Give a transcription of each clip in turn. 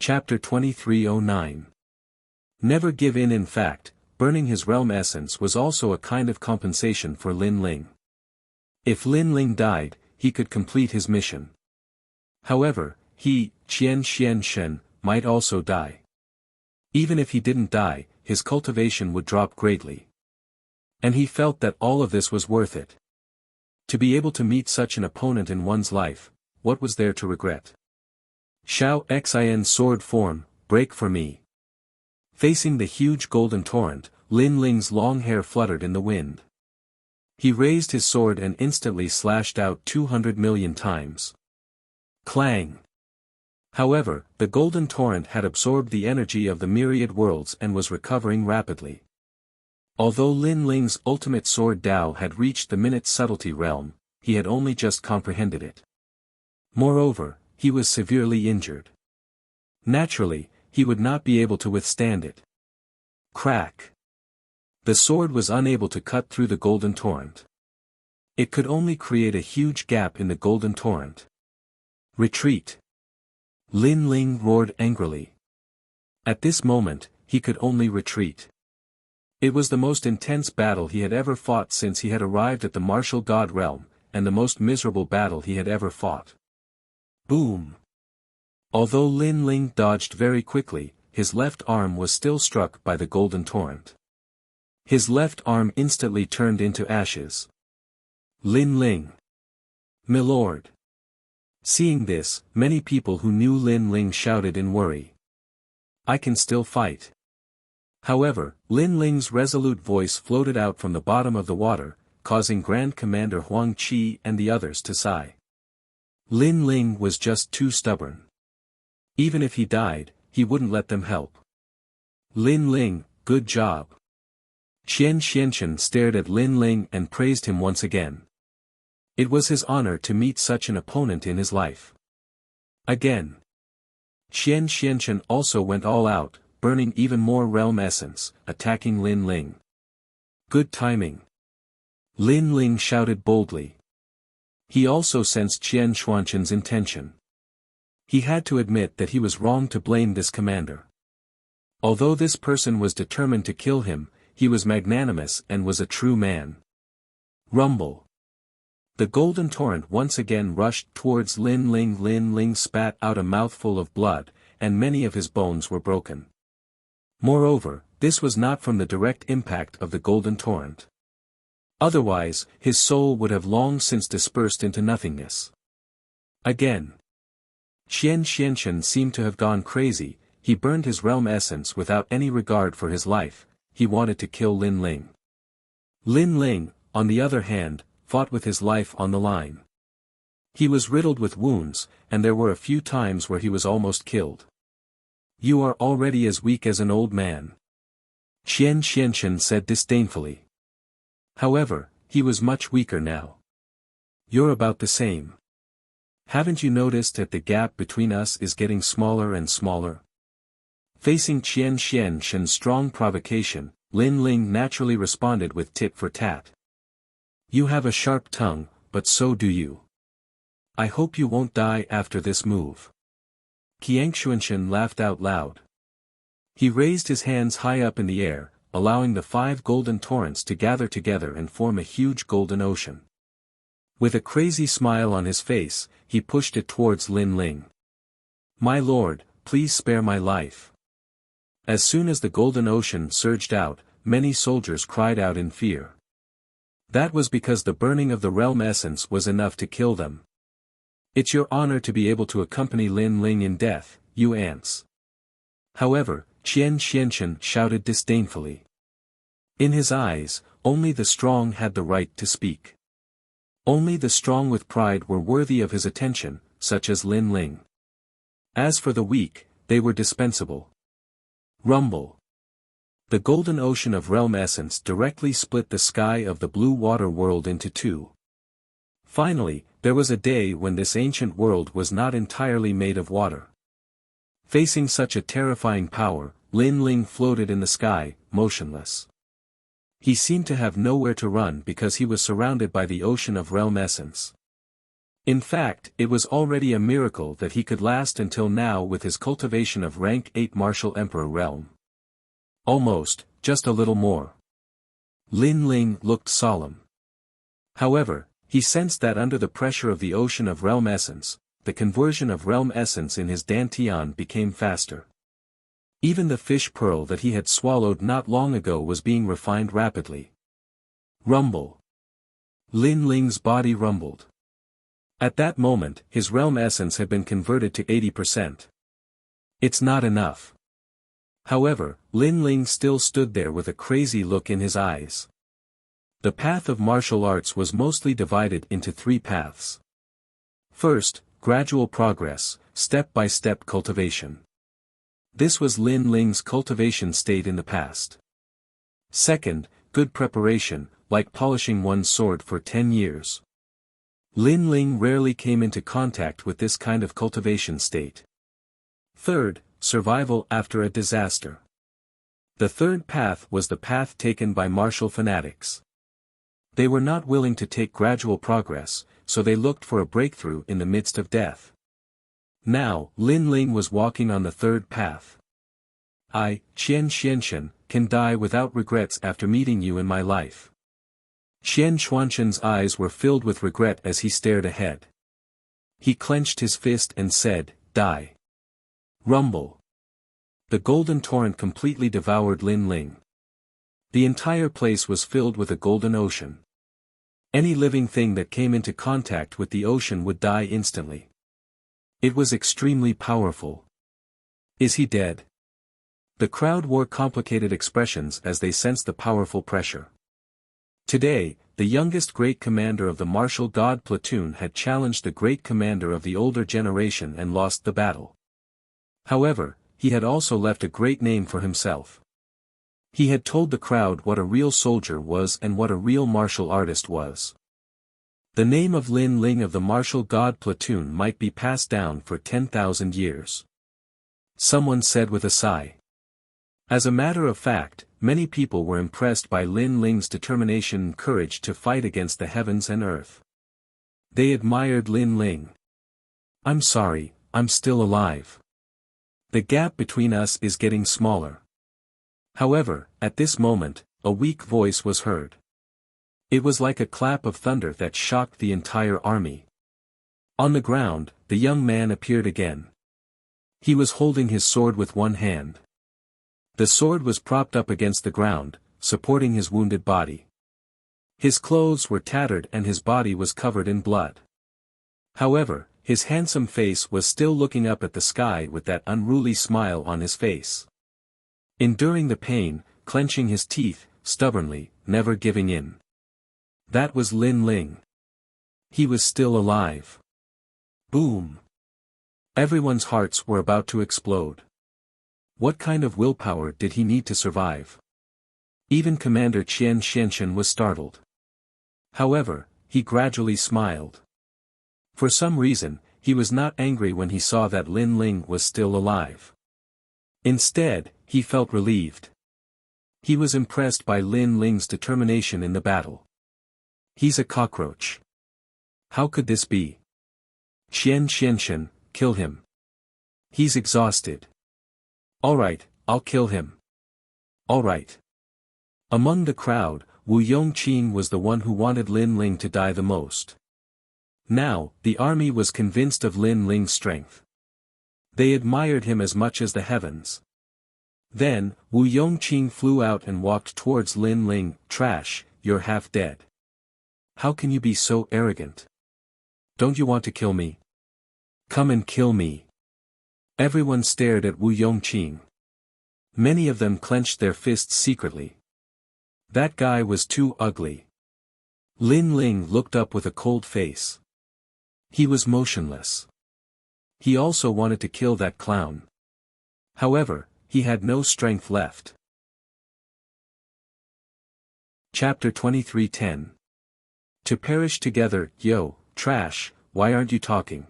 Chapter 2309. Never give in. In fact, burning his realm essence was also a kind of compensation for Lin Ling. If Lin Ling died, he could complete his mission. However, he, Qian Xianshen, might also die. Even if he didn't die, his cultivation would drop greatly. And he felt that all of this was worth it. To be able to meet such an opponent in one's life, what was there to regret? Shao Xin sword form, break for me. Facing the huge golden torrent, Lin Ling's long hair fluttered in the wind. He raised his sword and instantly slashed out 200 million times. Clang! However, the golden torrent had absorbed the energy of the myriad worlds and was recovering rapidly. Although Lin Ling's ultimate sword Dao had reached the minute subtlety realm, he had only just comprehended it. Moreover, he was severely injured. Naturally, he would not be able to withstand it. Crack! The sword was unable to cut through the golden torrent. It could only create a huge gap in the golden torrent. Retreat! Lin Ling roared angrily. At this moment, he could only retreat. It was the most intense battle he had ever fought since he had arrived at the martial god realm, and the most miserable battle he had ever fought. Boom! Although Lin Ling dodged very quickly, his left arm was still struck by the golden torrent. His left arm instantly turned into ashes. Lin Ling! Milord! Seeing this, many people who knew Lin Ling shouted in worry. I can still fight. However, Lin Ling's resolute voice floated out from the bottom of the water, causing Grand Commander Huang Qi and the others to sigh. Lin Ling was just too stubborn. Even if he died, he wouldn't let them help. Lin Ling, good job. Qian Xianshen stared at Lin Ling and praised him once again. It was his honor to meet such an opponent in his life. Again. Qian Xianshen also went all out, burning even more realm essence, attacking Lin Ling. Good timing. Lin Ling shouted boldly. He also sensed Qian Xuanshen's intention. He had to admit that he was wrong to blame this commander. Although this person was determined to kill him, he was magnanimous and was a true man. Rumble. The golden torrent once again rushed towards Lin Ling. Lin Ling spat out a mouthful of blood, and many of his bones were broken. Moreover, this was not from the direct impact of the golden torrent. Otherwise, his soul would have long since dispersed into nothingness. Again. Qian Xianshen seemed to have gone crazy. He burned his realm essence without any regard for his life. He wanted to kill Lin Ling. Lin Ling, on the other hand, fought with his life on the line. He was riddled with wounds, and there were a few times where he was almost killed. You are already as weak as an old man. Qian Xianshen said disdainfully. However, he was much weaker now. You're about the same. Haven't you noticed that the gap between us is getting smaller and smaller? Facing Qian Xianshen's strong provocation, Lin Ling naturally responded with tit for tat. You have a sharp tongue, but so do you. I hope you won't die after this move. Qian Xuanshen laughed out loud. He raised his hands high up in the air, allowing the 5 golden torrents to gather together and form a huge golden ocean. With a crazy smile on his face, he pushed it towards Lin Ling. My lord, please spare my life. As soon as the golden ocean surged out, many soldiers cried out in fear. That was because the burning of the realm essence was enough to kill them. It's your honor to be able to accompany Lin Ling in death, you ants. However, Qian Xianshen shouted disdainfully. In his eyes, only the strong had the right to speak. Only the strong with pride were worthy of his attention, such as Lin Ling. As for the weak, they were dispensable. Rumble. The golden ocean of realm essence directly split the sky of the blue water world into 2. Finally, there was a day when this ancient world was not entirely made of water. Facing such a terrifying power, Lin Ling floated in the sky, motionless. He seemed to have nowhere to run because he was surrounded by the ocean of realm essence. In fact, it was already a miracle that he could last until now with his cultivation of rank 8 martial emperor realm. Almost, just a little more. Lin Ling looked solemn. However, he sensed that under the pressure of the ocean of realm essence, the conversion of realm essence in his dantian became faster. Even the fish pearl that he had swallowed not long ago was being refined rapidly. Rumble. Lin Ling's body rumbled. At that moment, his realm essence had been converted to 80%. It's not enough. However, Lin Ling still stood there with a crazy look in his eyes. The path of martial arts was mostly divided into 3 paths. First, gradual progress, step-by-step cultivation. This was Lin Ling's cultivation state in the past. Second, good preparation, like polishing one's sword for 10 years. Lin Ling rarely came into contact with this kind of cultivation state. Third, survival after a disaster. The third path was the path taken by martial fanatics. They were not willing to take gradual progress, so they looked for a breakthrough in the midst of death. Now, Lin Ling was walking on the third path. I, Qian Xianshan, can die without regrets after meeting you in my life. Qian Xuanshan's eyes were filled with regret as he stared ahead. He clenched his fist and said, Die. Rumble. The golden torrent completely devoured Lin Ling. The entire place was filled with a golden ocean. Any living thing that came into contact with the ocean would die instantly. It was extremely powerful. Is he dead? The crowd wore complicated expressions as they sensed the powerful pressure. Today, the youngest great commander of the martial god platoon had challenged the great commander of the older generation and lost the battle. However, he had also left a great name for himself. He had told the crowd what a real soldier was and what a real martial artist was. The name of Lin Ling of the martial god platoon might be passed down for 10,000 years. Someone said with a sigh. As a matter of fact, many people were impressed by Lin Ling's determination and courage to fight against the heavens and earth. They admired Lin Ling. I'm sorry, I'm still alive. The gap between us is getting smaller. However, at this moment, a weak voice was heard. It was like a clap of thunder that shocked the entire army. On the ground, the young man appeared again. He was holding his sword with one hand. The sword was propped up against the ground, supporting his wounded body. His clothes were tattered and his body was covered in blood. However, his handsome face was still looking up at the sky with that unruly smile on his face. Enduring the pain, clenching his teeth, stubbornly, never giving in. That was Lin Ling. He was still alive. Boom! Everyone's hearts were about to explode. What kind of willpower did he need to survive? Even Commander Qian Xianshan was startled. However, he gradually smiled. For some reason, he was not angry when he saw that Lin Ling was still alive. Instead, he felt relieved. He was impressed by Lin Ling's determination in the battle. He's a cockroach. How could this be? Qian Xianshan, kill him. He's exhausted. Alright, I'll kill him. Alright. Among the crowd, Wu Yongqing was the one who wanted Lin Ling to die the most. Now, the army was convinced of Lin Ling's strength. They admired him as much as the heavens. Then, Wu Yongqing flew out and walked towards Lin Ling. Trash, you're half dead. How can you be so arrogant? Don't you want to kill me? Come and kill me. Everyone stared at Wu Yongqing. Many of them clenched their fists secretly. That guy was too ugly. Lin Ling looked up with a cold face. He was motionless. He also wanted to kill that clown. However, he had no strength left. Chapter 23:10. To perish together, yo, trash, why aren't you talking?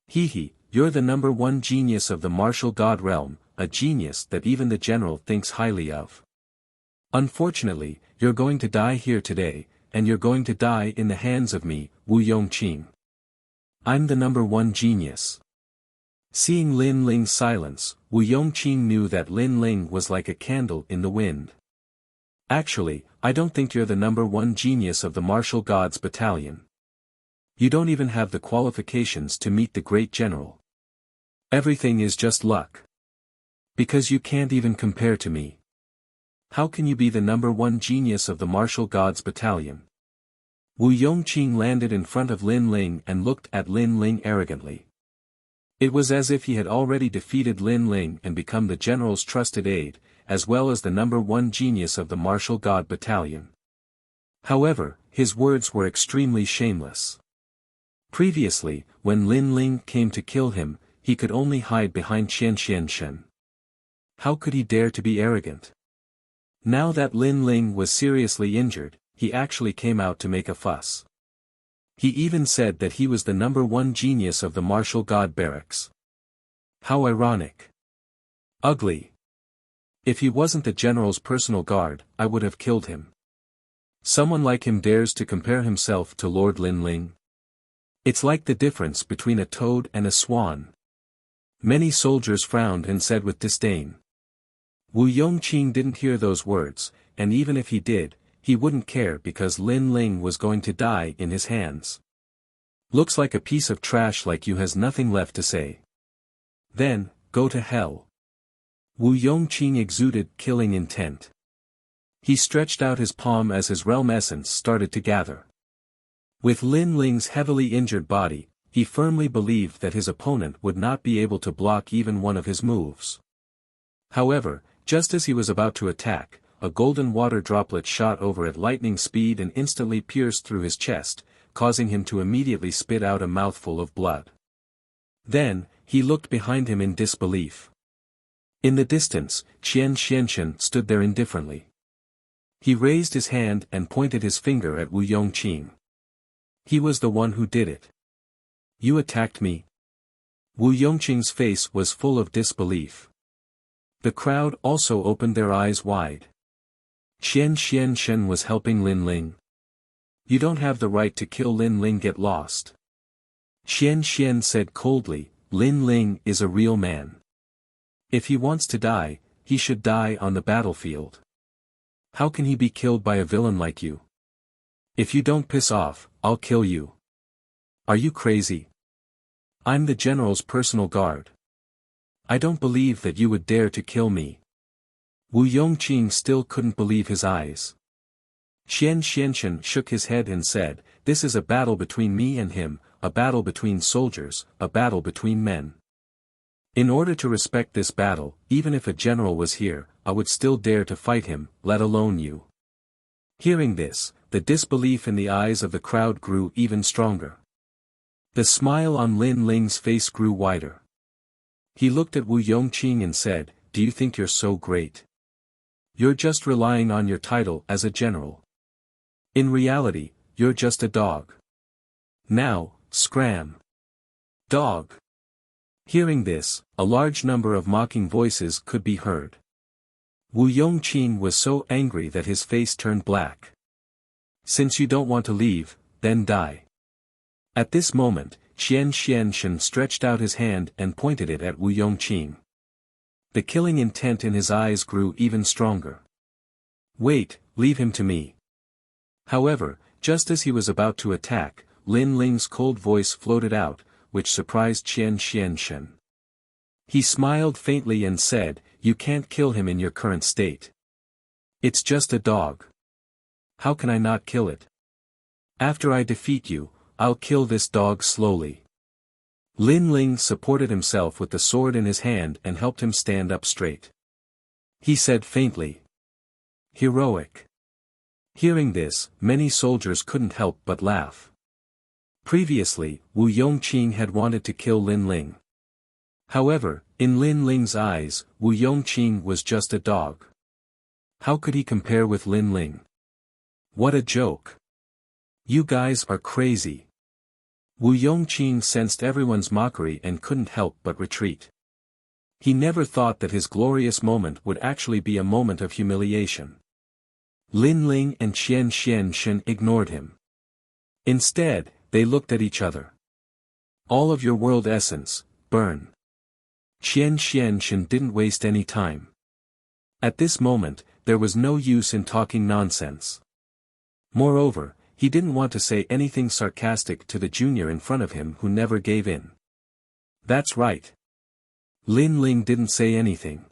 Hee, you're the number one genius of the martial god realm, a genius that even the general thinks highly of. Unfortunately, you're going to die here today, and you're going to die in the hands of me, Wu Yongqing. I'm the number one genius. Seeing Lin Ling's silence, Wu Yongqing knew that Lin Ling was like a candle in the wind. Actually, I don't think you're the number one genius of the martial gods battalion. You don't even have the qualifications to meet the great general. Everything is just luck. Because you can't even compare to me. How can you be the number one genius of the martial gods battalion? Wu Yongqing landed in front of Lin Ling and looked at Lin Ling arrogantly. It was as if he had already defeated Lin Ling and become the general's trusted aide, as well as the number one genius of the martial god battalion. However, his words were extremely shameless. Previously, when Lin Ling came to kill him, he could only hide behind Shen. How could he dare to be arrogant? Now that Lin Ling was seriously injured, he actually came out to make a fuss. He even said that he was the number one genius of the martial god barracks. How ironic. Ugly. If he wasn't the general's personal guard, I would have killed him. Someone like him dares to compare himself to Lord Lin Ling. It's like the difference between a toad and a swan. Many soldiers frowned and said with disdain. Wu Yongqing didn't hear those words, and even if he did, he wouldn't care because Lin Ling was going to die in his hands. Looks like a piece of trash like you has nothing left to say. Then, go to hell. Wu Yongqing exuded killing intent. He stretched out his palm as his realm essence started to gather. With Lin Ling's heavily injured body, he firmly believed that his opponent would not be able to block even one of his moves. However, just as he was about to attack, a golden water droplet shot over at lightning speed and instantly pierced through his chest, causing him to immediately spit out a mouthful of blood. Then, he looked behind him in disbelief. In the distance, Qian stood there indifferently. He raised his hand and pointed his finger at Wu Yongqing. He was the one who did it. You attacked me? Wu Yongqing's face was full of disbelief. The crowd also opened their eyes wide. Qian was helping Lin Ling. You don't have the right to kill Lin Ling, get lost. Qian said coldly, Lin Ling is a real man. If he wants to die, he should die on the battlefield. How can he be killed by a villain like you? If you don't piss off, I'll kill you. Are you crazy? I'm the general's personal guard. I don't believe that you would dare to kill me. Wu Yongqing still couldn't believe his eyes. Qian shook his head and said, this is a battle between me and him, a battle between soldiers, a battle between men. In order to respect this battle, even if a general was here, I would still dare to fight him, let alone you. Hearing this, the disbelief in the eyes of the crowd grew even stronger. The smile on Lin Ling's face grew wider. He looked at Wu Yongqing and said, do you think you're so great? You're just relying on your title as a general. In reality, you're just a dog. Now, scram. Dog. Hearing this, a large number of mocking voices could be heard. Wu Yongqing was so angry that his face turned black. Since you don't want to leave, then die. At this moment, Qian stretched out his hand and pointed it at Wu Yongqing. The killing intent in his eyes grew even stronger. Wait, leave him to me. However, just as he was about to attack, Lin Ling's cold voice floated out, which surprised Qian. He smiled faintly and said, you can't kill him in your current state. It's just a dog. How can I not kill it? After I defeat you, I'll kill this dog slowly. Lin Ling supported himself with the sword in his hand and helped him stand up straight. He said faintly. Heroic. Hearing this, many soldiers couldn't help but laugh. Previously, Wu Yongqing had wanted to kill Lin Ling. However, in Lin Ling's eyes, Wu Yongqing was just a dog. How could he compare with Lin Ling? What a joke. You guys are crazy. Wu Yongqing sensed everyone's mockery and couldn't help but retreat. He never thought that his glorious moment would actually be a moment of humiliation. Lin Ling and Qian ignored him. Instead, they looked at each other. All of your world essence, burn. Qian Xianshan didn't waste any time. At this moment, there was no use in talking nonsense. Moreover, he didn't want to say anything sarcastic to the junior in front of him who never gave in. That's right. Lin Ling didn't say anything.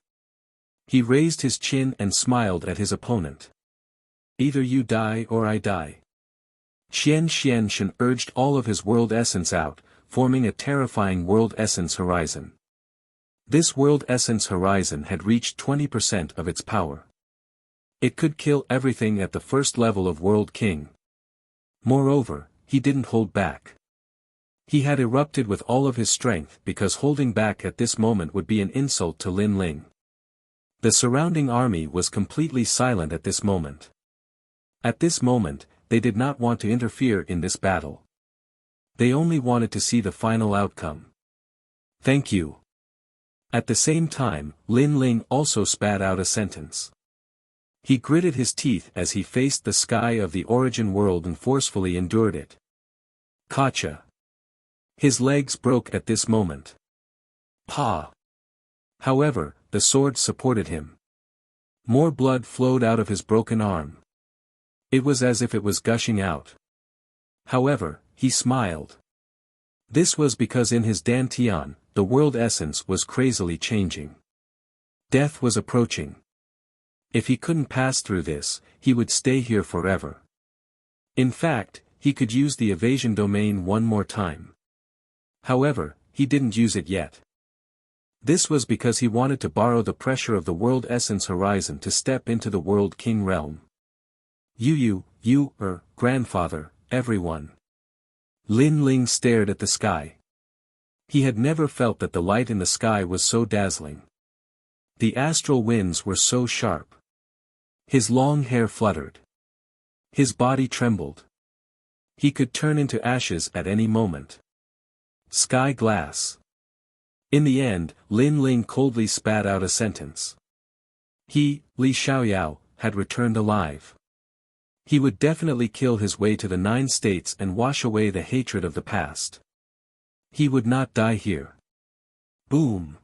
He raised his chin and smiled at his opponent. Either you die or I die. Qian Xianshan urged all of his world essence out, forming a terrifying world essence horizon. This world essence horizon had reached 20% of its power. It could kill everything at the first level of World King. Moreover, he didn't hold back. He had erupted with all of his strength because holding back at this moment would be an insult to Lin Ling. The surrounding army was completely silent at this moment. At this moment, they did not want to interfere in this battle. They only wanted to see the final outcome. Thank you. At the same time, Lin Ling also spat out a sentence. He gritted his teeth as he faced the sky of the origin world and forcefully endured it. Gotcha. His legs broke at this moment. Pa! However, the sword supported him. More blood flowed out of his broken arm. It was as if it was gushing out. However, he smiled. This was because in his dantian, the world essence was crazily changing. Death was approaching. If he couldn't pass through this, he would stay here forever. In fact, he could use the evasion domain one more time. However, he didn't use it yet. This was because he wanted to borrow the pressure of the world essence horizon to step into the World King realm. You, grandfather, everyone. Lin Ling stared at the sky. He had never felt that the light in the sky was so dazzling. The astral winds were so sharp. His long hair fluttered. His body trembled. He could turn into ashes at any moment. Sky glass. In the end, Lin Ling coldly spat out a sentence. He, Li Xiaoyao, had returned alive. He would definitely kill his way to the 9 states and wash away the hatred of the past. He would not die here. Boom.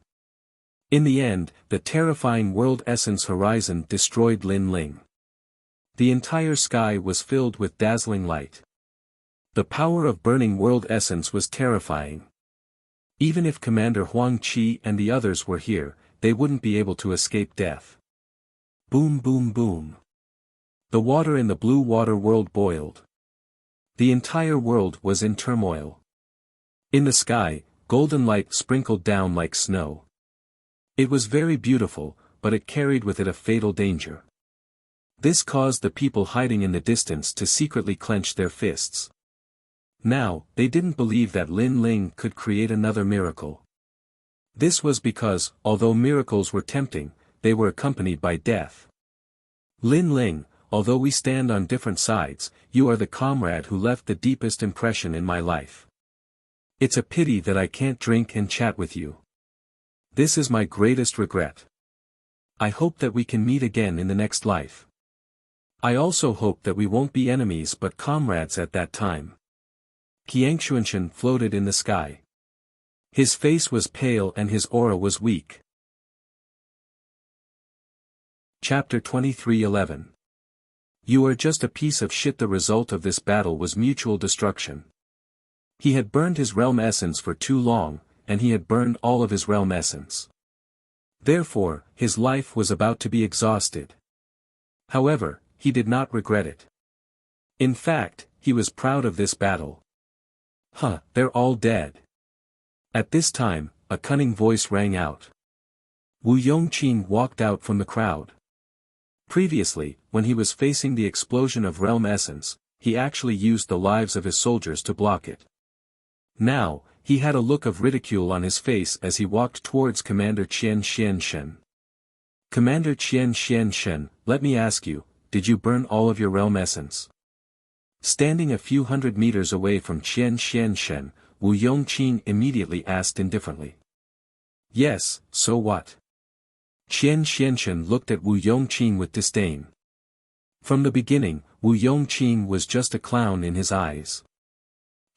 In the end, the terrifying world essence horizon destroyed Lin Ling. The entire sky was filled with dazzling light. The power of burning world essence was terrifying. Even if Commander Huang Qi and the others were here, they wouldn't be able to escape death. Boom boom boom. The water in the blue water world boiled. The entire world was in turmoil. In the sky, golden light sprinkled down like snow. It was very beautiful, but it carried with it a fatal danger. This caused the people hiding in the distance to secretly clench their fists. Now, they didn't believe that Lin Ling could create another miracle. This was because, although miracles were tempting, they were accompanied by death. Lin Ling, although we stand on different sides, you are the comrade who left the deepest impression in my life. It's a pity that I can't drink and chat with you. This is my greatest regret. I hope that we can meet again in the next life. I also hope that we won't be enemies but comrades at that time. Qiangshuanshan floated in the sky. His face was pale and his aura was weak. Chapter 23:11. You are just a piece of shit. The result of this battle was mutual destruction. He had burned his realm essence for too long, and he had burned all of his realm essence. Therefore, his life was about to be exhausted. However, he did not regret it. In fact, he was proud of this battle. They're all dead. At this time, a cunning voice rang out. Wu Yongqing walked out from the crowd. Previously, when he was facing the explosion of realm essence, he actually used the lives of his soldiers to block it. Now, he had a look of ridicule on his face as he walked towards Commander Qian Xianshen. Commander Qian Xianshen, let me ask you, did you burn all of your realm essence? Standing a few hundred meters away from Qian Xianshen, Wu Yongqing immediately asked indifferently. Yes, so what? Qian Xianshen looked at Wu Yongqing with disdain. From the beginning, Wu Yongqing was just a clown in his eyes.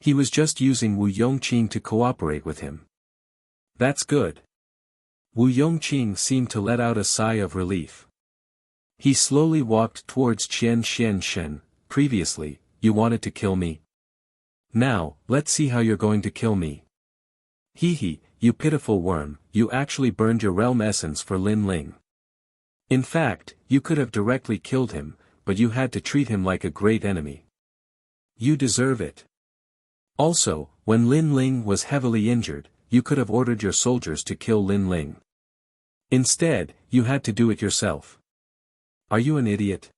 He was just using Wu Yongqing to cooperate with him. That's good. Wu Yongqing seemed to let out a sigh of relief. He slowly walked towards Qian Xianshen. Previously, you wanted to kill me? Now, let's see how you're going to kill me. Hee hee, you pitiful worm, you actually burned your realm essence for Lin Ling. In fact, you could have directly killed him, but you had to treat him like a great enemy. You deserve it. Also, when Lin Ling was heavily injured, you could have ordered your soldiers to kill Lin Ling. Instead, you had to do it yourself. Are you an idiot?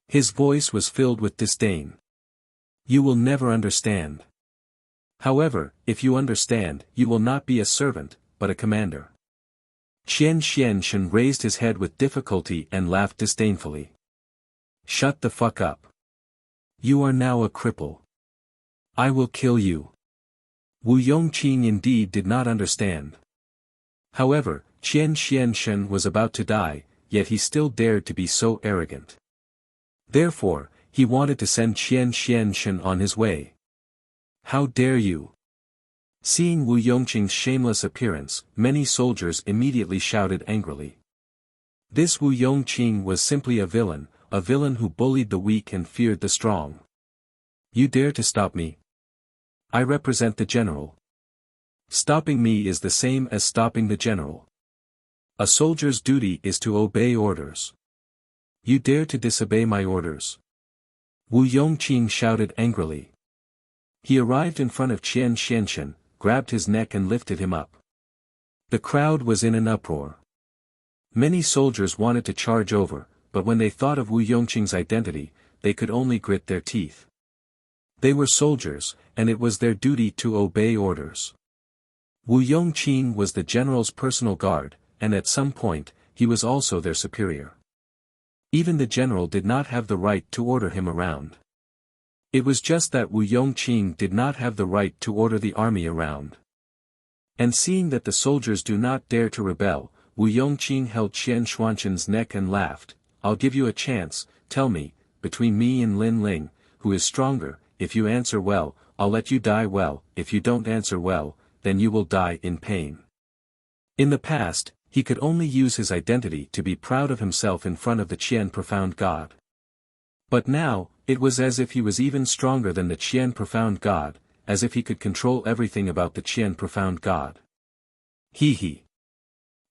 His voice was filled with disdain. You will never understand. However, if you understand, you will not be a servant, but a commander. Qian Xianshen raised his head with difficulty and laughed disdainfully. Shut the fuck up. You are now a cripple. I will kill you. Wu Yongqing indeed did not understand. However, Qian Xianshen was about to die, yet he still dared to be so arrogant. Therefore, he wanted to send Qian Xianshen on his way. How dare you? Seeing Wu Yongqing's shameless appearance, many soldiers immediately shouted angrily. This Wu Yongqing was simply a villain who bullied the weak and feared the strong. You dare to stop me? I represent the general. Stopping me is the same as stopping the general. A soldier's duty is to obey orders. You dare to disobey my orders? Wu Yongqing shouted angrily. He arrived in front of Qian Xianshen, grabbed his neck and lifted him up. The crowd was in an uproar. Many soldiers wanted to charge over, but when they thought of Wu Yongqing's identity, they could only grit their teeth. They were soldiers, and it was their duty to obey orders. Wu Yongqing was the general's personal guard, and at some point, he was also their superior. Even the general did not have the right to order him around. It was just that Wu Yongqing did not have the right to order the army around. And seeing that the soldiers do not dare to rebel, Wu Yongqing held Qian Xuanshen's neck and laughed. I'll give you a chance, tell me, between me and Lin Ling, who is stronger? If you answer well, I'll let you die well, if you don't answer well, then you will die in pain. In the past, he could only use his identity to be proud of himself in front of the Qian Profound God. But now, it was as if he was even stronger than the Qian Profound God, as if he could control everything about the Qian Profound God. Hee hee.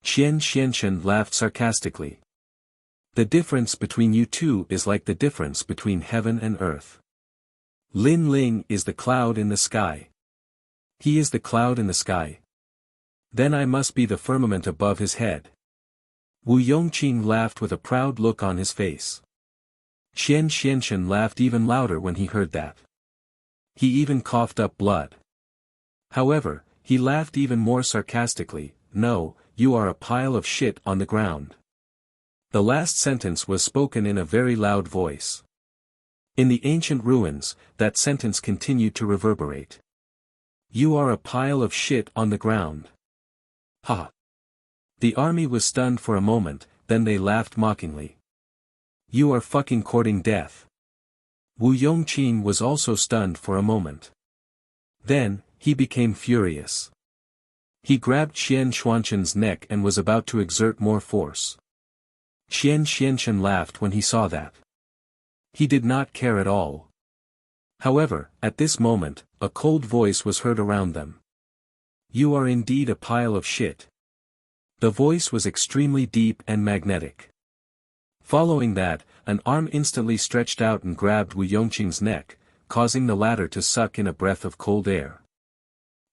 Qian Xianshen laughed sarcastically. The difference between you two is like the difference between heaven and earth. Lin Ling is the cloud in the sky. He is the cloud in the sky. Then I must be the firmament above his head. Wu Yongqing laughed with a proud look on his face. Qian Xianshen laughed even louder when he heard that. He even coughed up blood. However, he laughed even more sarcastically. No, you are a pile of shit on the ground. The last sentence was spoken in a very loud voice. In the ancient ruins, that sentence continued to reverberate. You are a pile of shit on the ground. Ha! The army was stunned for a moment, then they laughed mockingly. You are fucking courting death. Wu Yongqing was also stunned for a moment. Then, he became furious. He grabbed Qian Xuanshen's neck and was about to exert more force. Qian Xianshen laughed when he saw that. He did not care at all. However, at this moment, a cold voice was heard around them. You are indeed a pile of shit. The voice was extremely deep and magnetic. Following that, an arm instantly stretched out and grabbed Wu Yongqing's neck, causing the latter to suck in a breath of cold air.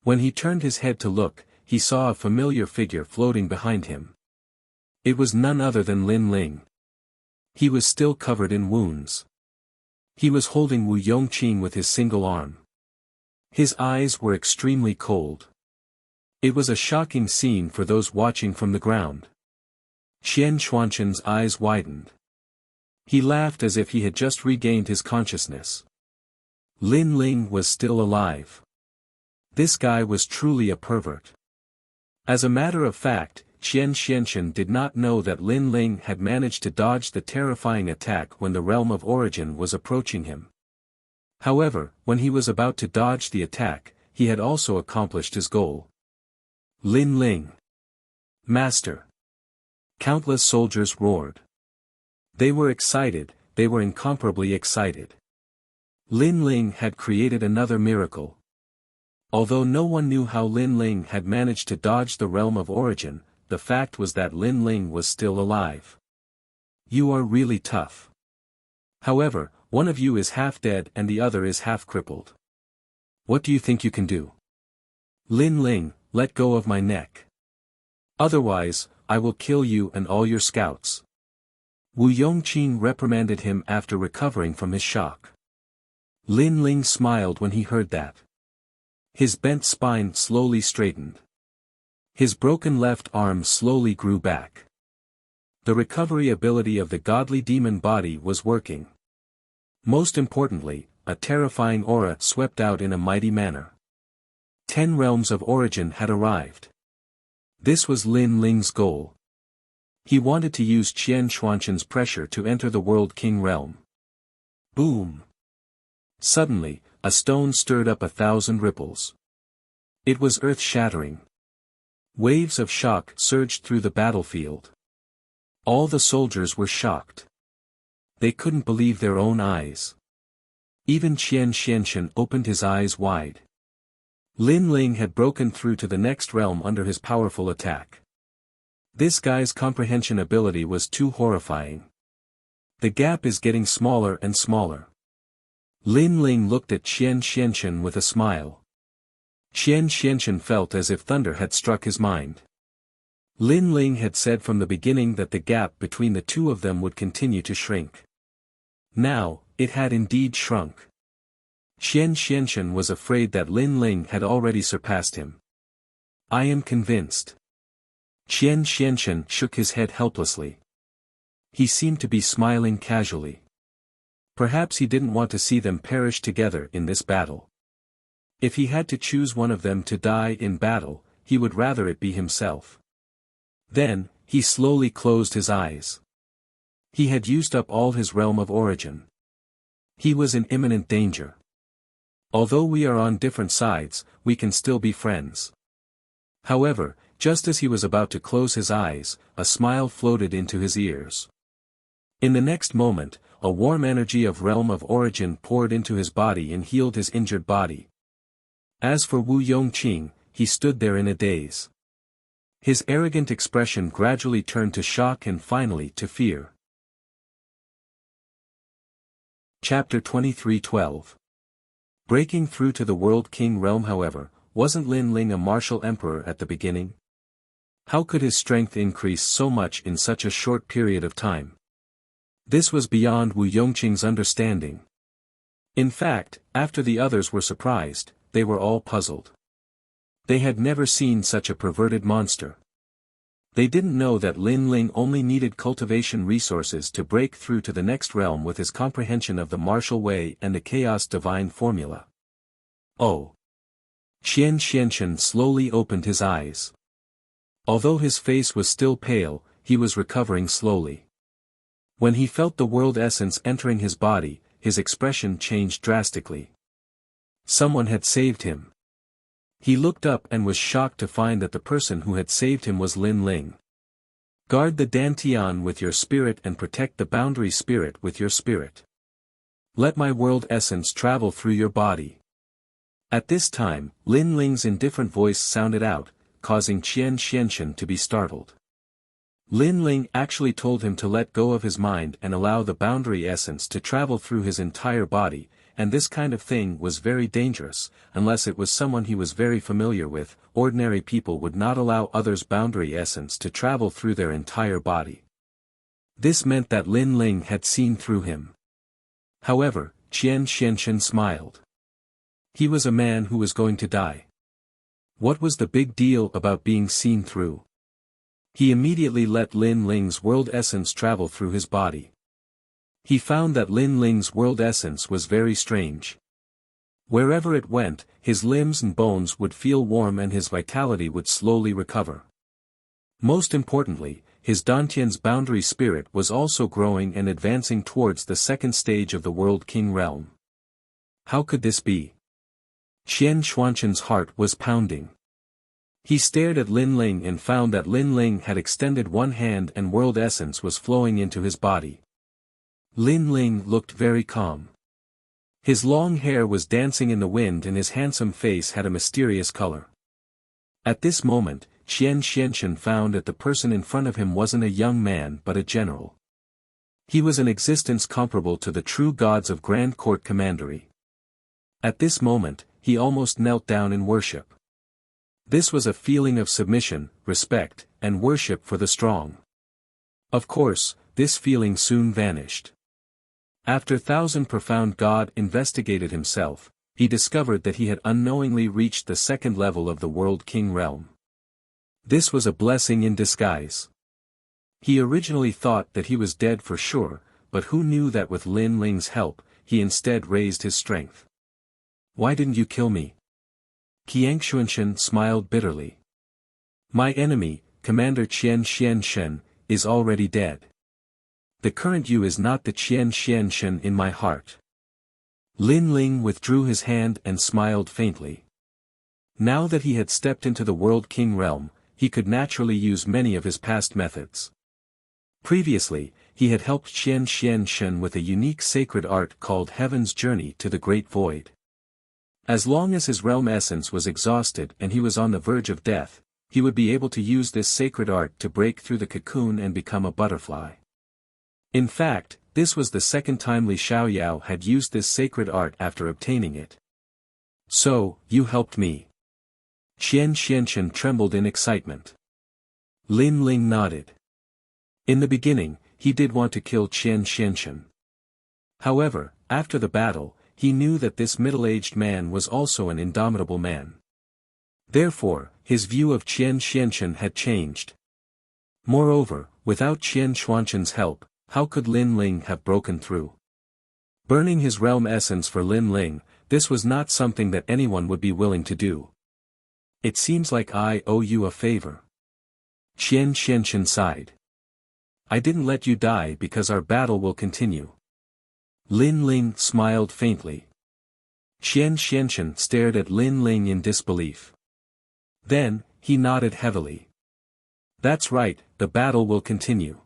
When he turned his head to look, he saw a familiar figure floating behind him. It was none other than Lin Ling. He was still covered in wounds. He was holding Wu Yongqing with his single arm. His eyes were extremely cold. It was a shocking scene for those watching from the ground. Qian Xuanshen's eyes widened. He laughed as if he had just regained his consciousness. Lin Ling was still alive. This guy was truly a pervert. As a matter of fact, Qian Xianshen did not know that Lin Ling had managed to dodge the terrifying attack when the realm of origin was approaching him. However, when he was about to dodge the attack, he had also accomplished his goal. Lin Ling! Master! Countless soldiers roared. They were excited, they were incomparably excited. Lin Ling had created another miracle. Although no one knew how Lin Ling had managed to dodge the realm of origin, the fact was that Lin Ling was still alive. You are really tough. However, one of you is half dead and the other is half crippled. What do you think you can do? Lin Ling, let go of my neck. Otherwise, I will kill you and all your scouts. Wu Yongqing reprimanded him after recovering from his shock. Lin Ling smiled when he heard that. His bent spine slowly straightened. His broken left arm slowly grew back. The recovery ability of the godly demon body was working. Most importantly, a terrifying aura swept out in a mighty manner. 10 realms of origin had arrived. This was Lin Ling's goal. He wanted to use Qian Xuanqian's pressure to enter the World King realm. Boom! Suddenly, a stone stirred up 1,000 ripples. It was earth-shattering. Waves of shock surged through the battlefield. All the soldiers were shocked. They couldn't believe their own eyes. Even Qian Xianxian opened his eyes wide. Lin Ling had broken through to the next realm under his powerful attack. This guy's comprehension ability was too horrifying. The gap is getting smaller and smaller. Lin Ling looked at Qian Xianxian with a smile. Qian Xianxian felt as if thunder had struck his mind. Lin Ling had said from the beginning that the gap between the two of them would continue to shrink. Now, it had indeed shrunk. Qian Xianxian was afraid that Lin Ling had already surpassed him. I am convinced. Qian Xianxian shook his head helplessly. He seemed to be smiling casually. Perhaps he didn't want to see them perish together in this battle. If he had to choose one of them to die in battle, he would rather it be himself. Then, he slowly closed his eyes. He had used up all his realm of origin. He was in imminent danger. Although we are on different sides, we can still be friends. However, just as he was about to close his eyes, a smile floated into his ears. In the next moment, a warm energy of realm of origin poured into his body and healed his injured body. As for Wu Yongqing, he stood there in a daze. His arrogant expression gradually turned to shock and finally to fear. Chapter 23:12. Breaking through to the World King realm. However, wasn't Lin Ling a martial emperor at the beginning? How could his strength increase so much in such a short period of time? This was beyond Wu Yongqing's understanding. In fact, after the others were surprised, they were all puzzled. They had never seen such a perverted monster. They didn't know that Lin Ling only needed cultivation resources to break through to the next realm with his comprehension of the martial way and the chaos divine formula. Oh! Qian Xianxian slowly opened his eyes. Although his face was still pale, he was recovering slowly. When he felt the world essence entering his body, his expression changed drastically. Someone had saved him. He looked up and was shocked to find that the person who had saved him was Lin Ling. Guard the Dantian with your spirit and protect the boundary spirit with your spirit. Let my world essence travel through your body. At this time, Lin Ling's indifferent voice sounded out, causing Qian Xianxian to be startled. Lin Ling actually told him to let go of his mind and allow the boundary essence to travel through his entire body, and this kind of thing was very dangerous. Unless it was someone he was very familiar with, ordinary people would not allow others' boundary essence to travel through their entire body. This meant that Lin Ling had seen through him. However, Qian Xianxian smiled. He was a man who was going to die. What was the big deal about being seen through? He immediately let Lin Ling's world essence travel through his body. He found that Lin Ling's world essence was very strange. Wherever it went, his limbs and bones would feel warm and his vitality would slowly recover. Most importantly, his Dantian's boundary spirit was also growing and advancing towards the second stage of the World King realm. How could this be? Qian Xuanqin's heart was pounding. He stared at Lin Ling and found that Lin Ling had extended one hand and world essence was flowing into his body. Lin Ling looked very calm. His long hair was dancing in the wind and his handsome face had a mysterious color. At this moment, Qian Xianqin found that the person in front of him wasn't a young man but a general. He was an existence comparable to the true gods of Grand Court Commandery. At this moment, he almost knelt down in worship. This was a feeling of submission, respect, and worship for the strong. Of course, this feeling soon vanished. After Thousand Profound God investigated himself, he discovered that he had unknowingly reached the second level of the World King realm. This was a blessing in disguise. He originally thought that he was dead for sure, but who knew that with Lin Ling's help, he instead raised his strength. Why didn't you kill me? Qian Xuanqin smiled bitterly. My enemy, Commander Qian Xianqin, is already dead. The current you is not the Qian Xianqin in my heart. Lin Ling withdrew his hand and smiled faintly. Now that he had stepped into the World King realm, he could naturally use many of his past methods. Previously, he had helped Qian Xianqin with a unique sacred art called Heaven's Journey to the Great Void. As long as his realm essence was exhausted and he was on the verge of death, he would be able to use this sacred art to break through the cocoon and become a butterfly. In fact, this was the second time Li Xiaoyao had used this sacred art after obtaining it. So, you helped me. Qian Xianqin trembled in excitement. Lin Ling nodded. In the beginning, he did want to kill Qian Xianqin. However, after the battle, he knew that this middle-aged man was also an indomitable man. Therefore, his view of Qian Xianqin had changed. Moreover, without Qian Xuanqin's help, how could Lin Ling have broken through? Burning his realm essence for Lin Ling, this was not something that anyone would be willing to do. It seems like I owe you a favor. Qian Xianqin sighed. I didn't let you die because our battle will continue. Lin Ling smiled faintly. Qian Xianqin stared at Lin Ling in disbelief. Then, he nodded heavily. That's right, the battle will continue.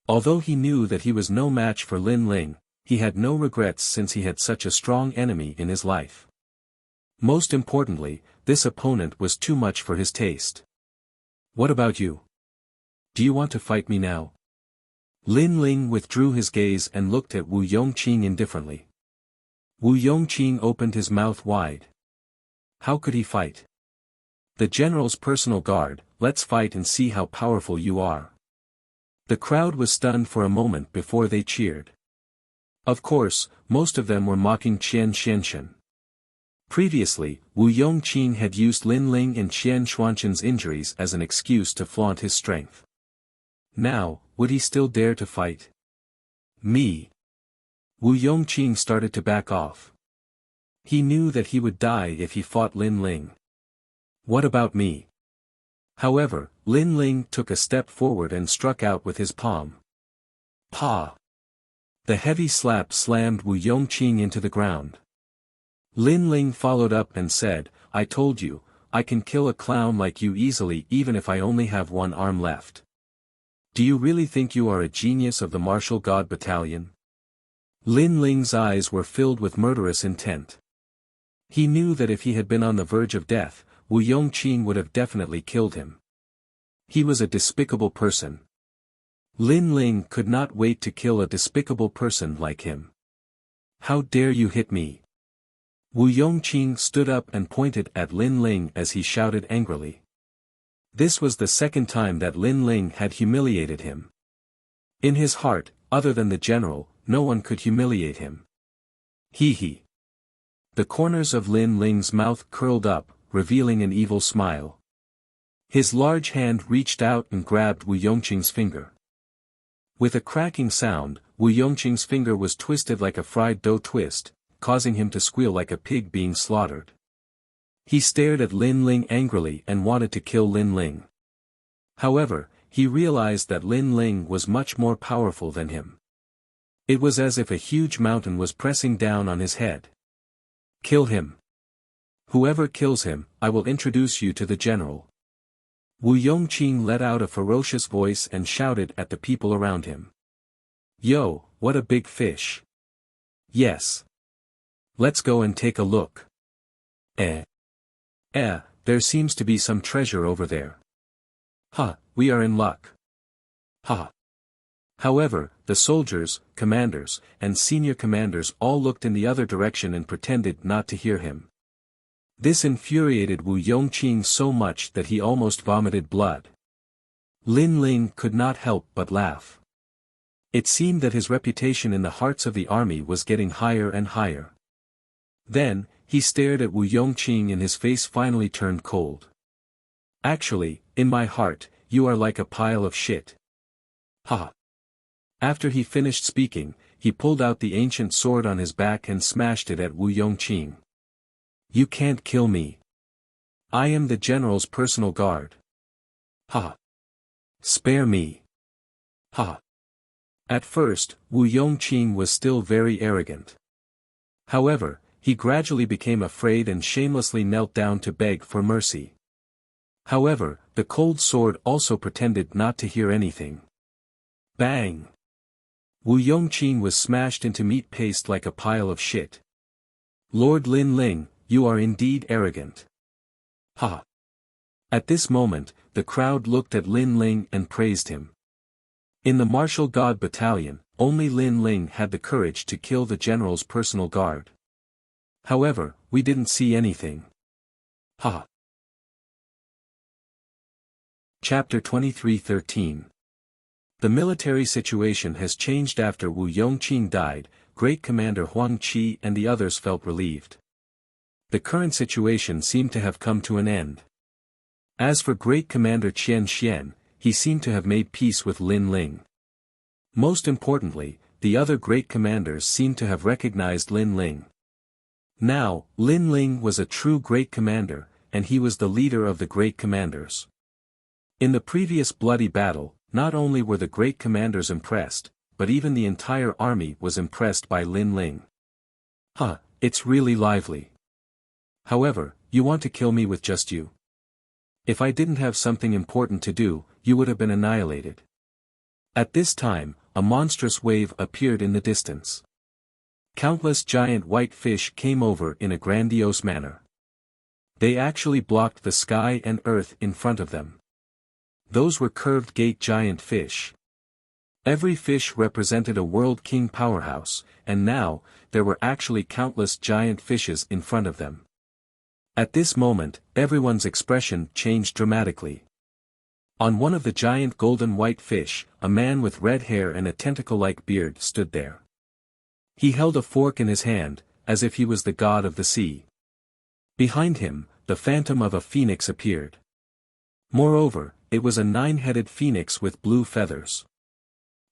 Although he knew that he was no match for Lin Ling, he had no regrets since he had such a strong enemy in his life. Most importantly, this opponent was too much for his taste. What about you? Do you want to fight me now? Lin Ling withdrew his gaze and looked at Wu Yongqing indifferently. Wu Yongqing opened his mouth wide. How could he fight? The general's personal guard, let's fight and see how powerful you are. The crowd was stunned for a moment before they cheered. Of course, most of them were mocking Qian Xianqin. Previously, Wu Yongqing had used Lin Ling and Qian Xuanqin's injuries as an excuse to flaunt his strength. Now, would he still dare to fight? Me. Wu Yongqing started to back off. He knew that he would die if he fought Lin Ling. What about me? However, Lin Ling took a step forward and struck out with his palm. Pa! The heavy slap slammed Wu Yongqing into the ground. Lin Ling followed up and said, I told you, I can kill a clown like you easily even if I only have one arm left. Do you really think you are a genius of the martial god battalion? Lin Ling's eyes were filled with murderous intent. He knew that if he had been on the verge of death, Wu Yongqing would have definitely killed him. He was a despicable person. Lin Ling could not wait to kill a despicable person like him. How dare you hit me? Wu Yongqing stood up and pointed at Lin Ling as he shouted angrily. This was the second time that Lin Ling had humiliated him. In his heart, other than the general, no one could humiliate him. Hee. The corners of Lin Ling's mouth curled up, revealing an evil smile. His large hand reached out and grabbed Wu Yongqing's finger. With a cracking sound, Wu Yongqing's finger was twisted like a fried dough twist, causing him to squeal like a pig being slaughtered. He stared at Lin Ling angrily and wanted to kill Lin Ling. However, he realized that Lin Ling was much more powerful than him. It was as if a huge mountain was pressing down on his head. Kill him. Whoever kills him, I will introduce you to the general. Wu Yongqing let out a ferocious voice and shouted at the people around him. Yo, what a big fish. Yes. Let's go and take a look. There seems to be some treasure over there. We are in luck. However, the soldiers, commanders, and senior commanders all looked in the other direction and pretended not to hear him. This infuriated Wu Yongqing so much that he almost vomited blood. Lin Ling could not help but laugh. It seemed that his reputation in the hearts of the army was getting higher and higher. Then, he stared at Wu Yongqing and his face finally turned cold. Actually, in my heart, you are like a pile of shit. After he finished speaking, he pulled out the ancient sword on his back and smashed it at Wu Yongqing. You can't kill me. I am the general's personal guard. Spare me. At first, Wu Yongqing was still very arrogant. However, he gradually became afraid and shamelessly knelt down to beg for mercy. However, the cold sword also pretended not to hear anything. Bang! Wu Yongqing was smashed into meat paste like a pile of shit. Lord Lin Ling, you are indeed arrogant. At this moment, the crowd looked at Lin Ling and praised him. In the martial god battalion, only Lin Ling had the courage to kill the general's personal guard. However, we didn't see anything. Chapter 23:13. The military situation has changed after Wu Yongqing died. Great Commander Huang Qi and the others felt relieved. The current situation seemed to have come to an end. As for Great Commander Qian Xian, he seemed to have made peace with Lin Ling. Most importantly, the other great commanders seemed to have recognized Lin Ling. Now, Lin Ling was a true great commander, and he was the leader of the great commanders. In the previous bloody battle, not only were the great commanders impressed, but even the entire army was impressed by Lin Ling. It's really lively. However, you want to kill me with just you? If I didn't have something important to do, you would have been annihilated. At this time, a monstrous wave appeared in the distance. Countless giant white fish came over in a grandiose manner. They actually blocked the sky and earth in front of them. Those were curved gate giant fish. Every fish represented a world king powerhouse, and now, there were actually countless giant fishes in front of them. At this moment, everyone's expression changed dramatically. On one of the giant golden white fish, a man with red hair and a tentacle-like beard stood there. He held a fork in his hand, as if he was the god of the sea. Behind him, the phantom of a phoenix appeared. Moreover, it was a 9-headed phoenix with blue feathers.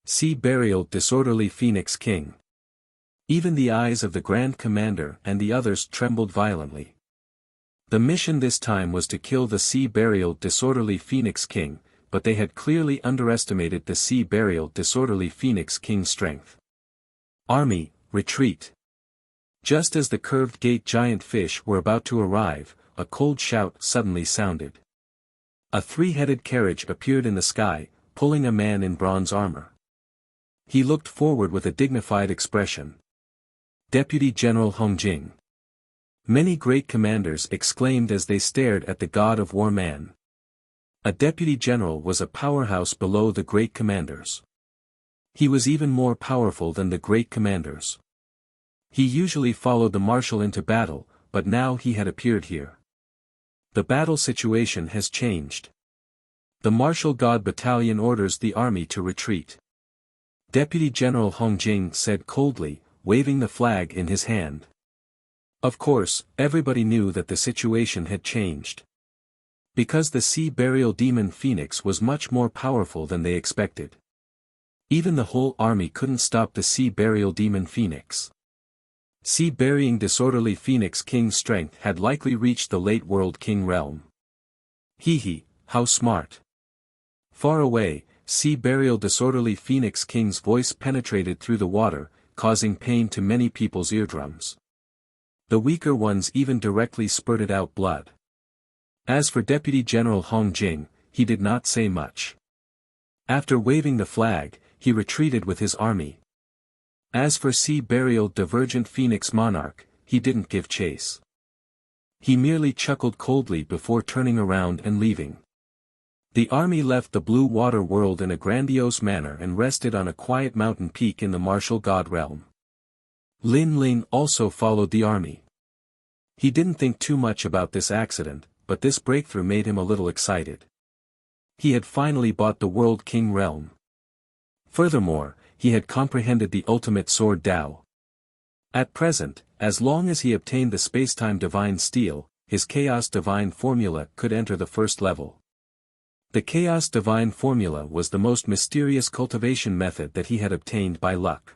Sea Burial Disorderly Phoenix King. Even the eyes of the Grand Commander and the others trembled violently. The mission this time was to kill the Sea Burial Disorderly Phoenix King, but they had clearly underestimated the Sea Burial Disorderly Phoenix King's strength. Army, retreat. Just as the curved gate giant fish were about to arrive, a cold shout suddenly sounded. A 3-headed carriage appeared in the sky, pulling a man in bronze armor. He looked forward with a dignified expression. Deputy General Hong Jing. Many great commanders exclaimed as they stared at the god of war man. A deputy general was a powerhouse below the great commanders. He was even more powerful than the great commanders. He usually followed the marshal into battle, but now he had appeared here. The battle situation has changed. The martial god battalion orders the army to retreat. Deputy General Hong Jing said coldly, waving the flag in his hand. Of course, everybody knew that the situation had changed. Because the Sea Burial Demon Phoenix was much more powerful than they expected. Even the whole army couldn't stop the Sea Burial Demon Phoenix. Sea Burying Disorderly Phoenix King's strength had likely reached the late World King realm. Hee, how smart. Far away, Sea Burial Disorderly Phoenix King's voice penetrated through the water, causing pain to many people's eardrums. The weaker ones even directly spurted out blood. As for Deputy General Hong Jing, he did not say much. After waving the flag, he retreated with his army. As for Sea Burial Divergent Phoenix Monarch, he didn't give chase. He merely chuckled coldly before turning around and leaving. The army left the blue water world in a grandiose manner and rested on a quiet mountain peak in the martial god realm. Lin Ling also followed the army. He didn't think too much about this accident, but this breakthrough made him a little excited. He had finally bought the World King realm. Furthermore, he had comprehended the ultimate sword Dao. At present, as long as he obtained the Spacetime Divine Steel, his Chaos Divine Formula could enter the first level. The Chaos Divine Formula was the most mysterious cultivation method that he had obtained by luck.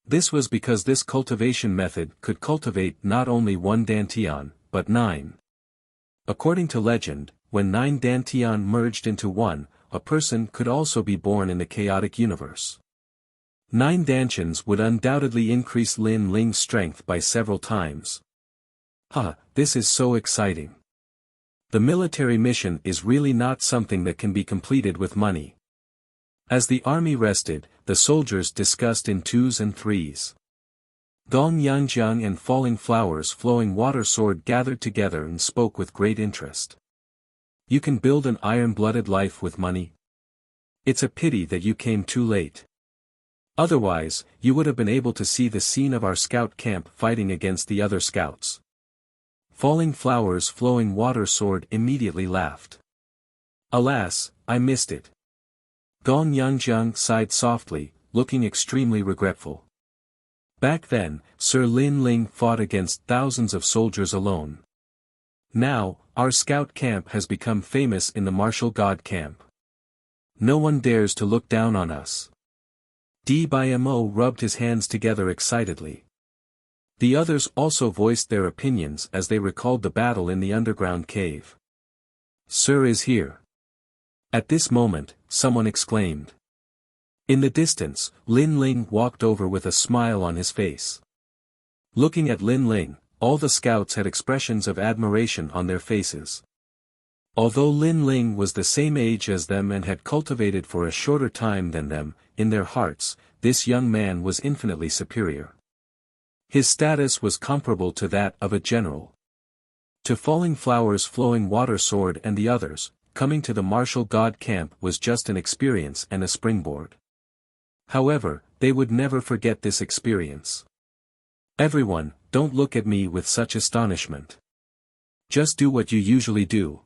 This was because this cultivation method could cultivate not only one Dantian, but 9. According to legend, when 9 Dantian merged into one, a person could also be born in the chaotic universe. 9 Dantians would undoubtedly increase Lin Ling's strength by several times. This is so exciting. The military mission is really not something that can be completed with money. As the army rested, the soldiers discussed in 2s and 3s. Gong Yanjiang and Falling Flowers Flowing Water Sword gathered together and spoke with great interest. You can build an iron-blooded life with money? It's a pity that you came too late. Otherwise, you would have been able to see the scene of our scout camp fighting against the other scouts. Falling Flowers Flowing Water Sword immediately laughed. Alas, I missed it. Gong Yanjiang sighed softly, looking extremely regretful. Back then, Sir Lin Ling fought against thousands of soldiers alone. Now, our scout camp has become famous in the martial god camp. No one dares to look down on us. Dmo rubbed his hands together excitedly. The others also voiced their opinions as they recalled the battle in the underground cave. Sir is here. At this moment, someone exclaimed. In the distance, Lin Ling walked over with a smile on his face. Looking at Lin Ling, all the scouts had expressions of admiration on their faces. Although Lin Ling was the same age as them and had cultivated for a shorter time than them, in their hearts, this young man was infinitely superior. His status was comparable to that of a general. To Falling Flowers Flowing Water Sword and the others, coming to the martial god camp was just an experience and a springboard. However, they would never forget this experience. Everyone, don't look at me with such astonishment. Just do what you usually do.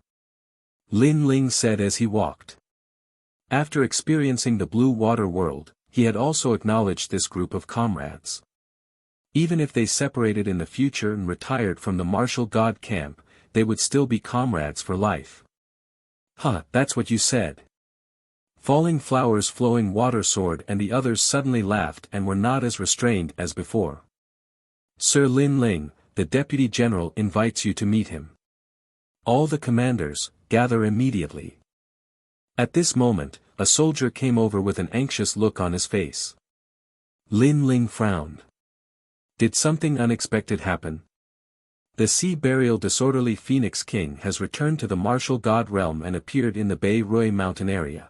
Lin Ling said as he walked. After experiencing the blue water world, he had also acknowledged this group of comrades. Even if they separated in the future and retired from the martial god camp, they would still be comrades for life. That's what you said. Falling Flowers Flowing Water Sword and the others suddenly laughed and were not as restrained as before. Sir Lin Ling, the Deputy General invites you to meet him. All the commanders, gather immediately. At this moment, a soldier came over with an anxious look on his face. Lin Ling frowned. Did something unexpected happen? The Sea Burial Disorderly Phoenix King has returned to the martial god realm and appeared in the Bei Rui mountain area.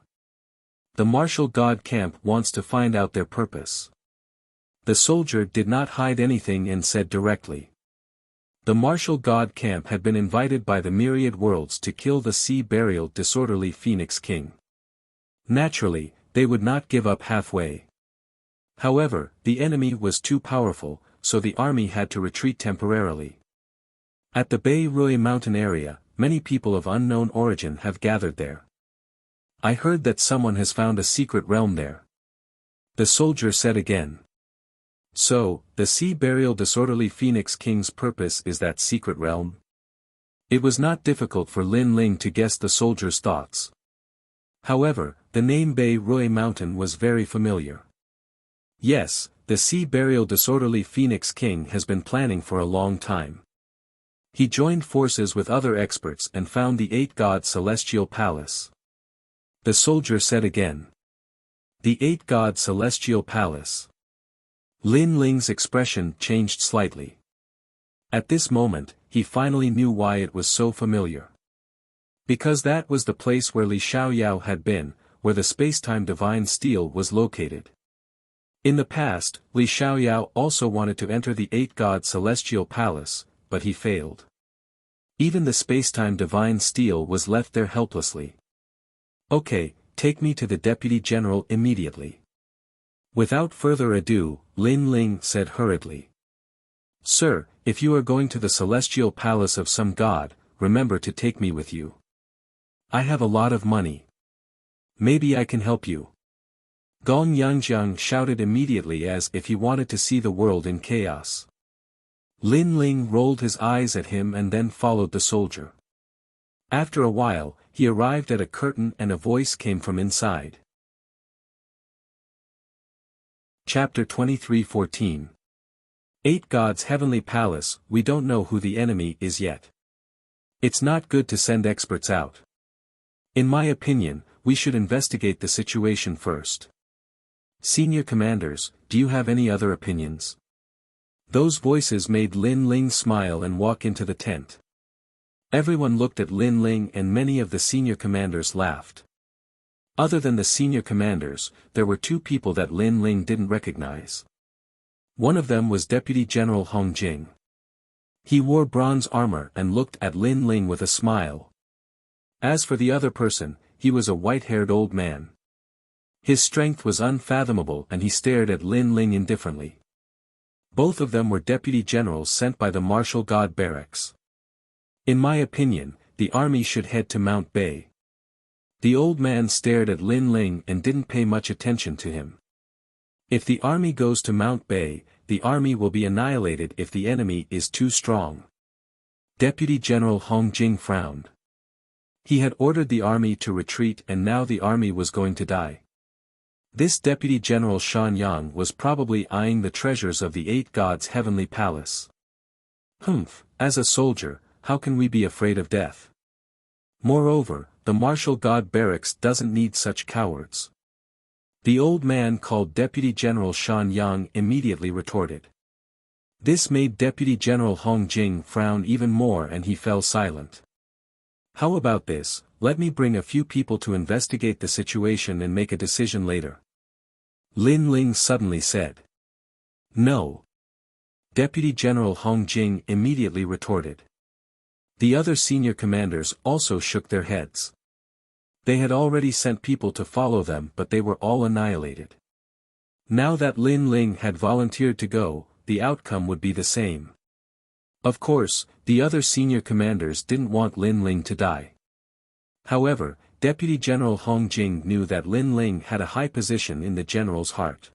The martial god camp wants to find out their purpose. The soldier did not hide anything and said directly. The martial god camp had been invited by the myriad worlds to kill the Sea Burial Disorderly Phoenix King. Naturally, they would not give up halfway. However, the enemy was too powerful, so the army had to retreat temporarily. At the Bei Rui mountain area, many people of unknown origin have gathered there. I heard that someone has found a secret realm there. The soldier said again. So, the Sea Burial Disorderly Phoenix King's purpose is that secret realm? It was not difficult for Lin Ling to guess the soldier's thoughts. However, the name Bei Rui Mountain was very familiar. Yes, the Sea Burial Disorderly Phoenix King has been planning for a long time. He joined forces with other experts and found the 8-god Celestial Palace. The soldier said again. The 8-god Celestial Palace. Lin Ling's expression changed slightly. At this moment, he finally knew why it was so familiar. Because that was the place where Li Xiaoyao had been, where the spacetime divine steel was located. In the past, Li Xiaoyao also wanted to enter the eight-god celestial palace, but he failed. Even the spacetime divine steel was left there helplessly. Okay, take me to the deputy general immediately. Without further ado, Lin Ling said hurriedly. Sir, if you are going to the celestial palace of some god, remember to take me with you. I have a lot of money. Maybe I can help you. Gong Yangjiang shouted immediately as if he wanted to see the world in chaos. Lin Ling rolled his eyes at him and then followed the soldier. After a while, he arrived at a curtain and a voice came from inside. Chapter 23:14. Eight Gods' Heavenly Palace. We don't know who the enemy is yet. It's not good to send experts out. In my opinion, we should investigate the situation first. Senior commanders, do you have any other opinions? Those voices made Lin Ling smile and walk into the tent. Everyone looked at Lin Ling and many of the senior commanders laughed. Other than the senior commanders, there were two people that Lin Ling didn't recognize. One of them was Deputy General Hong Jing. He wore bronze armor and looked at Lin Ling with a smile. As for the other person, he was a white-haired old man. His strength was unfathomable and he stared at Lin Ling indifferently. Both of them were deputy generals sent by the Martial God Barracks. In my opinion, the army should head to Mount Bay. The old man stared at Lin Ling and didn't pay much attention to him. If the army goes to Mount Bay, the army will be annihilated if the enemy is too strong. Deputy General Hong Jing frowned. He had ordered the army to retreat and now the army was going to die. This Deputy General Shan Yang was probably eyeing the treasures of the Eight Gods' Heavenly Palace. Humph, as a soldier, how can we be afraid of death? Moreover, the Martial God Barracks doesn't need such cowards. The old man called Deputy General Shan Yang immediately retorted. This made Deputy General Hong Jing frown even more and he fell silent. How about this, let me bring a few people to investigate the situation and make a decision later. Lin Ling suddenly said. No. Deputy General Hong Jing immediately retorted. The other senior commanders also shook their heads. They had already sent people to follow them but they were all annihilated. Now that Lin Ling had volunteered to go, the outcome would be the same. Of course, the other senior commanders didn't want Lin Ling to die. However, Deputy General Hong Jing knew that Lin Ling had a high position in the general's heart.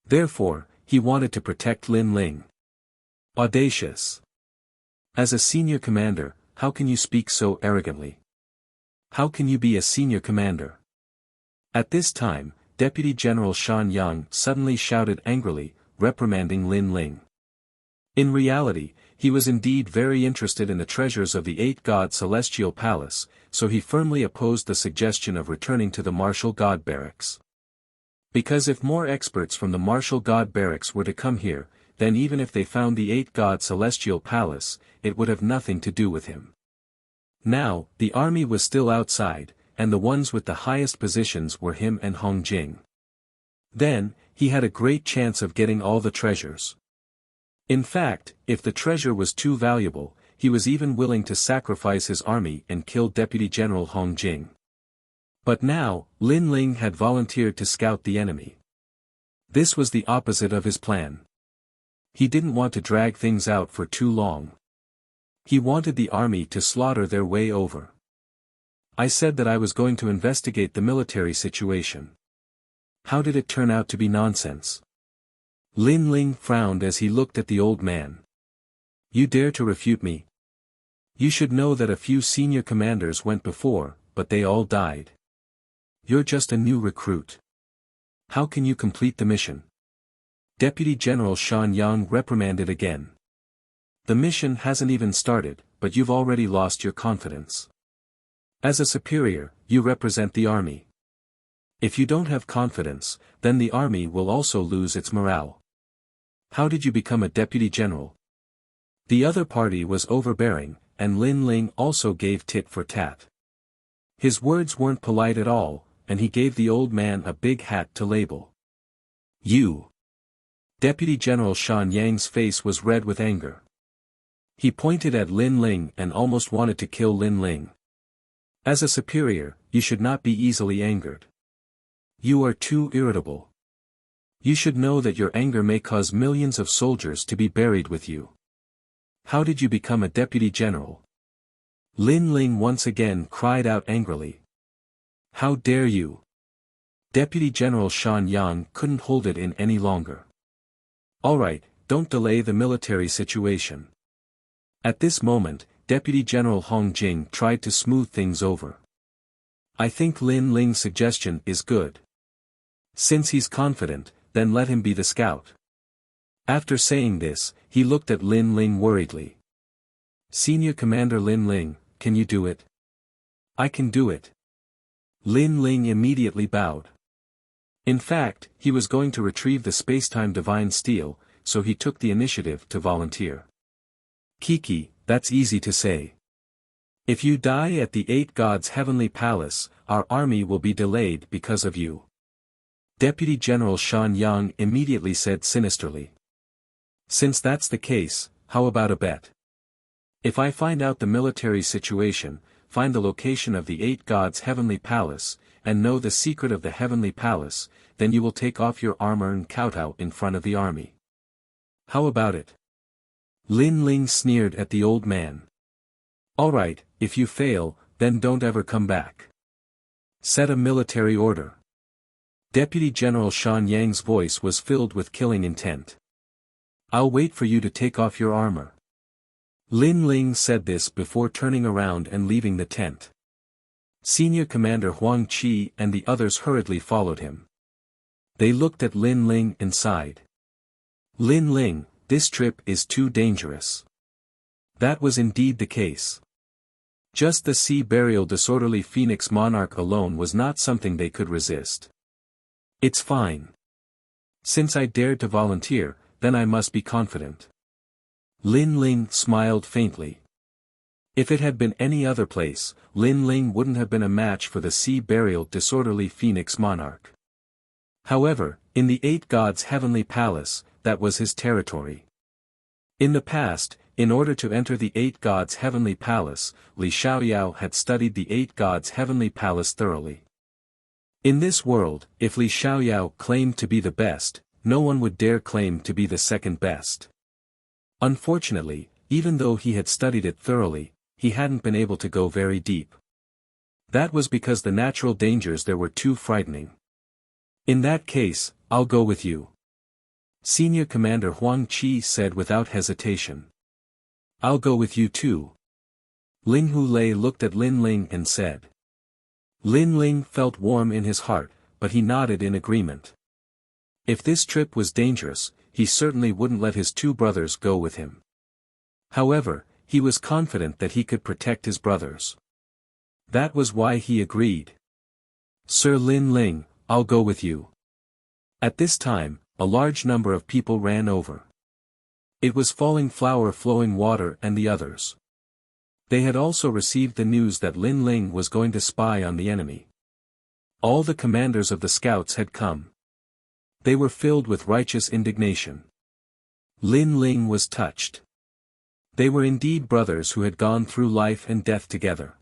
Therefore, he wanted to protect Lin Ling. Audacious. As a senior commander, how can you speak so arrogantly? How can you be a senior commander? At this time, Deputy General Shan Yang suddenly shouted angrily, reprimanding Lin Ling. In reality, he was indeed very interested in the treasures of the Eight-God Celestial Palace, so he firmly opposed the suggestion of returning to the Martial God Barracks. Because if more experts from the Martial God Barracks were to come here, then even if they found the Eight-God Celestial Palace, it would have nothing to do with him. Now, the army was still outside, and the ones with the highest positions were him and Hong Jing. Then, he had a great chance of getting all the treasures. In fact, if the treasure was too valuable, he was even willing to sacrifice his army and kill Deputy General Hong Jing. But now, Lin Ling had volunteered to scout the enemy. This was the opposite of his plan. He didn't want to drag things out for too long. He wanted the army to slaughter their way over. I said that I was going to investigate the military situation. How did it turn out to be nonsense? Lin Ling frowned as he looked at the old man. You dare to refute me? You should know that a few senior commanders went before, but they all died. You're just a new recruit. How can you complete the mission? Deputy General Shan Yang reprimanded again. The mission hasn't even started, but you've already lost your confidence. As a superior, you represent the army. If you don't have confidence, then the army will also lose its morale. How did you become a deputy general? The other party was overbearing, and Lin Ling also gave tit for tat. His words weren't polite at all, and he gave the old man a big hat to label. You. Deputy General Shan Yang's face was red with anger. He pointed at Lin Ling and almost wanted to kill Lin Ling. As a superior, you should not be easily angered. You are too irritable. You should know that your anger may cause millions of soldiers to be buried with you. How did you become a deputy general? Lin Ling once again cried out angrily. How dare you? Deputy General Shan Yang couldn't hold it in any longer. Alright, don't delay the military situation. At this moment, Deputy General Hong Jing tried to smooth things over. I think Lin Ling's suggestion is good. Since he's confident, then let him be the scout. After saying this, he looked at Lin Ling worriedly. Senior Commander Lin Ling, can you do it? I can do it. Lin Ling immediately bowed. In fact, he was going to retrieve the spacetime divine steel, so he took the initiative to volunteer. Kiki, that's easy to say. If you die at the Eight Gods' heavenly palace, our army will be delayed because of you. Deputy General Shan Yang immediately said sinisterly. Since that's the case, how about a bet? If I find out the military situation, find the location of the Eight Gods' heavenly palace, and know the secret of the heavenly palace, then you will take off your armor and kowtow in front of the army. How about it? Lin Ling sneered at the old man. Alright, if you fail, then don't ever come back. Set a military order. Deputy General Shan Yang's voice was filled with killing intent. I'll wait for you to take off your armor. Lin Ling said this before turning around and leaving the tent. Senior Commander Huang Qi and the others hurriedly followed him. They looked at Lin Ling and sighed. Lin Ling, this trip is too dangerous. That was indeed the case. Just the sea burial disorderly phoenix monarch alone was not something they could resist. It's fine. Since I dared to volunteer, then I must be confident. Lin Ling smiled faintly. If it had been any other place, Lin Ling wouldn't have been a match for the sea burial disorderly phoenix monarch. However, in the Eight Gods' heavenly palace, that was his territory. In the past, in order to enter the Eight Gods' heavenly palace, Li Xiaoyao had studied the Eight Gods' heavenly palace thoroughly. In this world, if Li Xiaoyao claimed to be the best, no one would dare claim to be the second best. Unfortunately, even though he had studied it thoroughly, he hadn't been able to go very deep. That was because the natural dangers there were too frightening. In that case, I'll go with you. Senior Commander Huang Qi said without hesitation. I'll go with you too. Ling Hulei looked at Lin Ling and said. Lin Ling felt warm in his heart, but he nodded in agreement. If this trip was dangerous, he certainly wouldn't let his two brothers go with him. However, he was confident that he could protect his brothers. That was why he agreed. Sir Lin Ling, I'll go with you. At this time, a large number of people ran over. It was Falling Flower Flowing Water and the others. They had also received the news that Lin Ling was going to spy on the enemy. All the commanders of the scouts had come. They were filled with righteous indignation. Lin Ling was touched. They were indeed brothers who had gone through life and death together.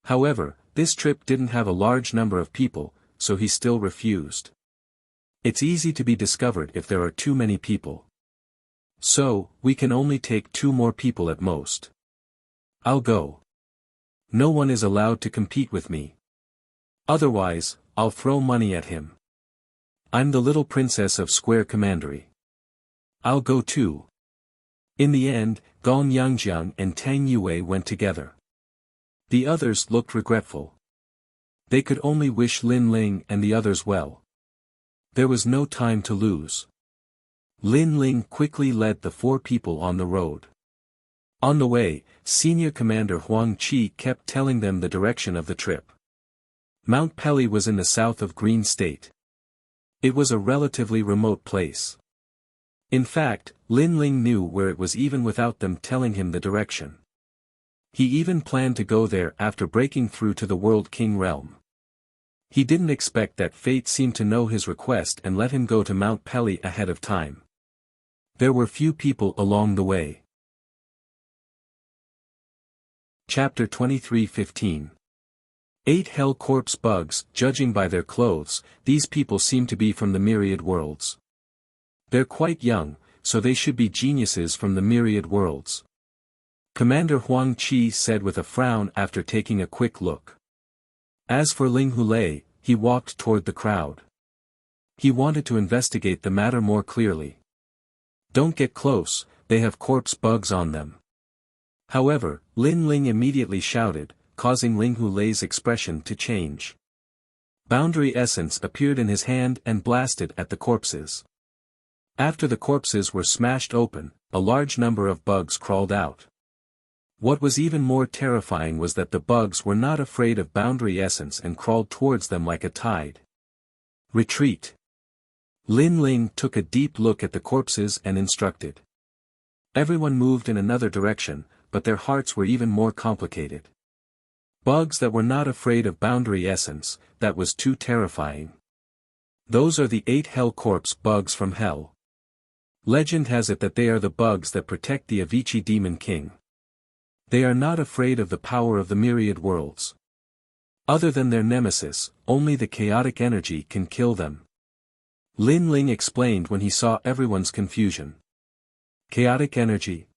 However, this trip didn't have a large number of people, so he still refused. It's easy to be discovered if there are too many people. So, we can only take 2 more people at most. I'll go. No one is allowed to compete with me. Otherwise, I'll throw money at him. I'm the little princess of Square Commandery. I'll go too. In the end, Gong Yangjiang and Tang Yue went together. The others looked regretful. They could only wish Lin Ling and the others well. There was no time to lose. Lin Ling quickly led the 4 people on the road. On the way, Senior Commander Huang Qi kept telling them the direction of the trip. Mount Peli was in the south of Green State. It was a relatively remote place. In fact, Lin Ling knew where it was even without them telling him the direction. He even planned to go there after breaking through to the World King realm. He didn't expect that fate seemed to know his request and let him go to Mount Peli ahead of time. There were few people along the way. Chapter 23:15. 8 Hell Corpse Bugs. Judging by their clothes, these people seem to be from the myriad worlds. They're quite young, so they should be geniuses from the myriad worlds. Commander Huang Qi said with a frown after taking a quick look. As for Ling Hulei, he walked toward the crowd. He wanted to investigate the matter more clearly. Don't get close, they have corpse bugs on them. However, Lin Ling immediately shouted, causing Ling Hulei's expression to change. Boundary essence appeared in his hand and blasted at the corpses. After the corpses were smashed open, a large number of bugs crawled out. What was even more terrifying was that the bugs were not afraid of boundary essence and crawled towards them like a tide. Retreat. Lin Ling took a deep look at the corpses and instructed. Everyone moved in another direction, but their hearts were even more complicated. Bugs that were not afraid of boundary essence, that was too terrifying. Those are the 8 Hell Corpse Bugs from Hell. Legend has it that they are the bugs that protect the Avicii Demon King. They are not afraid of the power of the myriad worlds. Other than their nemesis, only the chaotic energy can kill them. Lin Ling explained when he saw everyone's confusion. Chaotic energy.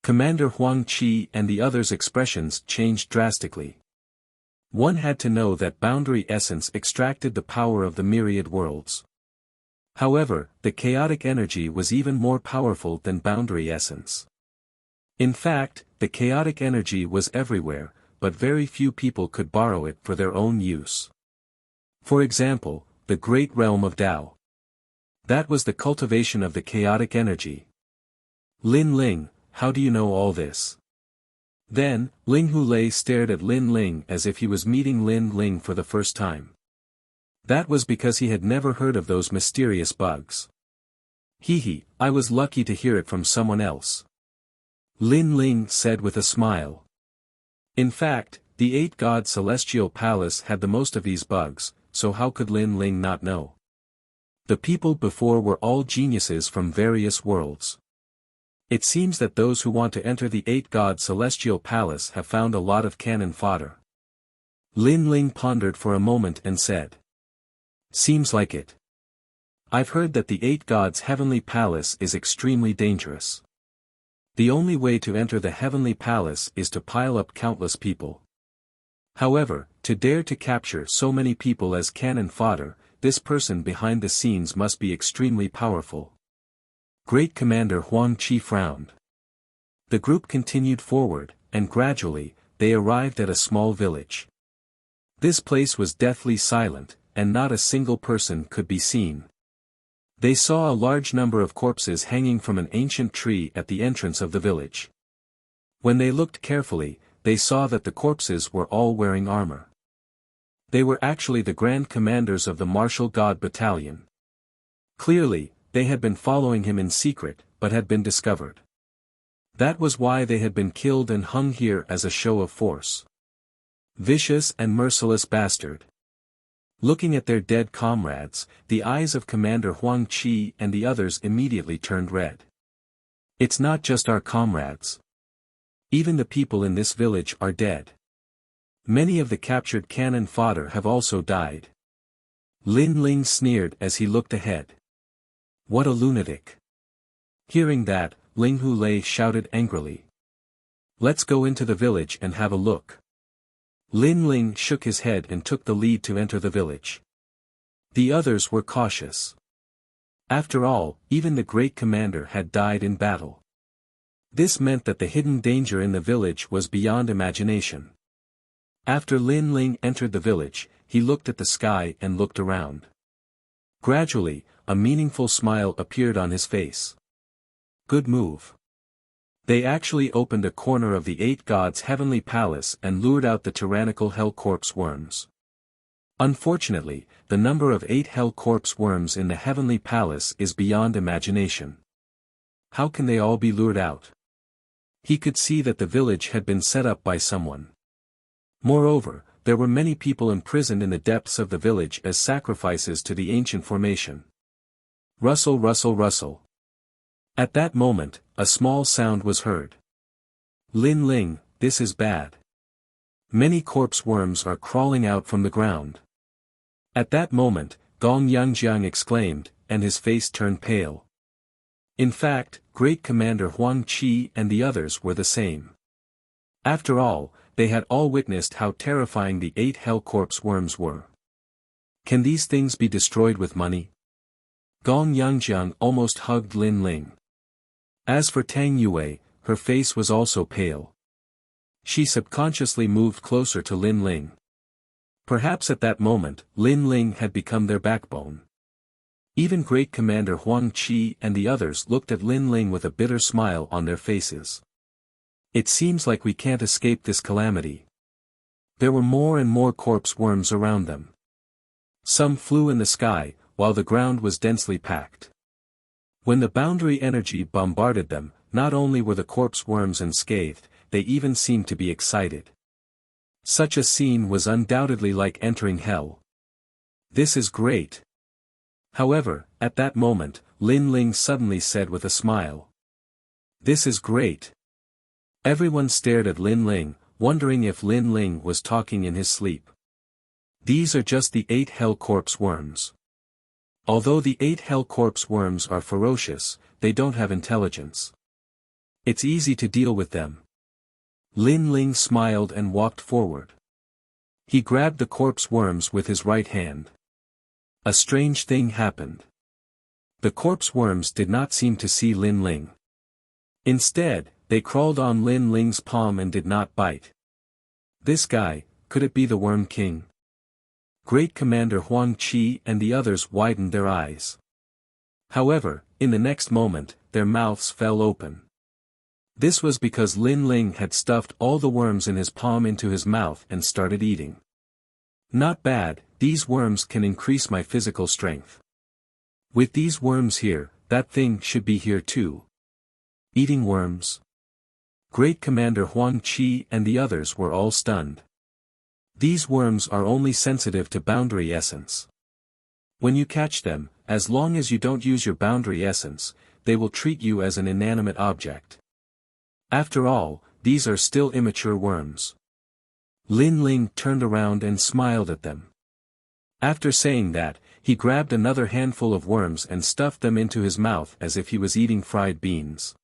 Commander Huang Qi and the others' expressions changed drastically. One had to know that boundary essence extracted the power of the myriad worlds. However, the chaotic energy was even more powerful than boundary essence. In fact, the chaotic energy was everywhere, but very few people could borrow it for their own use. For example, the great realm of Tao. That was the cultivation of the chaotic energy. Lin Ling, how do you know all this? Then, Ling Hulei stared at Lin Ling as if he was meeting Lin Ling for the first time. That was because he had never heard of those mysterious bugs. I was lucky to hear it from someone else. Lin Ling said with a smile. In fact, the 8-god celestial palace had the most of these bugs, so how could Lin Ling not know? The people before were all geniuses from various worlds. It seems that those who want to enter the 8-god celestial palace have found a lot of cannon fodder. Lin Ling pondered for a moment and said. Seems like it. I've heard that the 8-gods heavenly palace is extremely dangerous. The only way to enter the heavenly palace is to pile up countless people. However, to dare to capture so many people as cannon fodder, this person behind the scenes must be extremely powerful. Great Commander Huang Qi frowned. The group continued forward, and gradually, they arrived at a small village. This place was deathly silent, and not a single person could be seen. They saw a large number of corpses hanging from an ancient tree at the entrance of the village. When they looked carefully, they saw that the corpses were all wearing armor. They were actually the Grand Commanders of the Martial God Battalion. Clearly, they had been following him in secret, but had been discovered. That was why they had been killed and hung here as a show of force. Vicious and merciless bastard. Looking at their dead comrades, the eyes of Commander Huang Qi and the others immediately turned red. It's not just our comrades. Even the people in this village are dead. Many of the captured cannon fodder have also died. Lin Ling sneered as he looked ahead. What a lunatic. Hearing that, Ling Hulei shouted angrily. Let's go into the village and have a look. Lin Ling shook his head and took the lead to enter the village. The others were cautious. After all, even the great commander had died in battle. This meant that the hidden danger in the village was beyond imagination. After Lin Ling entered the village, he looked at the sky and looked around. Gradually, a meaningful smile appeared on his face. Good move. They actually opened a corner of the 8-gods heavenly palace and lured out the tyrannical hell corpse worms. Unfortunately, the number of 8 hell corpse worms in the heavenly palace is beyond imagination. how can they all be lured out? He could see that the village had been set up by someone. Moreover, there were many people imprisoned in the depths of the village as sacrifices to the ancient formation. Rustle, rustle, rustle. At that moment, a small sound was heard. Lin Ling, this is bad. Many corpse worms are crawling out from the ground. At that moment, Gong Yangjiang exclaimed, and his face turned pale. In fact, Great Commander Huang Qi and the others were the same. After all, they had all witnessed how terrifying the 8 hell corpse worms were. Can these things be destroyed with money? Gong Yangjiang almost hugged Lin Ling. As for Tang Yue, her face was also pale. She subconsciously moved closer to Lin Ling. Perhaps at that moment, Lin Ling had become their backbone. Even Great Commander Huang Qi and the others looked at Lin Ling with a bitter smile on their faces. It seems like we can't escape this calamity. There were more and more corpse worms around them. Some flew in the sky, while the ground was densely packed. When the boundary energy bombarded them, not only were the corpse worms unscathed, they even seemed to be excited. Such a scene was undoubtedly like entering hell. This is great. However, at that moment, Lin Ling suddenly said with a smile. This is great. Everyone stared at Lin Ling, wondering if Lin Ling was talking in his sleep. These are just the 8 hell corpse worms. Although the 8 hell corpse worms are ferocious, they don't have intelligence. It's easy to deal with them. Lin Ling smiled and walked forward. He grabbed the corpse worms with his right hand. A strange thing happened. The corpse worms did not seem to see Lin Ling. Instead, they crawled on Lin Ling's palm and did not bite. This guy, could it be the Worm King? Great Commander Huang Qi and the others widened their eyes. However, in the next moment, their mouths fell open. This was because Lin Ling had stuffed all the worms in his palm into his mouth and started eating. Not bad, these worms can increase my physical strength. With these worms here, that thing should be here too. Eating worms. Great Commander Huang Qi and the others were all stunned. These worms are only sensitive to boundary essence. When you catch them, as long as you don't use your boundary essence, they will treat you as an inanimate object. After all, these are still immature worms. Lin Ling turned around and smiled at them. After saying that, he grabbed another handful of worms and stuffed them into his mouth as if he was eating fried beans.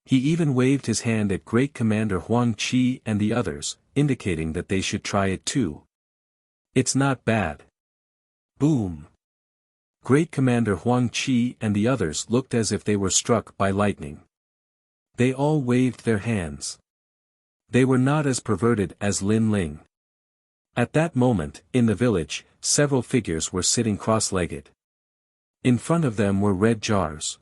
He even waved his hand at Great Commander Huang Qi and the others, indicating that they should try it too. It's not bad. Boom! Great Commander Huang Qi and the others looked as if they were struck by lightning. They all waved their hands. They were not as perverted as Lin Ling. At that moment, in the village, several figures were sitting cross-legged. In front of them were red jars.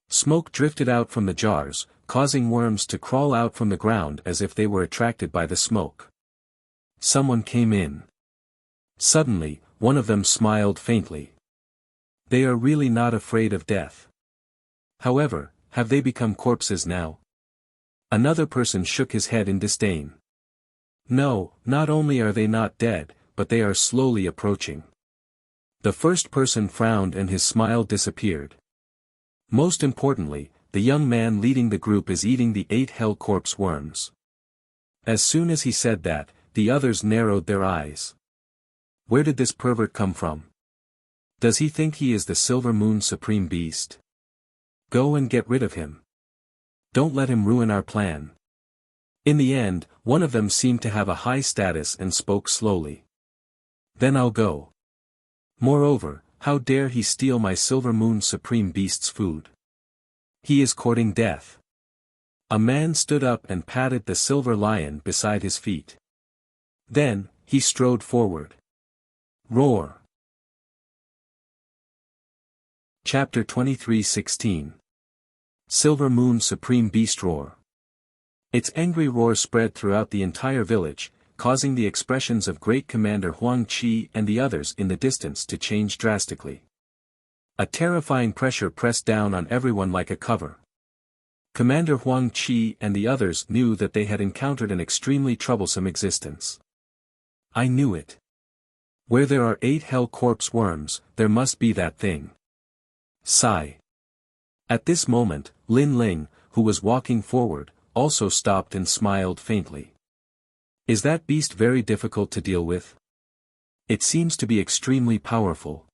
Smoke drifted out from the jars, causing worms to crawl out from the ground as if they were attracted by the smoke. Someone came in. Suddenly, one of them smiled faintly. They are really not afraid of death. However, have they become corpses now? Another person shook his head in disdain. No, not only are they not dead, but they are slowly approaching. The first person frowned and his smile disappeared. Most importantly, the young man leading the group is eating the 8 hell corpse worms. As soon as he said that, the others narrowed their eyes. Where did this pervert come from? Does he think he is the Silver Moon Supreme Beast? Go and get rid of him. Don't let him ruin our plan. In the end, one of them seemed to have a high status and spoke slowly. Then I'll go. Moreover, how dare he steal my Silver Moon Supreme Beast's food? He is courting death. A man stood up and patted the silver lion beside his feet. Then, he strode forward. Roar. Chapter 23:16. Silver Moon Supreme Beast Roar. Its angry roar spread throughout the entire village, causing the expressions of Great Commander Huang Qi and the others in the distance to change drastically. A terrifying pressure pressed down on everyone like a cover. Commander Huang Qi and the others knew that they had encountered an extremely troublesome existence. I knew it. Where there are 8 hell corpse worms, there must be that thing. Sigh. At this moment, Lin Ling, who was walking forward, also stopped and smiled faintly. Is that beast very difficult to deal with? It seems to be extremely powerful.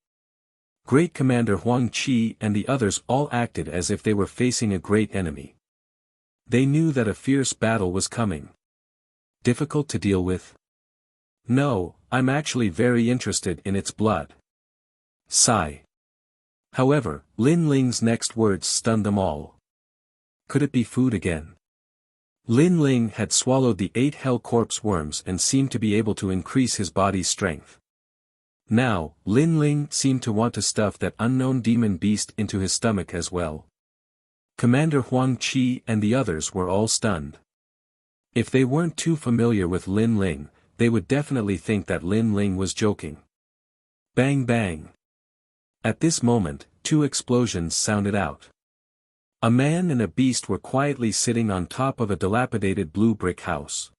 Great Commander Huang Qi and the others all acted as if they were facing a great enemy. They knew that a fierce battle was coming. Difficult to deal with? No, I'm actually very interested in its blood. Sigh. However, Lin Ling's next words stunned them all. Could it be food again? Lin Ling had swallowed the 8 hell corpse worms and seemed to be able to increase his body's strength. Now, Lin Ling seemed to want to stuff that unknown demon beast into his stomach as well. Commander Huang Qi and the others were all stunned. If they weren't too familiar with Lin Ling, they would definitely think that Lin Ling was joking. Bang bang. At this moment, 2 explosions sounded out. A man and a beast were quietly sitting on top of a dilapidated blue brick house.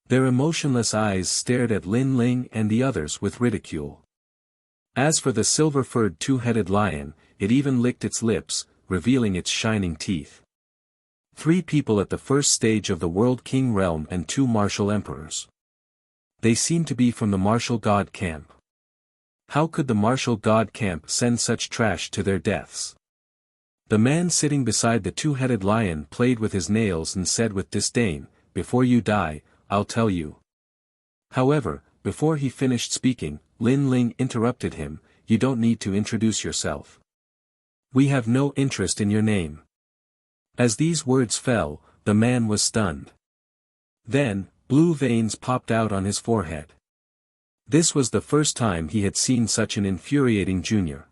Their emotionless eyes stared at Lin Ling and the others with ridicule. As for the silver-furred 2-headed lion, it even licked its lips, revealing its shining teeth. 3 people at the first stage of the World King realm and 2 martial emperors. They seemed to be from the martial god camp. How could the martial god camp send such trash to their deaths? The man sitting beside the 2-headed lion played with his nails and said with disdain, "Before you die, I'll tell you." However, before he finished speaking, Lin Ling interrupted him, "You don't need to introduce yourself. We have no interest in your name." As these words fell, the man was stunned. Then, blue veins popped out on his forehead. This was the first time he had seen such an infuriating junior.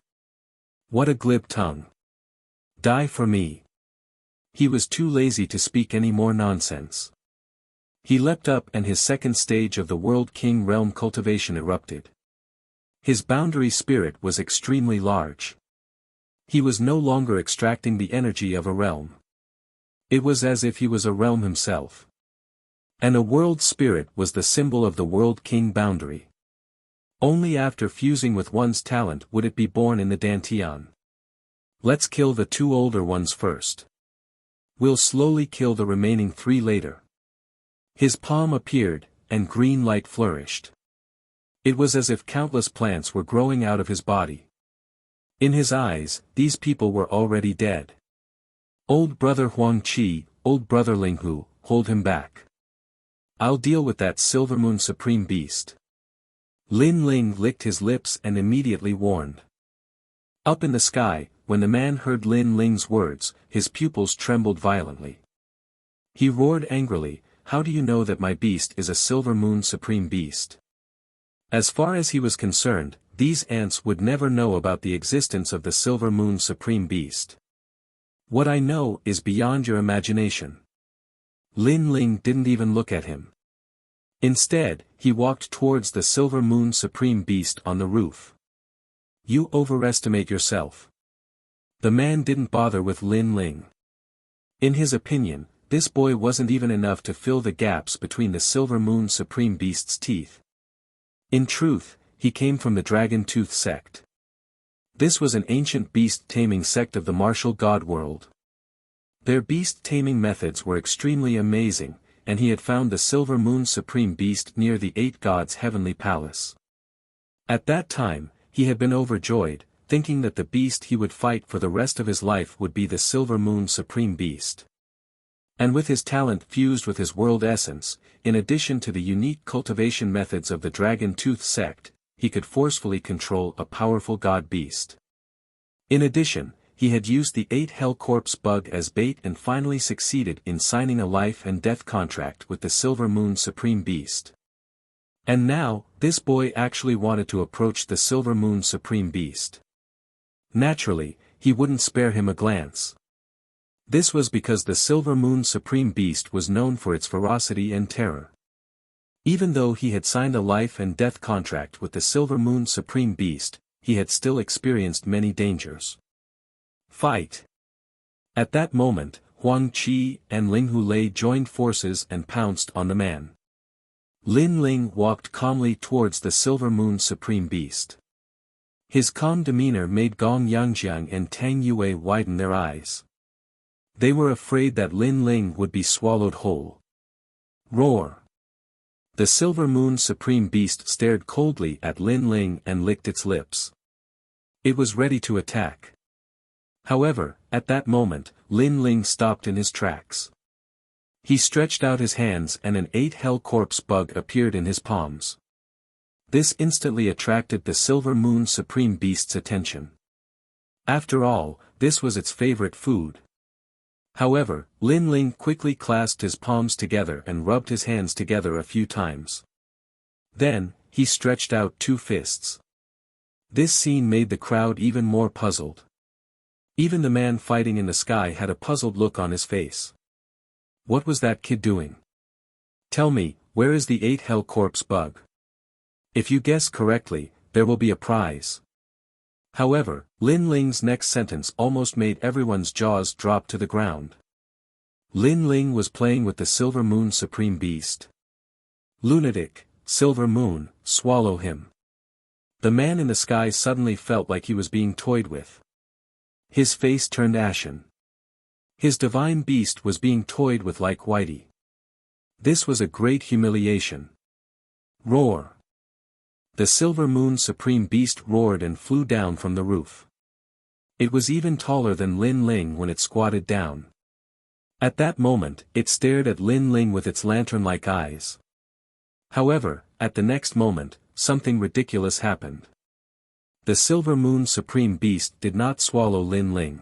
What a glib tongue. Die for me. He was too lazy to speak any more nonsense. He leapt up and his second stage of the World King realm cultivation erupted. His boundary spirit was extremely large. He was no longer extracting the energy of a realm. It was as if he was a realm himself. And a world spirit was the symbol of the World King boundary. Only after fusing with one's talent would it be born in the Dantian. Let's kill the 2 older ones first. We'll slowly kill the remaining 3 later. His palm appeared, and green light flourished. It was as if countless plants were growing out of his body. In his eyes, these people were already dead. Old brother Huang Qi, old brother Linghu, hold him back. I'll deal with that Silver Moon Supreme Beast. Lin Ling licked his lips and immediately warned. Up in the sky, when the man heard Lin Ling's words, his pupils trembled violently. He roared angrily, "How do you know that my beast is a Silver Moon Supreme Beast?" As far as he was concerned, these ants would never know about the existence of the Silver Moon Supreme Beast. What I know is beyond your imagination. Lin Ling didn't even look at him. Instead, he walked towards the Silver Moon Supreme Beast on the roof. You overestimate yourself. The man didn't bother with Lin Ling. In his opinion, this boy wasn't even enough to fill the gaps between the Silver Moon Supreme Beast's teeth. In truth, he came from the Dragon Tooth sect. This was an ancient beast-taming sect of the martial god world. Their beast-taming methods were extremely amazing, and he had found the Silver Moon Supreme Beast near the 8 gods' heavenly palace. At that time, he had been overjoyed, thinking that the beast he would fight for the rest of his life would be the Silver Moon Supreme Beast. And with his talent fused with his world essence, in addition to the unique cultivation methods of the Dragon Tooth sect, he could forcefully control a powerful god beast. In addition, he had used the 8 hell corpse bug as bait and finally succeeded in signing a life and death contract with the Silver Moon Supreme Beast. And now, this boy actually wanted to approach the Silver Moon Supreme Beast. Naturally, he wouldn't spare him a glance. This was because the Silver Moon Supreme Beast was known for its ferocity and terror. Even though he had signed a life and death contract with the Silver Moon Supreme Beast, he had still experienced many dangers. Fight! At that moment, Huang Qi and Ling Hulei joined forces and pounced on the man. Lin Ling walked calmly towards the Silver Moon Supreme Beast. His calm demeanor made Gong Yangjiang and Tang Yue widen their eyes. They were afraid that Lin Ling would be swallowed whole. Roar! The Silver Moon Supreme Beast stared coldly at Lin Ling and licked its lips. It was ready to attack. However, at that moment, Lin Ling stopped in his tracks. He stretched out his hands and an 8-hell corpse bug appeared in his palms. This instantly attracted the Silver Moon Supreme Beast's attention. After all, this was its favorite food. However, Lin Ling quickly clasped his palms together and rubbed his hands together a few times. Then, he stretched out 2 fists. This scene made the crowd even more puzzled. Even the man fighting in the sky had a puzzled look on his face. What was that kid doing? Tell me, where is the 8-hell corpse bug? If you guess correctly, there will be a prize. However, Lin Ling's next sentence almost made everyone's jaws drop to the ground. Lin Ling was playing with the Silver Moon Supreme Beast. Lunatic, Silver Moon, swallow him. The man in the sky suddenly felt like he was being toyed with. His face turned ashen. His divine beast was being toyed with like Whitey. This was a great humiliation. Roar! The Silver Moon Supreme Beast roared and flew down from the roof. It was even taller than Lin Ling when it squatted down. At that moment, it stared at Lin Ling with its lantern-like eyes. However, at the next moment, something ridiculous happened. The Silver Moon Supreme Beast did not swallow Lin Ling.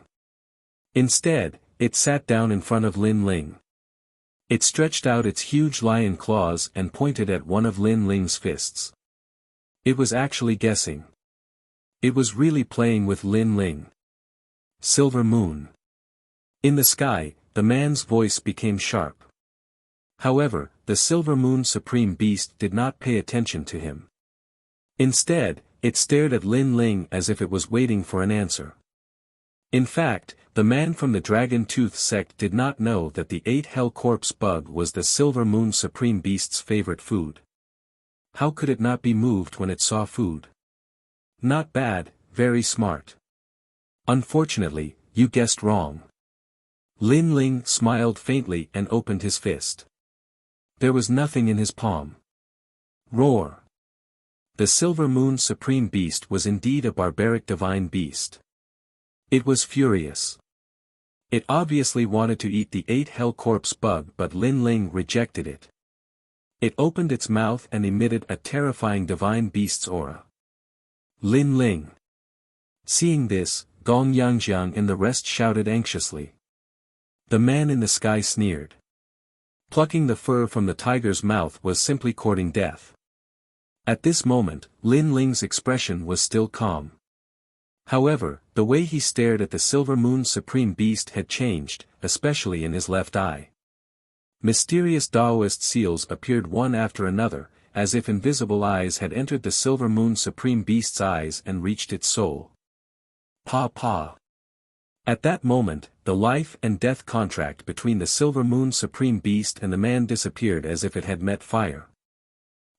Instead, it sat down in front of Lin Ling. It stretched out its huge lion claws and pointed at one of Lin Ling's fists. It was actually guessing. It was really playing with Lin Ling. Silver Moon. In the sky, the man's voice became sharp. However, the Silver Moon Supreme Beast did not pay attention to him. Instead, it stared at Lin Ling as if it was waiting for an answer. In fact, the man from the Dragon Tooth sect did not know that the 8-hell corpse bug was the Silver Moon Supreme Beast's favorite food. How could it not be moved when it saw food? Not bad, very smart. Unfortunately, you guessed wrong. Lin Ling smiled faintly and opened his fist. There was nothing in his palm. Roar! The Silver Moon Supreme Beast was indeed a barbaric divine beast. It was furious. It obviously wanted to eat the 8-hell corpse bug, but Lin Ling rejected it. It opened its mouth and emitted a terrifying divine beast's aura. Lin Ling. Seeing this, Gong Yangjiang and the rest shouted anxiously. The man in the sky sneered. Plucking the fur from the tiger's mouth was simply courting death. At this moment, Lin Ling's expression was still calm. However, the way he stared at the Silver Moon Supreme Beast had changed, especially in his left eye. Mysterious Taoist seals appeared one after another, as if invisible eyes had entered the Silver Moon Supreme Beast's eyes and reached its soul. Pa pa. At that moment, the life and death contract between the Silver Moon Supreme Beast and the man disappeared as if it had met fire.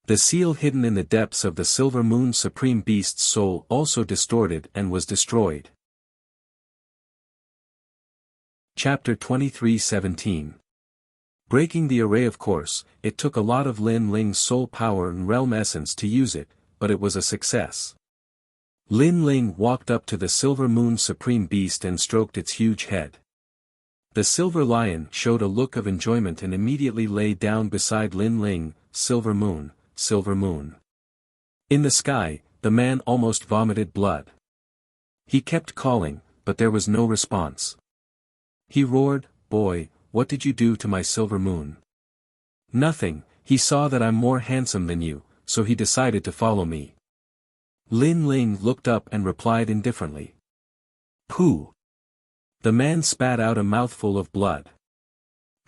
The seal hidden in the depths of the Silver Moon Supreme Beast's soul also distorted and was destroyed. Chapter 23:17. Breaking the array. Of course, it took a lot of Lin Ling's soul power and realm essence to use it, but it was a success. Lin Ling walked up to the Silver Moon Supreme Beast and stroked its huge head. The Silver Lion showed a look of enjoyment and immediately lay down beside Lin Ling. Silver Moon, Silver Moon. In the sky, the man almost vomited blood. He kept calling, but there was no response. He roared, "Boy, what did you do to my Silver Moon?" "Nothing, he saw that I'm more handsome than you, so he decided to follow me." Lin Ling looked up and replied indifferently. "Pooh!" The man spat out a mouthful of blood.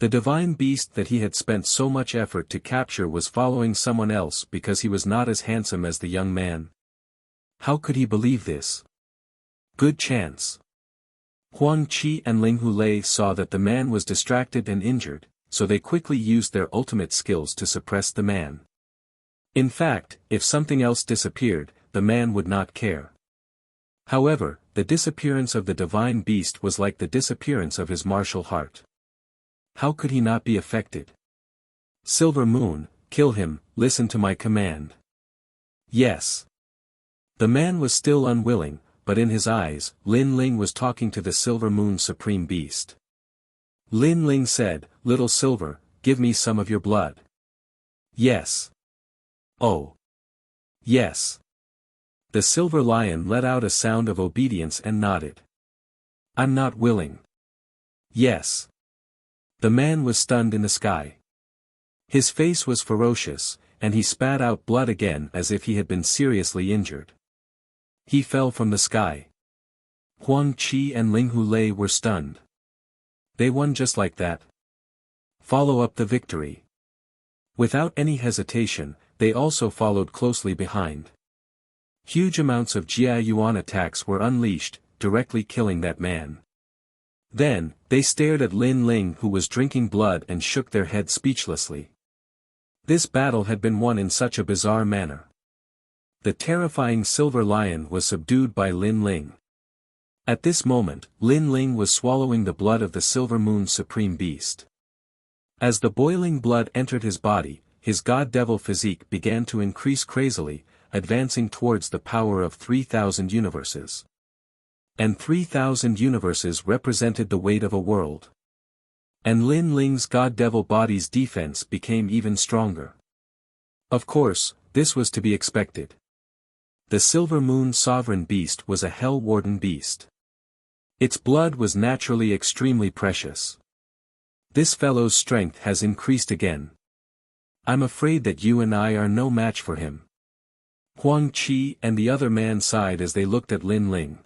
The divine beast that he had spent so much effort to capture was following someone else because he was not as handsome as the young man. How could he believe this? Good chance. Huang Qi and Ling Hulei saw that the man was distracted and injured, so they quickly used their ultimate skills to suppress the man. In fact, if something else disappeared, the man would not care. However, the disappearance of the divine beast was like the disappearance of his martial heart. How could he not be affected? Silver Moon, kill him, listen to my command. Yes. The man was still unwilling, but in his eyes, Lin Ling was talking to the Silver Moon Supreme Beast. Lin Ling said, Little Silver, give me some of your blood. Yes. Oh. Yes. The silver lion let out a sound of obedience and nodded. I'm not willing. Yes. The man was stunned in the sky. His face was ferocious, and he spat out blood again as if he had been seriously injured. He fell from the sky. Huang Qi and Ling Hulei were stunned. They won just like that. Follow up the victory. Without any hesitation, they also followed closely behind. Huge amounts of Jia Yuan attacks were unleashed, directly killing that man. Then, they stared at Lin Ling who was drinking blood and shook their head speechlessly. This battle had been won in such a bizarre manner. The terrifying silver lion was subdued by Lin Ling. At this moment, Lin Ling was swallowing the blood of the Silver Moon Supreme Beast. As the boiling blood entered his body, his god-devil physique began to increase crazily, advancing towards the power of 3,000 universes. And 3,000 universes represented the weight of a world. And Lin Ling's god-devil body's defense became even stronger. Of course, this was to be expected. The Silver Moon Sovereign Beast was a Hell Warden beast. Its blood was naturally extremely precious. This fellow's strength has increased again. I'm afraid that you and I are no match for him. Huang Qi and the other man sighed as they looked at Lin Ling.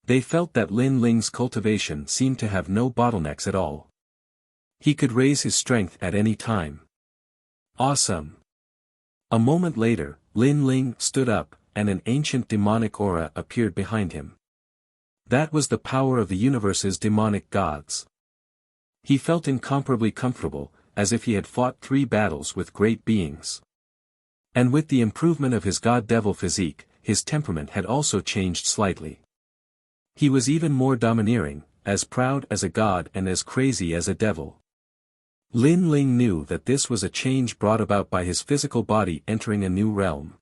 They felt that Lin Ling's cultivation seemed to have no bottlenecks at all. He could raise his strength at any time. Awesome. A moment later, Lin Ling stood up, and an ancient demonic aura appeared behind him. That was the power of the universe's demonic gods. He felt incomparably comfortable, as if he had fought 3 battles with great beings. And with the improvement of his god-devil physique, his temperament had also changed slightly. He was even more domineering, as proud as a god and as crazy as a devil. Lin Ling knew that this was a change brought about by his physical body entering a new realm.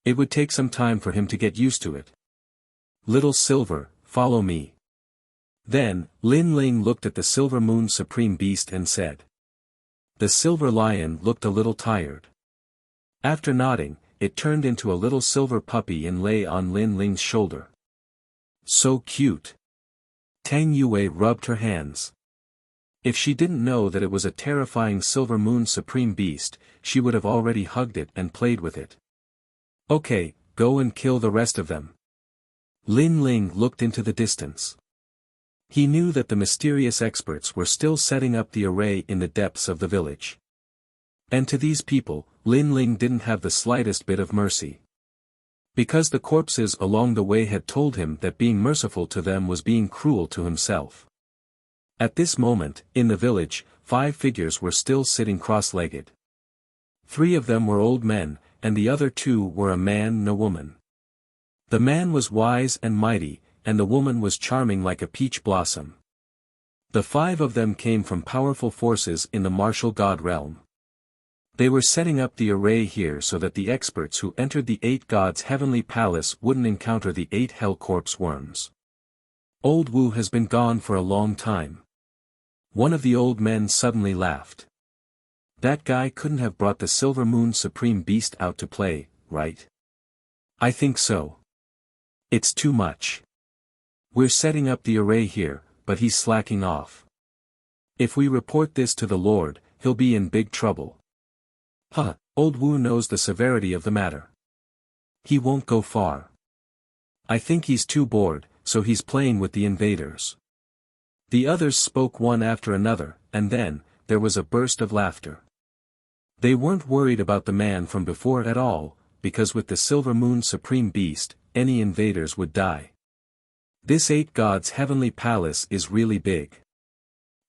It would take some time for him to get used to it. Little Silver, follow me. Then, Lin Ling looked at the Silver Moon Supreme Beast and said. The silver lion looked a little tired. After nodding, it turned into a little silver puppy and lay on Lin Ling's shoulder. So cute. Tang Yue rubbed her hands. If she didn't know that it was a terrifying Silver Moon Supreme Beast, she would have already hugged it and played with it. Okay, go and kill the rest of them. Lin Ling looked into the distance. He knew that the mysterious experts were still setting up the array in the depths of the village. And to these people, Lin Ling didn't have the slightest bit of mercy. Because the corpses along the way had told him that being merciful to them was being cruel to himself. At this moment, in the village, 5 figures were still sitting cross-legged. 3 of them were old men, and the other 2 were a man and a woman. The man was wise and mighty, and the woman was charming like a peach blossom. The 5 of them came from powerful forces in the martial god realm. They were setting up the array here so that the experts who entered the 8 gods' heavenly palace wouldn't encounter the 8 hell corpse worms. Old Wu has been gone for a long time. One of the old men suddenly laughed. That guy couldn't have brought the Silver Moon Supreme Beast out to play, right? I think so. It's too much. We're setting up the array here, but he's slacking off. If we report this to the Lord, he'll be in big trouble. Huh, old Wu knows the severity of the matter. He won't go far. I think he's too bored, so he's playing with the invaders. The others spoke one after another, and then, there was a burst of laughter. They weren't worried about the man from before at all, because with the Silver Moon Supreme Beast, any invaders would die. This 8 gods' heavenly palace is really big.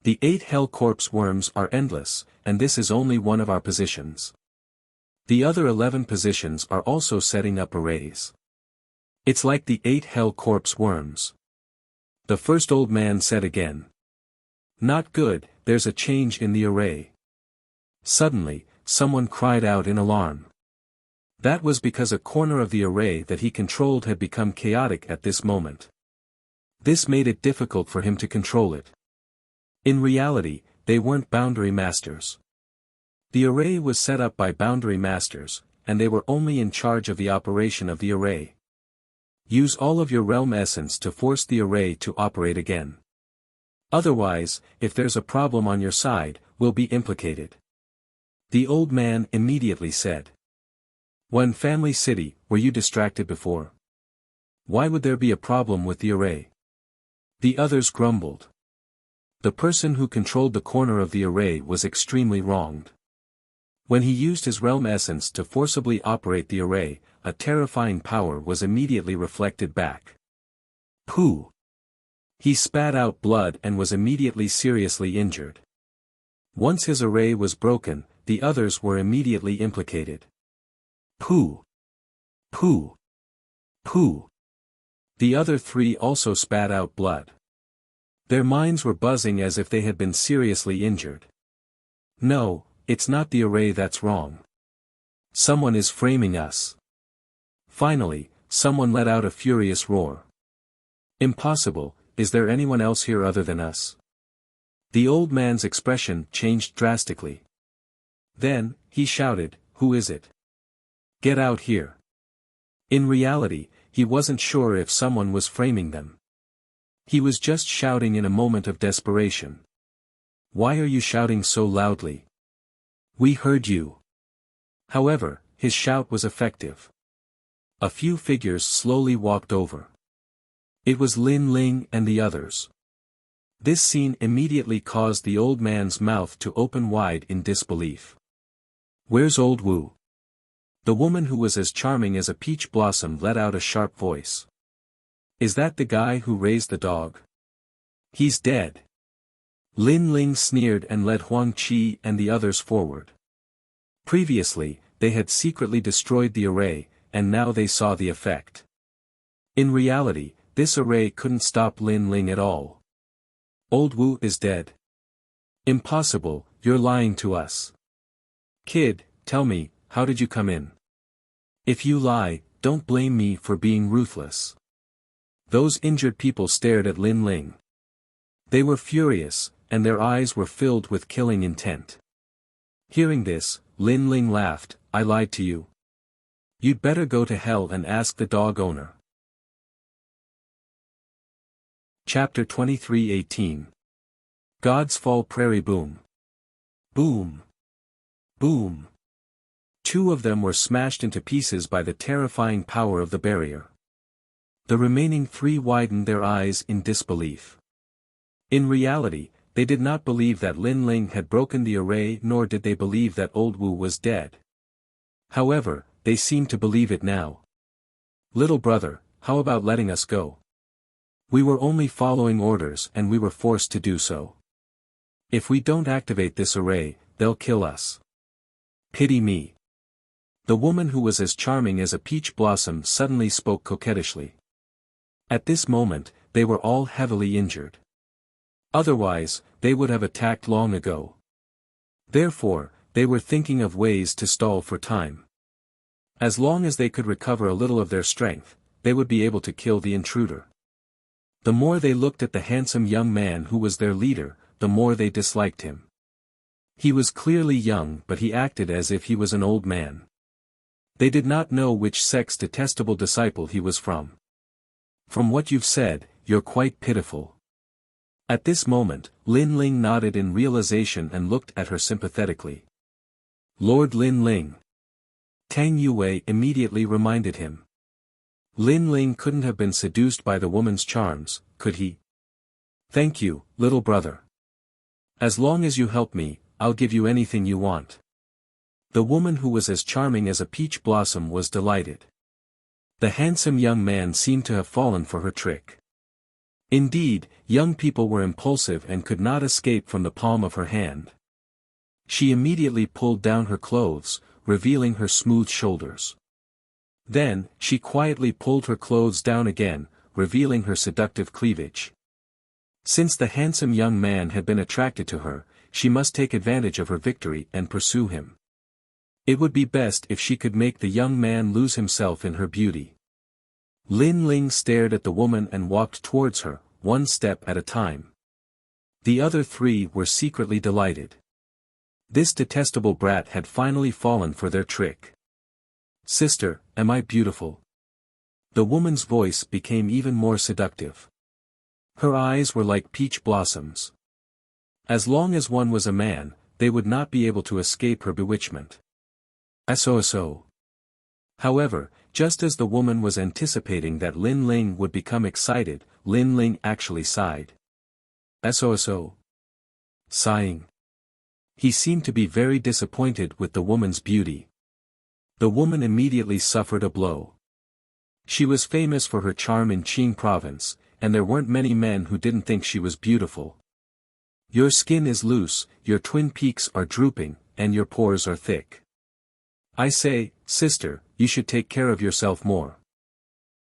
The 8 hell corpse worms are endless, and this is only one of our positions. The other 11 positions are also setting up arrays. It's like the 8 hell corpse worms. The first old man said again. Not good, there's a change in the array. Suddenly, someone cried out in alarm. That was because a corner of the array that he controlled had become chaotic at this moment. This made it difficult for him to control it. In reality, they weren't boundary masters. The array was set up by boundary masters, and they were only in charge of the operation of the array. Use all of your realm essence to force the array to operate again. Otherwise, if there's a problem on your side, we'll be implicated. The old man immediately said. When Family City, were you distracted before? Why would there be a problem with the array? The others grumbled. The person who controlled the corner of the array was extremely wronged. When he used his realm essence to forcibly operate the array, a terrifying power was immediately reflected back. Pooh! He spat out blood and was immediately seriously injured. Once his array was broken, the others were immediately implicated. Pooh! Pooh! Pooh! The other 3 also spat out blood. Their minds were buzzing as if they had been seriously injured. No, it's not the array that's wrong. Someone is framing us. Finally, someone let out a furious roar. Impossible, is there anyone else here other than us? The old man's expression changed drastically. Then, he shouted, who is it? Get out here. In reality, he wasn't sure if someone was framing them. He was just shouting in a moment of desperation. Why are you shouting so loudly? We heard you. However, his shout was effective. A few figures slowly walked over. It was Lin Ling and the others. This scene immediately caused the old man's mouth to open wide in disbelief. Where's old Wu? The woman who was as charming as a peach blossom let out a sharp voice. Is that the guy who raised the dog? He's dead. Lin Ling sneered and led Huang Qi and the others forward. Previously, they had secretly destroyed the array, and now they saw the effect. In reality, this array couldn't stop Lin Ling at all. Old Wu is dead. Impossible, you're lying to us. Kid, tell me, how did you come in? If you lie, don't blame me for being ruthless. Those injured people stared at Lin Ling. They were furious, and their eyes were filled with killing intent. Hearing this, Lin Ling laughed, I lied to you. You'd better go to hell and ask the dog owner. Chapter 23:18 Gods Fall Prairie Boom. Boom. Boom. 2 of them were smashed into pieces by the terrifying power of the barrier. The remaining 3 widened their eyes in disbelief. In reality, they did not believe that Lin Ling had broken the array, nor did they believe that old Wu was dead. However, they seemed to believe it now. Little brother, how about letting us go? We were only following orders and we were forced to do so. If we don't activate this array, they'll kill us. Pity me. The woman who was as charming as a peach blossom suddenly spoke coquettishly. At this moment, they were all heavily injured. Otherwise, they would have attacked long ago. Therefore, they were thinking of ways to stall for time. As long as they could recover a little of their strength, they would be able to kill the intruder. The more they looked at the handsome young man who was their leader, the more they disliked him. He was clearly young, but he acted as if he was an old man. They did not know which sex detestable disciple he was from. From what you've said, you're quite pitiful. At this moment, Lin Ling nodded in realization and looked at her sympathetically. Lord Lin Ling. Tang Yue immediately reminded him. Lin Ling couldn't have been seduced by the woman's charms, could he? Thank you, little brother. As long as you help me, I'll give you anything you want. The woman who was as charming as a peach blossom was delighted. The handsome young man seemed to have fallen for her trick. Indeed, young people were impulsive and could not escape from the palm of her hand. She immediately pulled down her clothes, revealing her smooth shoulders. Then, she quietly pulled her clothes down again, revealing her seductive cleavage. Since the handsome young man had been attracted to her, she must take advantage of her victory and pursue him. It would be best if she could make the young man lose himself in her beauty. Lin Ling stared at the woman and walked towards her, one step at a time. The other three were secretly delighted. This detestable brat had finally fallen for their trick. "Sister, am I beautiful?" The woman's voice became even more seductive. Her eyes were like peach blossoms. As long as one was a man, they would not be able to escape her bewitchment. So. However, just as the woman was anticipating that Lin Ling would become excited, Lin Ling actually sighed. So. Sighing. He seemed to be very disappointed with the woman's beauty. The woman immediately suffered a blow. She was famous for her charm in Qing province, and there weren't many men who didn't think she was beautiful. "Your skin is loose, your twin peaks are drooping, and your pores are thick. I say, sister, you should take care of yourself more.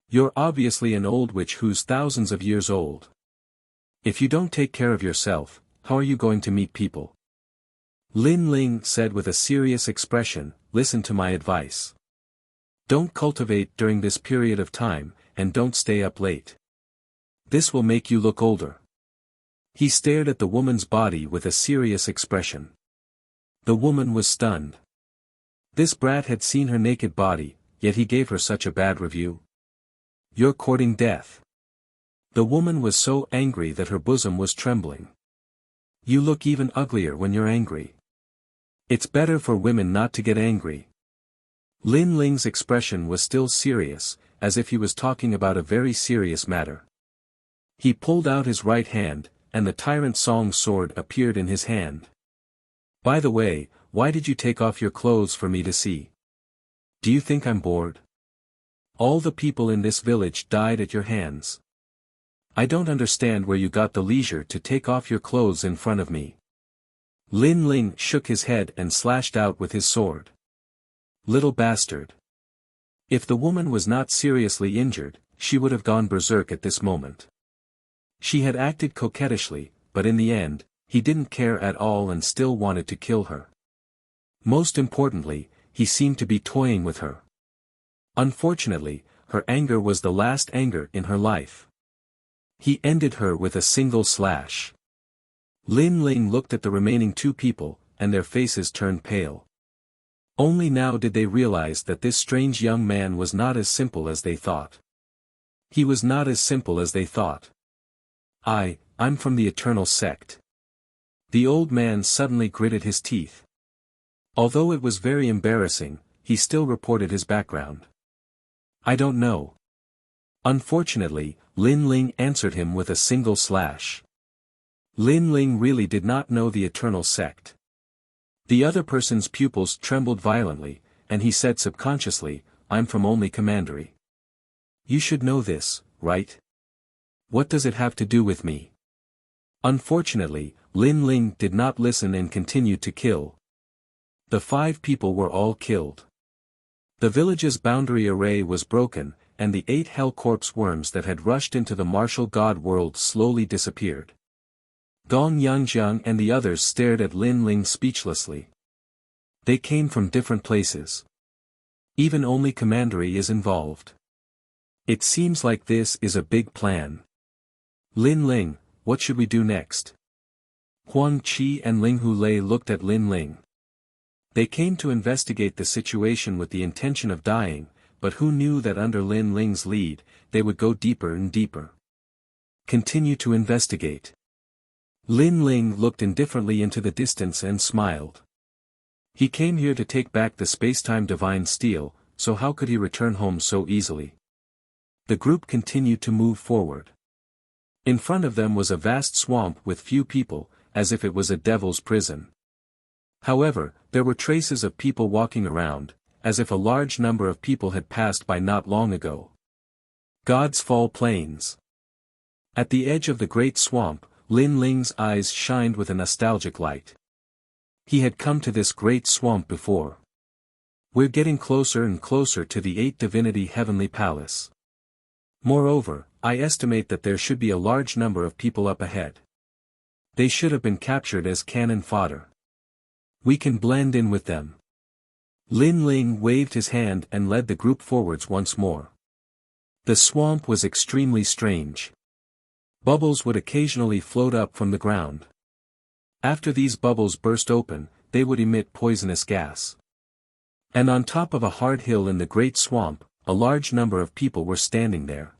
You're obviously an old witch who's thousands of years old. If you don't take care of yourself, how are you going to meet people?" Lin Ling said with a serious expression, "Listen to my advice. Don't cultivate during this period of time, and don't stay up late. This will make you look older." He stared at the woman's body with a serious expression. The woman was stunned. This brat had seen her naked body, yet he gave her such a bad review. "You're courting death." The woman was so angry that her bosom was trembling. "You look even uglier when you're angry. It's better for women not to get angry." Lin Ling's expression was still serious, as if he was talking about a very serious matter. He pulled out his right hand, and the Tyrant Song's sword appeared in his hand. "By the way, why did you take off your clothes for me to see? Do you think I'm bored? All the people in this village died at your hands. I don't understand where you got the leisure to take off your clothes in front of me." Lin Ling shook his head and slashed out with his sword. "Little bastard." If the woman was not seriously injured, she would have gone berserk at this moment. She had acted coquettishly, but in the end, he didn't care at all and still wanted to kill her. Most importantly, he seemed to be toying with her. Unfortunately, her anger was the last anger in her life. He ended her with a single slash. Lin Ling looked at the remaining two people, and their faces turned pale. Only now did they realize that this strange young man was not as simple as they thought. He was not as simple as they thought. I'm from the Eternal Sect." The old man suddenly gritted his teeth. Although it was very embarrassing, he still reported his background. "I don't know." Unfortunately, Lin Ling answered him with a single slash. Lin Ling really did not know the Eternal Sect. The other person's pupils trembled violently, and he said subconsciously, "I'm from only Commandery." "You should know this, right? What does it have to do with me?" Unfortunately, Lin Ling did not listen and continued to kill. The 5 people were all killed. The village's boundary array was broken, and the 8 hell corpse worms that had rushed into the martial god world slowly disappeared. Gong Yangjiang and the others stared at Lin Ling speechlessly. They came from different places. Even only Commandery is involved. It seems like this is a big plan. "Lin Ling, what should we do next?" Huang Qi and Ling Hulei looked at Lin Ling. They came to investigate the situation with the intention of dying, but who knew that under Lin Ling's lead, they would go deeper and deeper. Continue to investigate. Lin Ling looked indifferently into the distance and smiled. He came here to take back the spacetime divine steel, so how could he return home so easily? The group continued to move forward. In front of them was a vast swamp with few people, as if it was a devil's prison. However, there were traces of people walking around, as if a large number of people had passed by not long ago. God's Fall Plains. At the edge of the great swamp, Lin Ling's eyes shined with a nostalgic light. He had come to this great swamp before. We're getting closer and closer to the 8th Divinity Heavenly Palace. Moreover, I estimate that there should be a large number of people up ahead. They should have been captured as cannon fodder. We can blend in with them. Lin Ling waved his hand and led the group forwards once more. The swamp was extremely strange. Bubbles would occasionally float up from the ground. After these bubbles burst open, they would emit poisonous gas. And on top of a hard hill in the great swamp, a large number of people were standing there.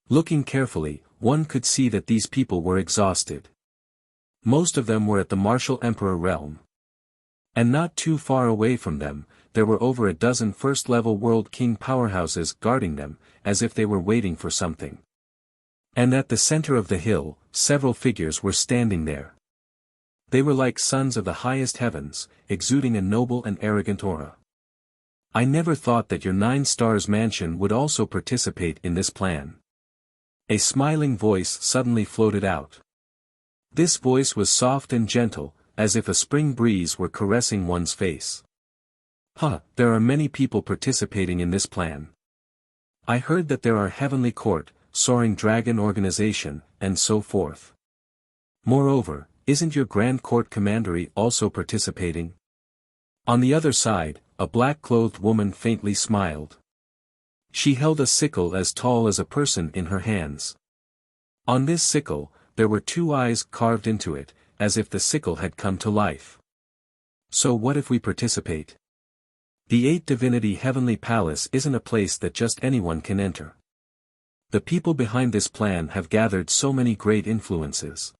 Looking carefully, one could see that these people were exhausted. Most of them were at the martial emperor realm. And not too far away from them, there were over a dozen first-level world king powerhouses guarding them, as if they were waiting for something. And at the center of the hill, several figures were standing there. They were like sons of the highest heavens, exuding a noble and arrogant aura. I never thought that your 9 stars mansion would also participate in this plan. A smiling voice suddenly floated out. This voice was soft and gentle, as if a spring breeze were caressing one's face. There are many people participating in this plan. I heard that there are Heavenly Court, Soaring Dragon Organization, and so forth. Moreover, isn't your Grand Court Commandery also participating? On the other side, a black-clothed woman faintly smiled. She held a sickle as tall as a person in her hands. On this sickle, there were 2 eyes carved into it, as if the sickle had come to life. So what if we participate? The 8th Divinity Heavenly Palace isn't a place that just anyone can enter. The people behind this plan have gathered so many great influences.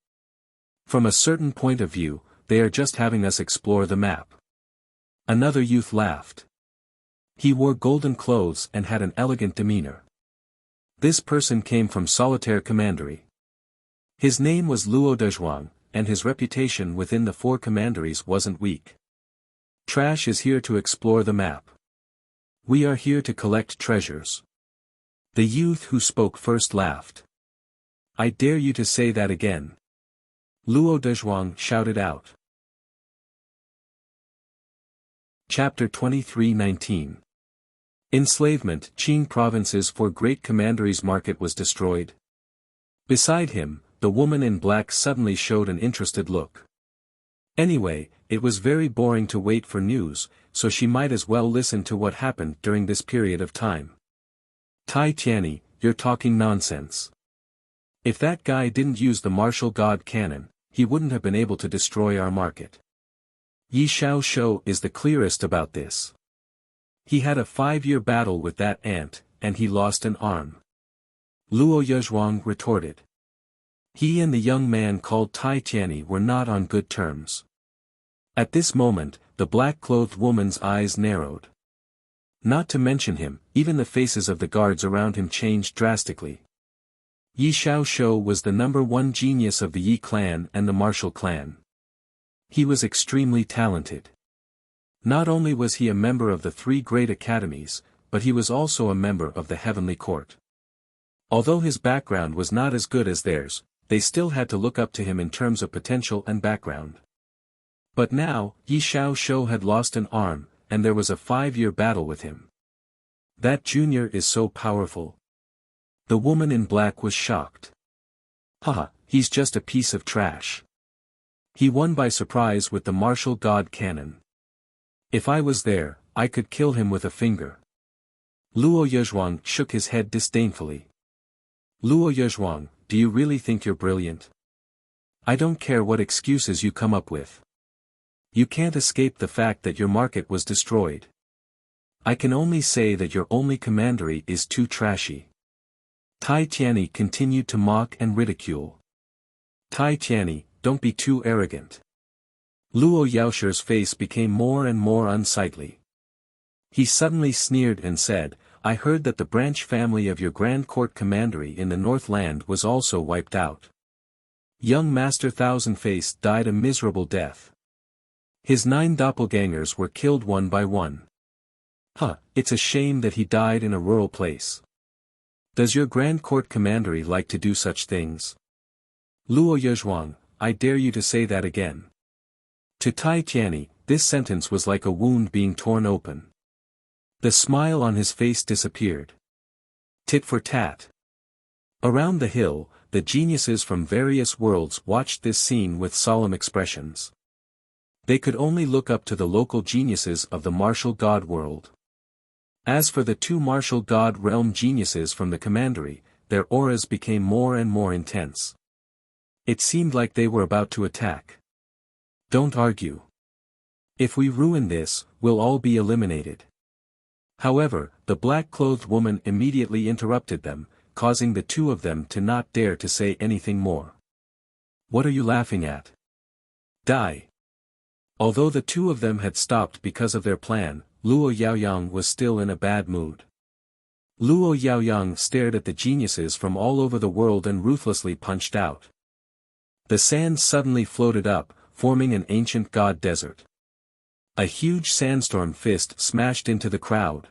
From a certain point of view, they are just having us explore the map. Another youth laughed. He wore golden clothes and had an elegant demeanor. This person came from Solitaire Commandery. His name was Luo Dezhuang, and his reputation within the 4 commanderies wasn't weak. Trash is here to explore the map. We are here to collect treasures. The youth who spoke first laughed. I dare you to say that again. Luo Dezhuang shouted out. Chapter 23:19. Enslavement. Qing Province's 4 great commanderies market was destroyed. Beside him, the woman in black suddenly showed an interested look. Anyway, it was very boring to wait for news, so she might as well listen to what happened during this period of time. Tai Tianyi, you're talking nonsense. If that guy didn't use the martial god cannon, he wouldn't have been able to destroy our market. Yi Xiaoshou is the clearest about this. He had a 5-year battle with that ant, and he lost an arm. Luo Yezhuang retorted. He and the young man called Tai Tianyi were not on good terms. At this moment, the black-clothed woman's eyes narrowed. Not to mention him, even the faces of the guards around him changed drastically. Yi Xiaoshou was the #1 genius of the Yi clan and the martial clan. He was extremely talented. Not only was he a member of the 3 great academies, but he was also a member of the Heavenly Court. Although his background was not as good as theirs, they still had to look up to him in terms of potential and background. But now, Yi Xiaoshou had lost an arm, and there was a 5-year battle with him. That junior is so powerful. The woman in black was shocked. He's just a piece of trash. He won by surprise with the martial god cannon. If I was there, I could kill him with a finger. Luo Yezhuang shook his head disdainfully. Luo Yezhuang, do you really think you're brilliant? I don't care what excuses you come up with. You can't escape the fact that your market was destroyed. I can only say that your only commandery is too trashy. Tai Tianyi continued to mock and ridicule. Tai Tianyi, don't be too arrogant. Luo Yaoshi's face became more and more unsightly. He suddenly sneered and said, I heard that the branch family of your Grand Court Commandery in the Northland was also wiped out. Young Master Thousand-Face died a miserable death. His 9 doppelgangers were killed one by one. It's a shame that he died in a rural place. Does your Grand Court Commandery like to do such things? Luo Yezhuang, I dare you to say that again. To Tai Tianyi, this sentence was like a wound being torn open. The smile on his face disappeared. Tit for tat. Around the hill, the geniuses from various worlds watched this scene with solemn expressions. They could only look up to the local geniuses of the martial god world. As for the two martial god realm geniuses from the commandery, their auras became more and more intense. It seemed like they were about to attack. Don't argue. If we ruin this, we'll all be eliminated. However, the black-clothed woman immediately interrupted them, causing the two of them to not dare to say anything more. What are you laughing at? Die. Although the two of them had stopped because of their plan, Luo Yaoyang was still in a bad mood. Luo Yaoyang stared at the geniuses from all over the world and ruthlessly punched out. The sand suddenly floated up, forming an ancient god desert. A huge sandstorm fist smashed into the crowd.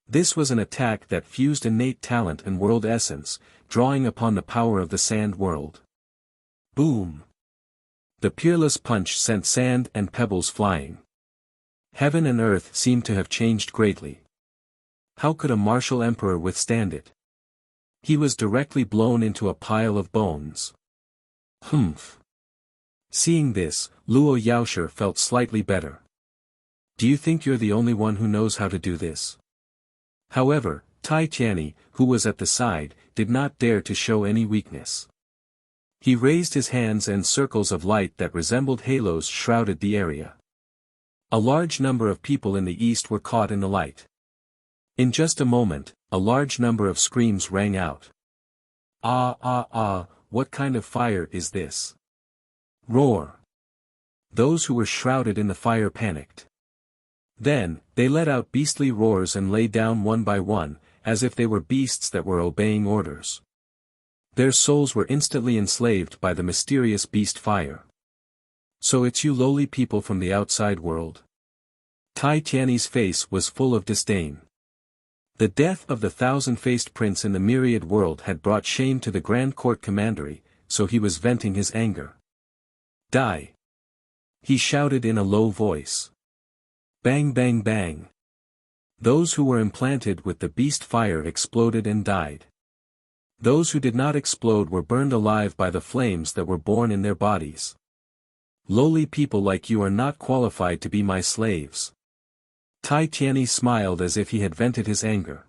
This was an attack that fused innate talent and world essence, drawing upon the power of the sand world. Boom! The peerless punch sent sand and pebbles flying. Heaven and earth seemed to have changed greatly. How could a martial emperor withstand it? He was directly blown into a pile of bones. Humph! Seeing this, Luo Yaoshi felt slightly better. Do you think you're the only one who knows how to do this? However, Tai Tianyi, who was at the side, did not dare to show any weakness. He raised his hands and circles of light that resembled halos shrouded the area. A large number of people in the east were caught in the light. In just a moment, a large number of screams rang out. Ah ah ah, what kind of fire is this? Roar! Those who were shrouded in the fire panicked. Then, they let out beastly roars and lay down one by one, as if they were beasts that were obeying orders. Their souls were instantly enslaved by the mysterious beast fire. So it's you lowly people from the outside world? Tai Tianyi's face was full of disdain. The death of the thousand-faced prince in the myriad world had brought shame to the Grand Court Commandery, so he was venting his anger. Die! He shouted in a low voice. Bang bang bang! Those who were implanted with the beast fire exploded and died. Those who did not explode were burned alive by the flames that were born in their bodies. Lowly people like you are not qualified to be my slaves. Tai Tianyi smiled as if he had vented his anger.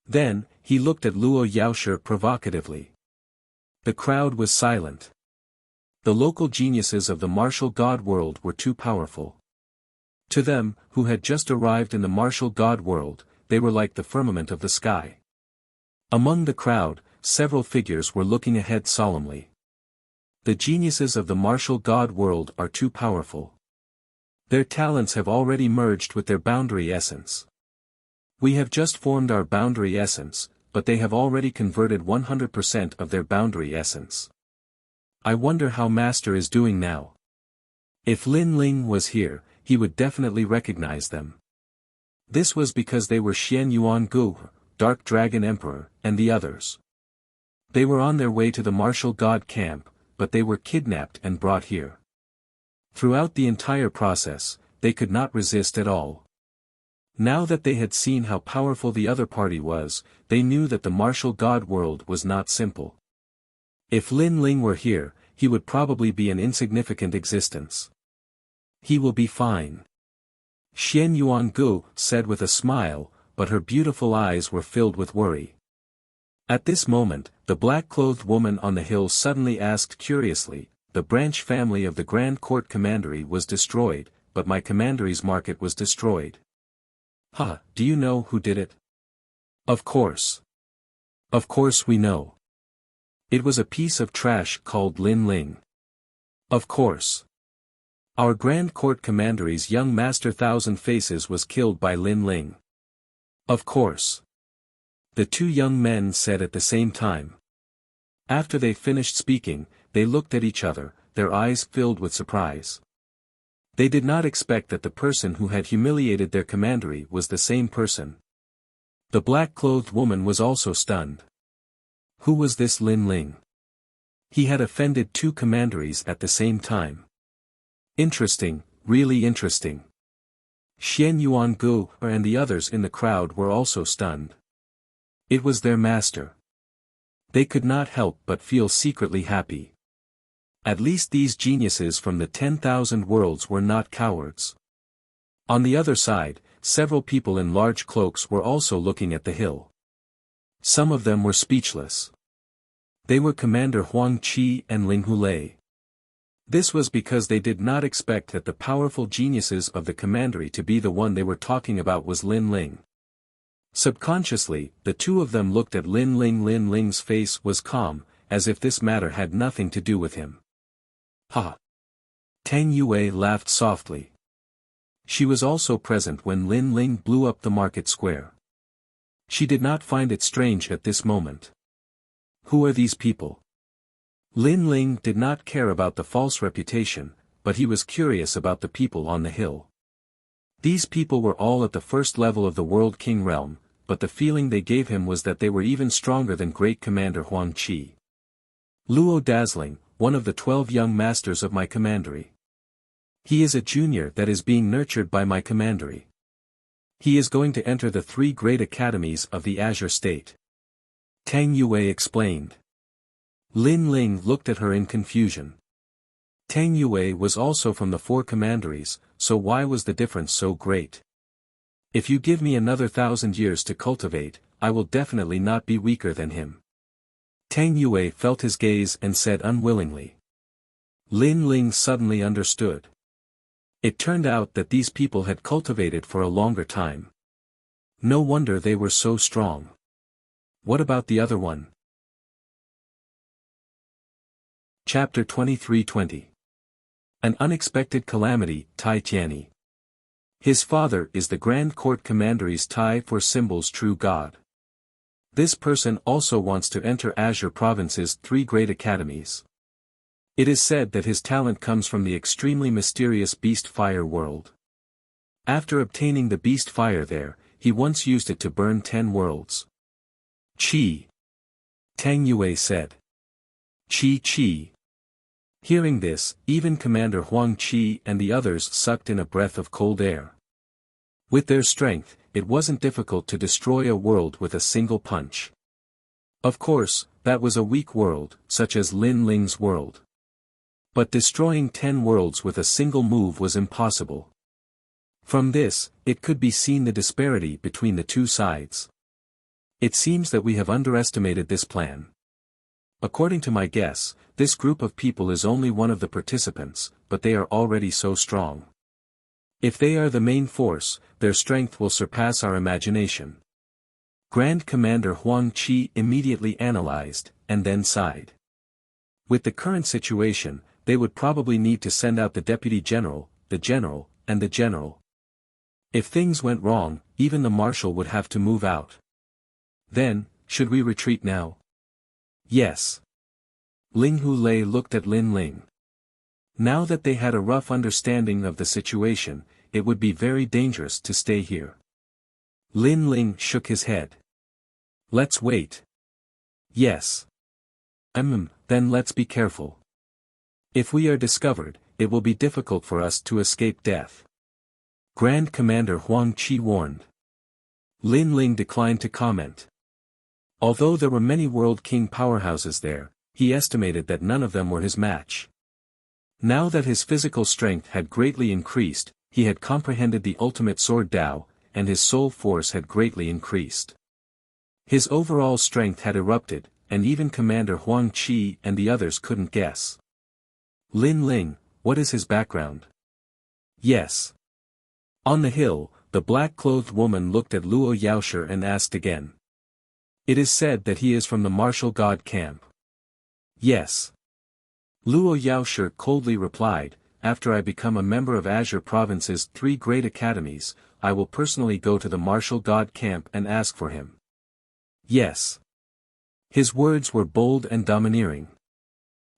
Then, he looked at Luo Yaoshi provocatively. The crowd was silent. The local geniuses of the martial god world were too powerful. To them, who had just arrived in the martial god world, they were like the firmament of the sky. Among the crowd, several figures were looking ahead solemnly. The geniuses of the martial god world are too powerful. Their talents have already merged with their boundary essence. We have just formed our boundary essence, but they have already converted 100% of their boundary essence. I wonder how Master is doing now. If Lin Ling was here, he would definitely recognize them. This was because they were Xian Yuan Gu, Dark Dragon Emperor, and the others. They were on their way to the martial god camp, but they were kidnapped and brought here. Throughout the entire process, they could not resist at all. Now that they had seen how powerful the other party was, they knew that the martial god world was not simple. If Lin Ling were here, he would probably be an insignificant existence. He will be fine. Xian Yuan Gu said with a smile, but her beautiful eyes were filled with worry. At this moment, the black-clothed woman on the hill suddenly asked curiously, the branch family of the Grand Court Commandery was destroyed, but my commandery's market was destroyed. Ha, do you know who did it? Of course. Of course we know. It was a piece of trash called Lin Ling. Of course. Our Grand Court Commandery's young Master Thousand Faces was killed by Lin Ling. Of course. The two young men said at the same time. After they finished speaking, they looked at each other, their eyes filled with surprise. They did not expect that the person who had humiliated their commandery was the same person. The black-clothed woman was also stunned. Who was this Lin Ling? He had offended 2 commanderies at the same time. Interesting, really interesting. Xian Yuan Gu and the others in the crowd were also stunned. It was their master. They could not help but feel secretly happy. At least these geniuses from the 10,000 worlds were not cowards. On the other side, several people in large cloaks were also looking at the hill. Some of them were speechless. They were Commander Huang Qi and Ling Hulei. This was because they did not expect that the powerful geniuses of the commandery to be the one they were talking about was Lin Ling. Subconsciously, the 2 of them looked at Lin Ling. Lin Ling's face was calm, as if this matter had nothing to do with him. Ha! Tang Yue laughed softly. She was also present when Lin Ling blew up the market square. She did not find it strange at this moment. Who are these people? Lin Ling did not care about the false reputation, but he was curious about the people on the hill. These people were all at the first level of the World King realm, but the feeling they gave him was that they were even stronger than Great Commander Huang Qi. Luo Dazzling, one of the 12 young masters of my commandery. He is a junior that is being nurtured by my commandery. He is going to enter the 3 great academies of the Azure State. Tang Yue explained. Lin Ling looked at her in confusion. Tang Yue was also from the 4 commanderies, so why was the difference so great? If you give me another 1,000 years to cultivate, I will definitely not be weaker than him. Tang Yue felt his gaze and said unwillingly. Lin Ling suddenly understood. It turned out that these people had cultivated for a longer time. No wonder they were so strong. What about the other one? Chapter 23:20. An unexpected calamity, Tai Tianyi. His father is the Grand Court Commandery's Tai for Symbols True God. This person also wants to enter Azure Province's 3 great academies. It is said that his talent comes from the extremely mysterious Beast Fire world. After obtaining the Beast Fire there, he once used it to burn 10 worlds. Qi. Tang Yue said. Qi. Hearing this, even Commander Huang Qi and the others sucked in a breath of cold air. With their strength, it wasn't difficult to destroy a world with a single punch. Of course, that was a weak world, such as Lin Ling's world. But destroying 10 worlds with a single move was impossible. From this, it could be seen the disparity between the 2 sides. It seems that we have underestimated this plan. According to my guess, this group of people is only one of the participants, but they are already so strong. If they are the main force, their strength will surpass our imagination. Grand Commander Huang Qi immediately analyzed, and then sighed. With the current situation, they would probably need to send out the Deputy General, the General, and the General. If things went wrong, even the Marshal would have to move out. Then, should we retreat now? Yes. Ling Hulei looked at Lin Ling. Now that they had a rough understanding of the situation, it would be very dangerous to stay here. Lin Ling shook his head. Let's wait. Yes. Then let's be careful. If we are discovered, it will be difficult for us to escape death. Grand Commander Huang Qi warned. Lin Ling declined to comment. Although there were many World King powerhouses there, he estimated that none of them were his match. Now that his physical strength had greatly increased, he had comprehended the ultimate sword Dao, and his soul force had greatly increased. His overall strength had erupted, and even Commander Huang Qi and the others couldn't guess. Lin Ling, what is his background? Yes. On the hill, the black-clothed woman looked at Luo Yaoshi and asked again. It is said that he is from the martial god camp. Yes. Luo Yaoshi coldly replied, after I become a member of Azure Province's 3 great academies, I will personally go to the martial god camp and ask for him. Yes. His words were bold and domineering.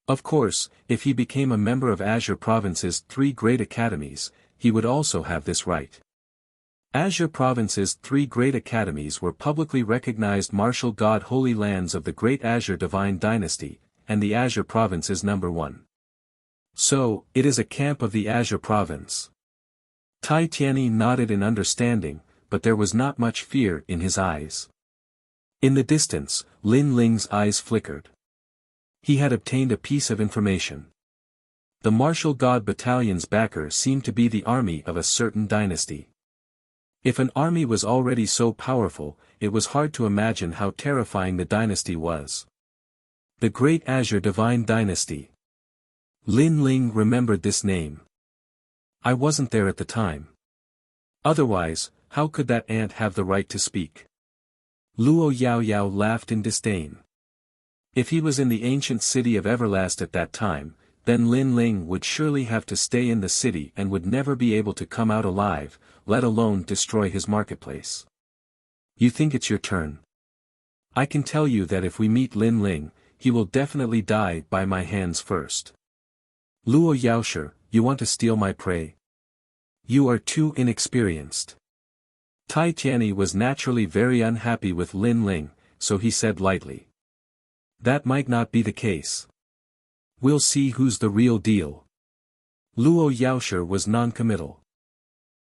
Of course, if he became a member of Azure Province's 3 great academies, he would also have this right. Azure Province's 3 great academies were publicly recognized martial god holy lands of the Great Azure Divine Dynasty, and the Azure Province is number 1. So, it is a camp of the Azure Province. Tai Tianyi nodded in understanding, but there was not much fear in his eyes. In the distance, Lin Ling's eyes flickered. He had obtained a piece of information. The martial god battalion's backer seemed to be the army of a certain dynasty. If an army was already so powerful, it was hard to imagine how terrifying the dynasty was. The Great Azure Divine Dynasty. Lin Ling remembered this name. I wasn't there at the time. Otherwise, how could that ant have the right to speak? Luo Yaoyao laughed in disdain. If he was in the ancient city of Everlast at that time, then Lin Ling would surely have to stay in the city and would never be able to come out alive, let alone destroy his marketplace. You think it's your turn? I can tell you that if we meet Lin Ling, he will definitely die by my hands first. Luo Yaoshi, you want to steal my prey? You are too inexperienced. Tai Tianyi was naturally very unhappy with Lin Ling, so he said lightly. That might not be the case. We'll see who's the real deal. Luo Yaoshi was non-committal.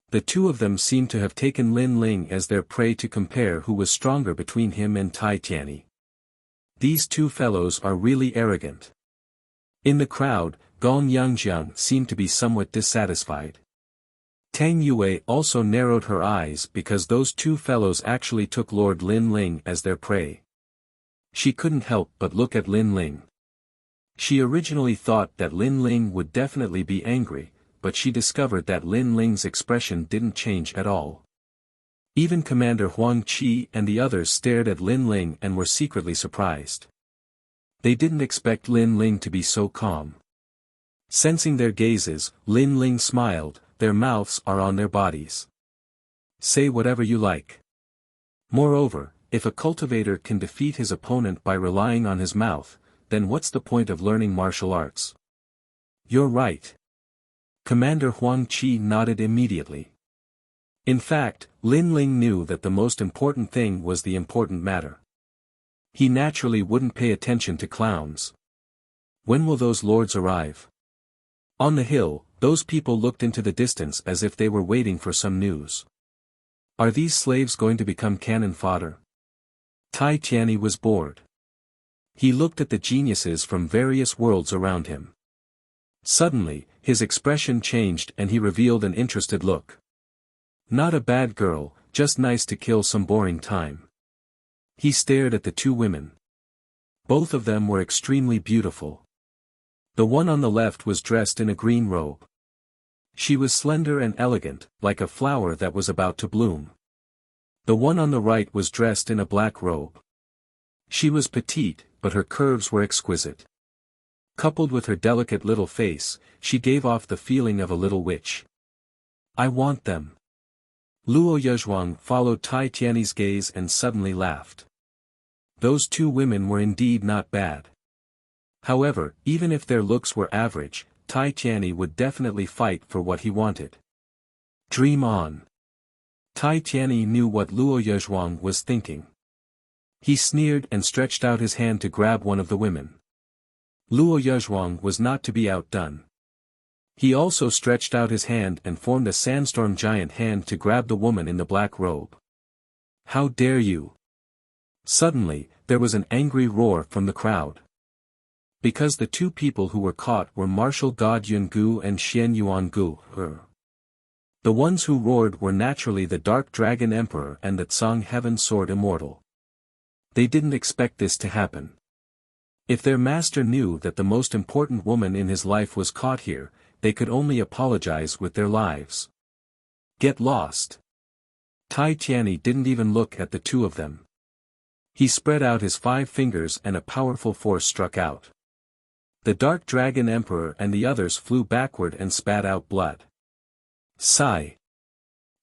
The two of them seemed to have taken Lin Ling as their prey to compare who was stronger between him and Tai Tianyi. These two fellows are really arrogant. In the crowd, Gong Yangjiang seemed to be somewhat dissatisfied. Tang Yue also narrowed her eyes because those two fellows actually took Lord Lin Ling as their prey. She couldn't help but look at Lin Ling. She originally thought that Lin Ling would definitely be angry, but she discovered that Lin Ling's expression didn't change at all. Even Commander Huang Qi and the others stared at Lin Ling and were secretly surprised. They didn't expect Lin Ling to be so calm. Sensing their gazes, Lin Ling smiled, their mouths are on their bodies. Say whatever you like. Moreover, if a cultivator can defeat his opponent by relying on his mouth, then what's the point of learning martial arts? You're right. Commander Huang Qi nodded immediately. In fact, Lin Ling knew that the most important thing was the important matter. He naturally wouldn't pay attention to clowns. When will those lords arrive? On the hill, those people looked into the distance as if they were waiting for some news. Are these slaves going to become cannon fodder? Tai Tianyi was bored. He looked at the geniuses from various worlds around him. Suddenly, his expression changed and he revealed an interested look. Not a bad girl, just nice to kill some boring time. He stared at the two women. Both of them were extremely beautiful. The one on the left was dressed in a green robe. She was slender and elegant, like a flower that was about to bloom. The one on the right was dressed in a black robe. She was petite, but her curves were exquisite. Coupled with her delicate little face, she gave off the feeling of a little witch. I want them. Luo Yezhuang followed Tai Tianyi's gaze and suddenly laughed. Those two women were indeed not bad. However, even if their looks were average, Tai Tianyi would definitely fight for what he wanted. Dream on. Tai Tianyi knew what Luo Yezhuang was thinking. He sneered and stretched out his hand to grab one of the women. Luo Yezhuang was not to be outdone. He also stretched out his hand and formed a sandstorm giant hand to grab the woman in the black robe. How dare you! Suddenly, there was an angry roar from the crowd. Because the two people who were caught were martial god Yungu and Xian Yuangu. The ones who roared were naturally the Dark Dragon Emperor and the Tsang Heaven Sword Immortal. They didn't expect this to happen. If their master knew that the most important woman in his life was caught here, they could only apologize with their lives. Get lost. Tai Tianyi didn't even look at the two of them. He spread out his 5 fingers and a powerful force struck out. The Dark Dragon Emperor and the others flew backward and spat out blood. Sigh.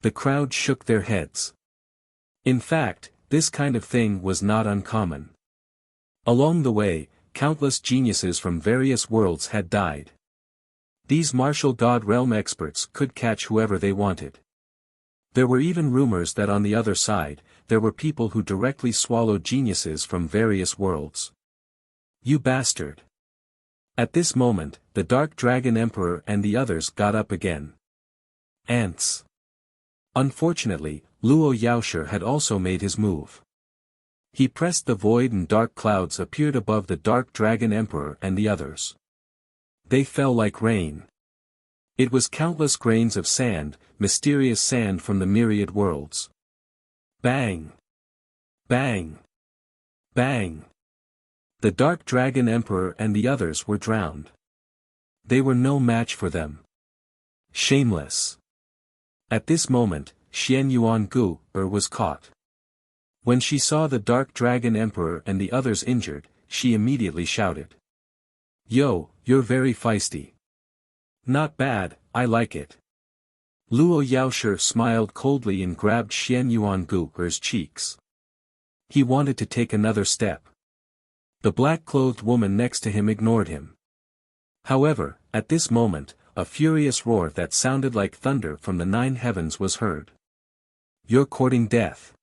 The crowd shook their heads. In fact, this kind of thing was not uncommon. Along the way, countless geniuses from various worlds had died. These martial god realm experts could catch whoever they wanted. There were even rumors that on the other side, there were people who directly swallowed geniuses from various worlds. You bastard! At this moment, the Dark Dragon Emperor and the others got up again. Ants. Unfortunately, Luo Yaoshi had also made his move. He pressed the void and dark clouds appeared above the Dark Dragon Emperor and the others. They fell like rain. It was countless grains of sand, mysterious sand from the myriad worlds. Bang! Bang! Bang! The Dark Dragon Emperor and the others were drowned. They were no match for them. Shameless! At this moment, Xian Yuangu was caught. When she saw the Dark Dragon Emperor and the others injured, she immediately shouted. Yo, you're very feisty. Not bad, I like it. Luo Yaoshi smiled coldly and grabbed Xian Yuangu's cheeks. He wanted to take another step. The black-clothed woman next to him ignored him. However, at this moment, a furious roar that sounded like thunder from the 9 heavens was heard. You're courting death.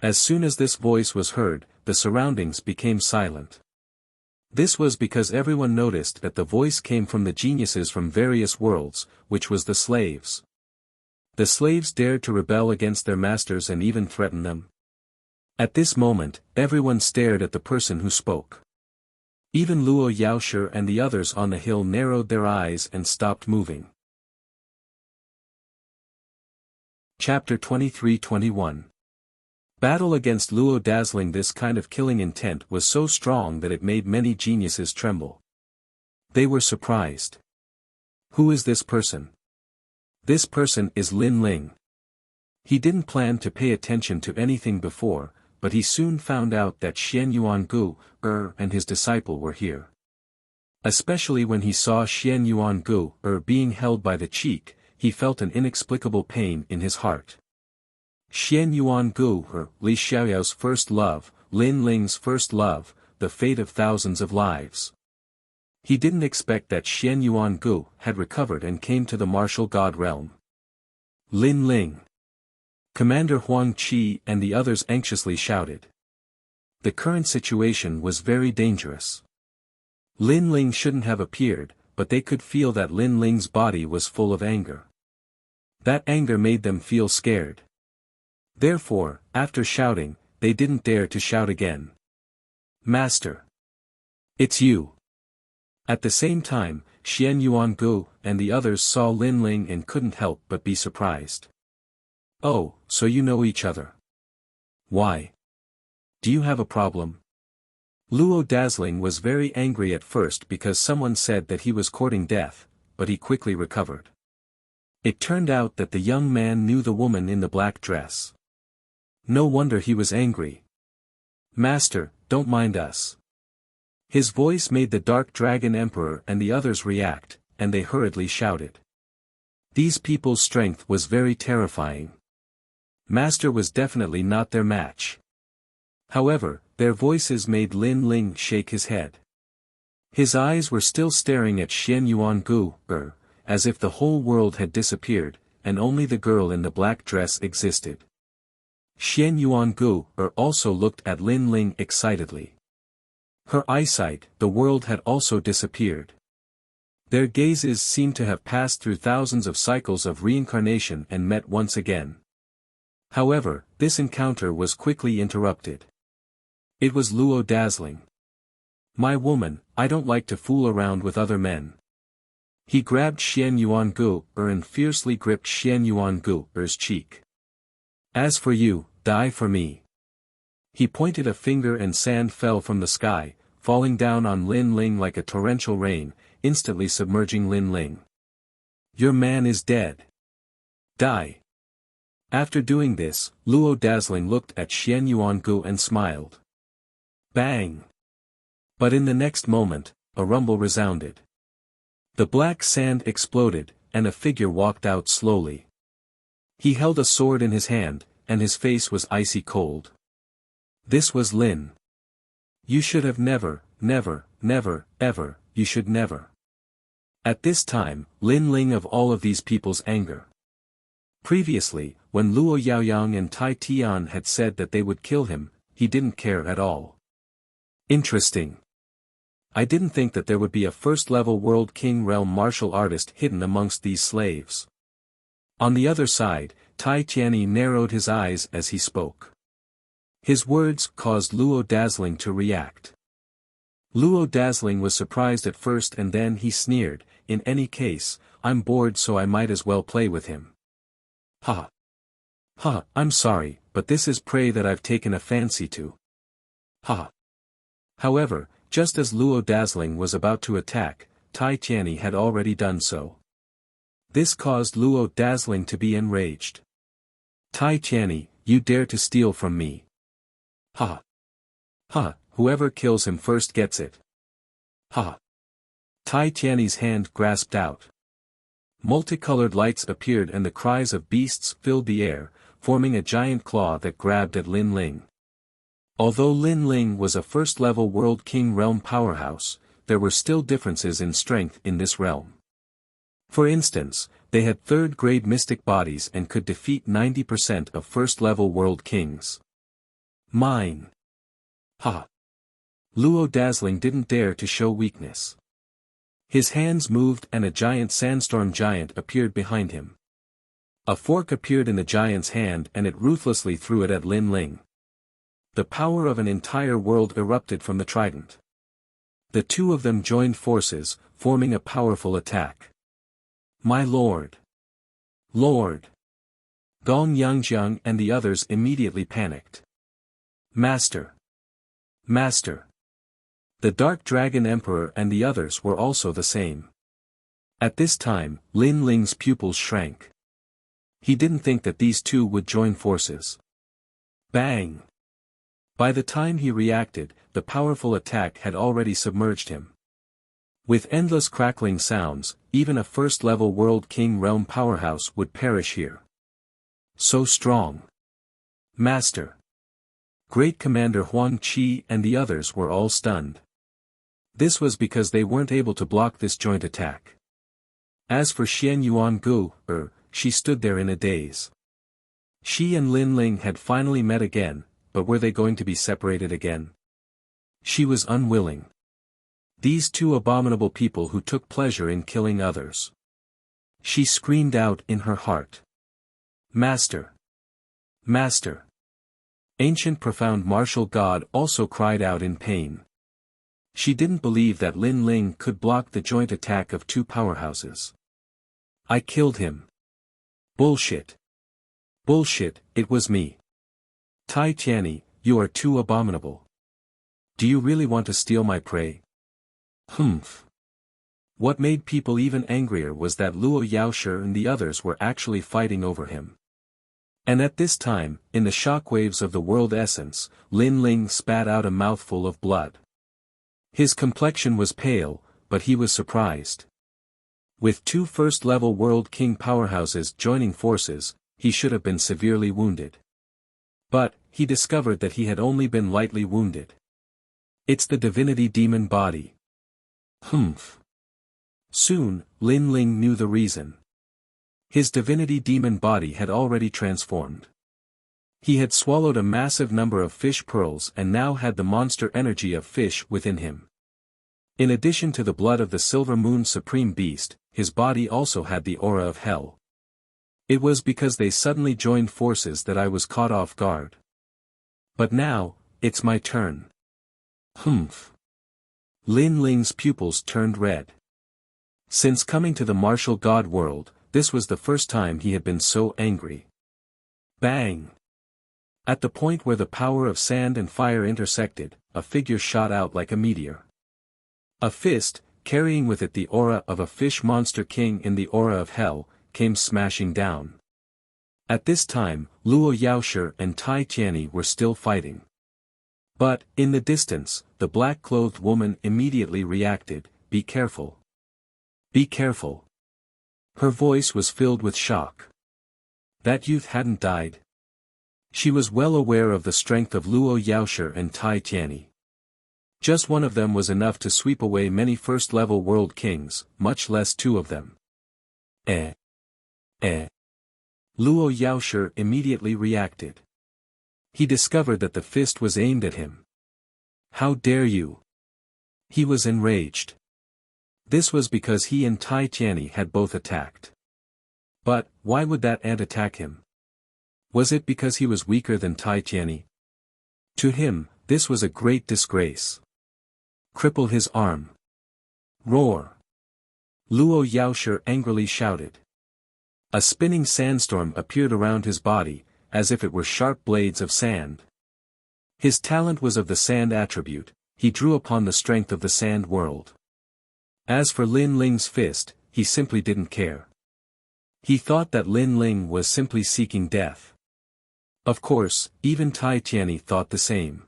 As soon as this voice was heard, the surroundings became silent. This was because everyone noticed that the voice came from the geniuses from various worlds, which was the slaves. The slaves dared to rebel against their masters and even threaten them. At this moment, everyone stared at the person who spoke. Even Luo Yaoshi and the others on the hill narrowed their eyes and stopped moving. Chapter 23-21. Battle against Luo Dazzling. This kind of killing intent was so strong that it made many geniuses tremble. They were surprised. Who is this person? This person is Lin Ling. He didn't plan to pay attention to anything before, but he soon found out that Xian Yuangu and his disciple were here. Especially when he saw Xian Yuangu being held by the cheek, he felt an inexplicable pain in his heart. Xian Yuangu, Li Xiaoyao's first love, Lin Ling's first love, the fate of thousands of lives. He didn't expect that Xian Yuangu had recovered and came to the martial god realm. Lin Ling. Commander Huang Qi and the others anxiously shouted. The current situation was very dangerous. Lin Ling shouldn't have appeared, but they could feel that Lin Ling's body was full of anger. That anger made them feel scared. Therefore, after shouting, they didn't dare to shout again. Master! It's you! At the same time, Xian Yuangu and the others saw Lin Ling and couldn't help but be surprised. Oh, so you know each other. Why? Do you have a problem? Luo Dazzling was very angry at first because someone said that he was courting death, but he quickly recovered. It turned out that the young man knew the woman in the black dress. No wonder he was angry. Master, don't mind us. His voice made the Dark Dragon Emperor and the others react, and they hurriedly shouted. These people's strength was very terrifying. Master was definitely not their match. However, their voices made Lin Ling shake his head. His eyes were still staring at Xian Yuangu, as if the whole world had disappeared, and only the girl in the black dress existed. Xian Yuangu also looked at Lin Ling excitedly. Her eyesight, the world had also disappeared. Their gazes seemed to have passed through thousands of cycles of reincarnation and met once again. However, this encounter was quickly interrupted. It was Luo Dazzling. My woman, I don't like to fool around with other men. He grabbed Xian Yuangu and fiercely gripped Xian Yuangu's cheek. As for you, die for me. He pointed a finger and sand fell from the sky, falling down on Lin Ling like a torrential rain, instantly submerging Lin Ling. Your man is dead. Die. After doing this, Luo Dazzling looked at Xian Yuangu and smiled. Bang! But in the next moment, a rumble resounded. The black sand exploded, and a figure walked out slowly. He held a sword in his hand, and his face was icy cold. This was Lin. You should have never, ever, you should never. At this time, Lin Ling of all of these people's anger. Previously, when Luo Yaoyang and Tai Tian had said that they would kill him, he didn't care at all. Interesting. I didn't think that there would be a first-level World King realm martial artist hidden amongst these slaves. On the other side, Tai Tianyi narrowed his eyes as he spoke. His words caused Luo Dazzling to react. Luo Dazzling was surprised at first and then he sneered, in any case, I'm bored so I might as well play with him. Ha! Ha, I'm sorry, but this is prey that I've taken a fancy to. Ha! However, just as Luo Dazzling was about to attack, Tai Tianyi had already done so. This caused Luo Dazzling to be enraged. Tai Tianyi, you dare to steal from me. Ha! Ha, whoever kills him first gets it. Ha! Tai Tianyi's hand grasped out. Multicolored lights appeared and the cries of beasts filled the air, forming a giant claw that grabbed at Lin Ling. Although Lin Ling was a first-level World King realm powerhouse, there were still differences in strength in this realm. For instance, they had third-grade mystic bodies and could defeat 90% of first-level World Kings. Mine. Ha! Luo Dazzling didn't dare to show weakness. His hands moved and a giant sandstorm giant appeared behind him. A fork appeared in the giant's hand and it ruthlessly threw it at Lin Ling. The power of an entire world erupted from the trident. The two of them joined forces, forming a powerful attack. My lord! Lord! Gong Yangjiang and the others immediately panicked. Master! Master! The Dark Dragon Emperor and the others were also the same. At this time, Lin Ling's pupils shrank. He didn't think that these two would join forces. Bang! By the time he reacted, the powerful attack had already submerged him. With endless crackling sounds, even a first-level World King realm powerhouse would perish here. So strong! Master! Great Commander Huang Qi and the others were all stunned. This was because they weren't able to block this joint attack. As for Xian Yuan Gu, she stood there in a daze. She and Lin Ling had finally met again, but were they going to be separated again? She was unwilling. These two abominable people who took pleasure in killing others. She screamed out in her heart. Master! Master! Ancient profound martial god also cried out in pain. She didn't believe that Lin Ling could block the joint attack of two powerhouses. I killed him. Bullshit. Bullshit, it was me. Tai Tianyi, you are too abominable. Do you really want to steal my prey? Humph. What made people even angrier was that Luo Yaoshi and the others were actually fighting over him. And at this time, in the shockwaves of the world essence, Lin Ling spat out a mouthful of blood. His complexion was pale, but he was surprised. With two first-level World King powerhouses joining forces, he should have been severely wounded. But, he discovered that he had only been lightly wounded. It's the divinity demon body. Humph. Soon, Lin Ling knew the reason. His divinity demon body had already transformed. He had swallowed a massive number of fish pearls and now had the monster energy of fish within him. In addition to the blood of the Silver Moon Supreme Beast, his body also had the aura of hell. It was because they suddenly joined forces that I was caught off guard. But now, it's my turn. Humph. Lin Ling's pupils turned red. Since coming to the martial god world, this was the first time he had been so angry. Bang! At the point where the power of sand and fire intersected, a figure shot out like a meteor. A fist, carrying with it the aura of a fish monster king in the aura of hell, came smashing down. At this time, Luo Yaoshi and Tai Tianyi were still fighting. But, in the distance, the black-clothed woman immediately reacted, "Be careful. Be careful." Her voice was filled with shock. That youth hadn't died. She was well aware of the strength of Luo Yaoshi and Tai Tianyi. Just one of them was enough to sweep away many first-level world kings, much less two of them. Luo Yaoshi immediately reacted. He discovered that the fist was aimed at him. How dare you? He was enraged. This was because he and Tai Tianyi had both attacked. But, why would that ant attack him? Was it because he was weaker than Tai Tianyi? To him, this was a great disgrace. Cripple his arm. Roar. Luo Yaoshi angrily shouted. A spinning sandstorm appeared around his body, as if it were sharp blades of sand. His talent was of the sand attribute, he drew upon the strength of the sand world. As for Lin Ling's fist, he simply didn't care. He thought that Lin Ling was simply seeking death. Of course, even Tai Tianyi thought the same.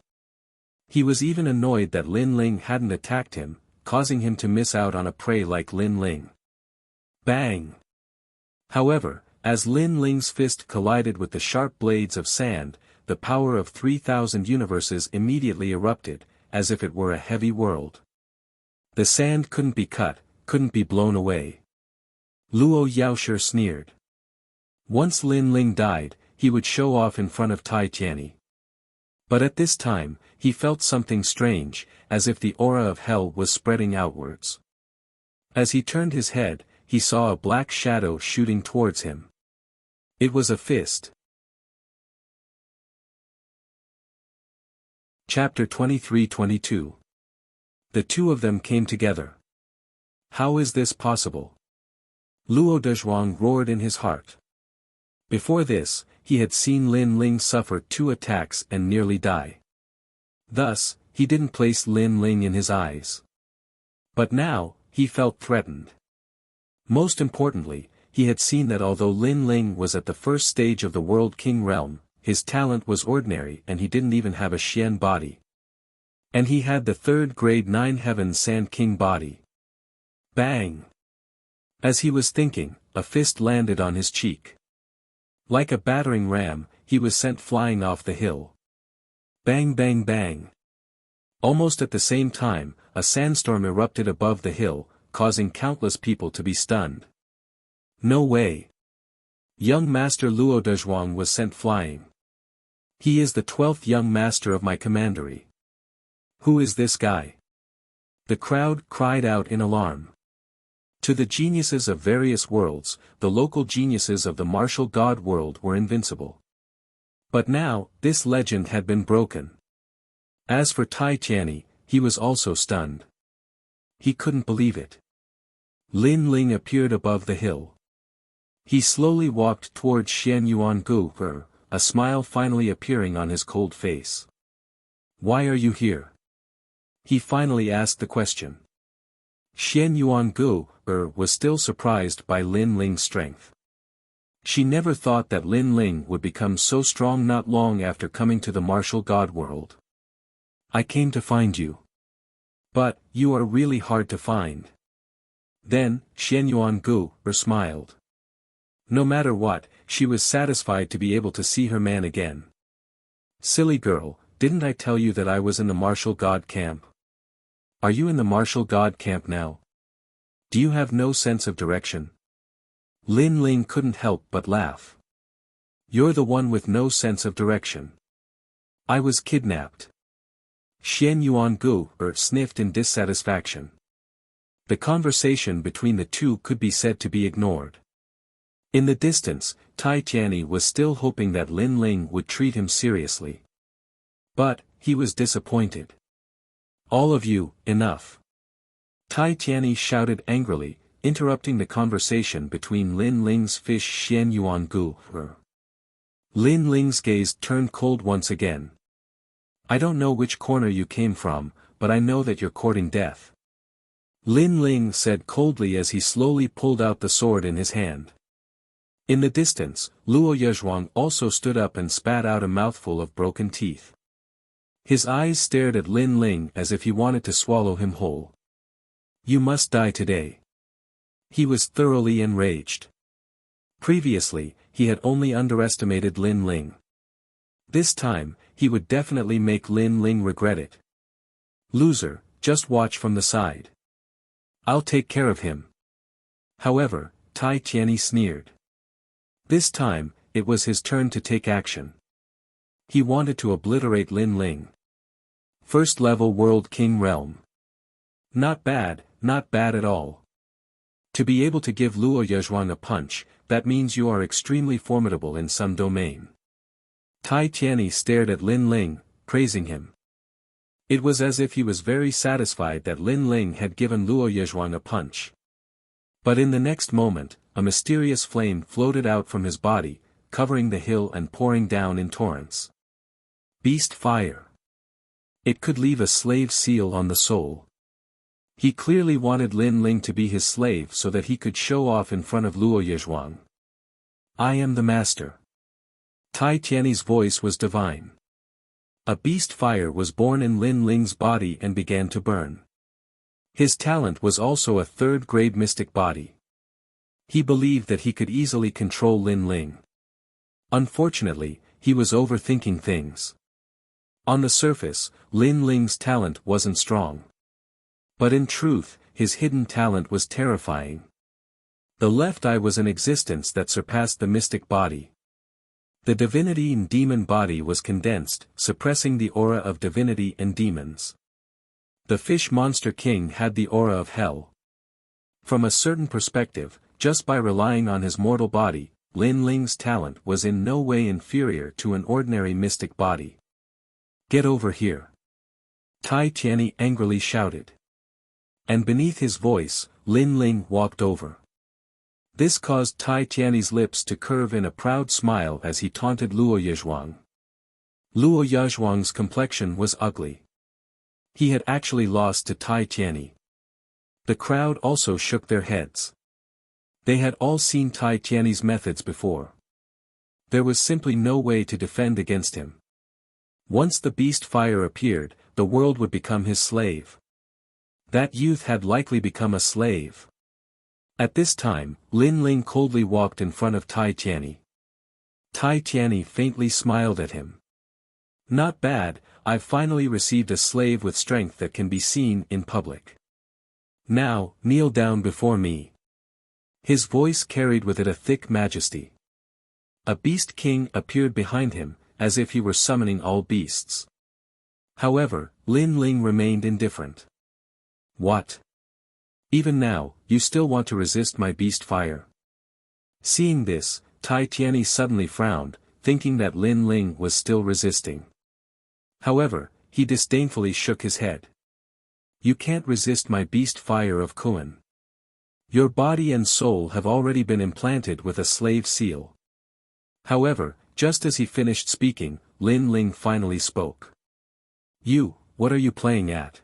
He was even annoyed that Lin Ling hadn't attacked him, causing him to miss out on a prey like Lin Ling. Bang! However, as Lin Ling's fist collided with the sharp blades of sand, the power of 3,000 universes immediately erupted, as if it were a heavy world. The sand couldn't be cut, couldn't be blown away. Luo Yaoshi sneered. Once Lin Ling died, he would show off in front of Tai Tianyi. But at this time, he felt something strange, as if the aura of hell was spreading outwards. As he turned his head, he saw a black shadow shooting towards him. It was a fist. Chapter 23-22. The two of them came together. How is this possible? Luo Dezhuang roared in his heart. Before this, he had seen Lin Ling suffer 2 attacks and nearly die. Thus, he didn't place Lin Ling in his eyes. But now, he felt threatened. Most importantly, he had seen that although Lin Ling was at the first stage of the World King realm, his talent was ordinary and he didn't even have a Xian body. And he had the 3rd grade 9 Heaven Sand King body. Bang! As he was thinking, a fist landed on his cheek. Like a battering ram, he was sent flying off the hill. Bang bang bang. Almost at the same time, a sandstorm erupted above the hill, causing countless people to be stunned. No way. Young Master Luo Dezhuang was sent flying. He is the 12th young master of my commandery. Who is this guy? The crowd cried out in alarm. To the geniuses of various worlds, the local geniuses of the martial god world were invincible. But now, this legend had been broken. As for Tai Tianyi, he was also stunned. He couldn't believe it. Lin Ling appeared above the hill. He slowly walked towards Xian Yuangu, a smile finally appearing on his cold face. Why are you here? He finally asked the question. Xian Yuangu was still surprised by Lin Ling's strength. She never thought that Lin Ling would become so strong not long after coming to the martial god world. I came to find you. But, you are really hard to find. Then, Xian Yuangu smiled. No matter what, she was satisfied to be able to see her man again. Silly girl, didn't I tell you that I was in the martial god camp? Are you in the martial god camp now? Do you have no sense of direction? Lin Ling couldn't help but laugh. You're the one with no sense of direction. I was kidnapped. Xian Yuangu sniffed in dissatisfaction. The conversation between the two could be said to be ignored. In the distance, Tai Tianyi was still hoping that Lin Ling would treat him seriously. But, he was disappointed. All of you, enough. Tai Tianyi shouted angrily, interrupting the conversation between Lin Ling's fish Xian Yuangu. Lin Ling's gaze turned cold once again. I don't know which corner you came from, but I know that you're courting death. Lin Ling said coldly as he slowly pulled out the sword in his hand. In the distance, Luo Dezhuang also stood up and spat out a mouthful of broken teeth. His eyes stared at Lin Ling as if he wanted to swallow him whole. You must die today. He was thoroughly enraged. Previously, he had only underestimated Lin Ling. This time, he would definitely make Lin Ling regret it. Loser, just watch from the side. I'll take care of him. However, Tai Tianyi sneered. This time, it was his turn to take action. He wanted to obliterate Lin Ling. First level World King Realm. Not bad at all. To be able to give Luo Yezhuang a punch, that means you are extremely formidable in some domain. Tai Tianyi stared at Lin Ling, praising him. It was as if he was very satisfied that Lin Ling had given Luo Yezhuang a punch. But in the next moment, a mysterious flame floated out from his body, covering the hill and pouring down in torrents. Beast fire. It could leave a slave seal on the soul. He clearly wanted Lin Ling to be his slave so that he could show off in front of Luo Yezhuang. I am the master. Tai Tianyi's voice was divine. A beast fire was born in Lin Ling's body and began to burn. His talent was also a third-grade mystic body. He believed that he could easily control Lin Ling. Unfortunately, he was overthinking things. On the surface, Lin Ling's talent wasn't strong. But in truth, his hidden talent was terrifying. The left eye was an existence that surpassed the mystic body. The divinity and demon body was condensed, suppressing the aura of divinity and demons. The fish monster king had the aura of hell. From a certain perspective, just by relying on his mortal body, Lin Ling's talent was in no way inferior to an ordinary mystic body. Get over here. Tai Tianyi angrily shouted. And beneath his voice, Lin Ling walked over. This caused Tai Tianyi's lips to curve in a proud smile as he taunted Luo Yezhuang. Luo Yezhuang's complexion was ugly. He had actually lost to Tai Tianyi. The crowd also shook their heads. They had all seen Tai Tianyi's methods before. There was simply no way to defend against him. Once the beast fire appeared, the world would become his slave. That youth had likely become a slave. At this time, Lin Ling coldly walked in front of Tai Tianyi. Tai Tianyi faintly smiled at him. Not bad, I've finally received a slave with strength that can be seen in public. Now, kneel down before me. His voice carried with it a thick majesty. A beast king appeared behind him, as if he were summoning all beasts. However, Lin Ling remained indifferent. What? Even now, you still want to resist my beast fire? Seeing this, Tai Tianyi suddenly frowned, thinking that Lin Ling was still resisting. However, he disdainfully shook his head. You can't resist my beast fire of Kuan. Your body and soul have already been implanted with a slave seal. However, just as he finished speaking, Lin Ling finally spoke. What are you playing at?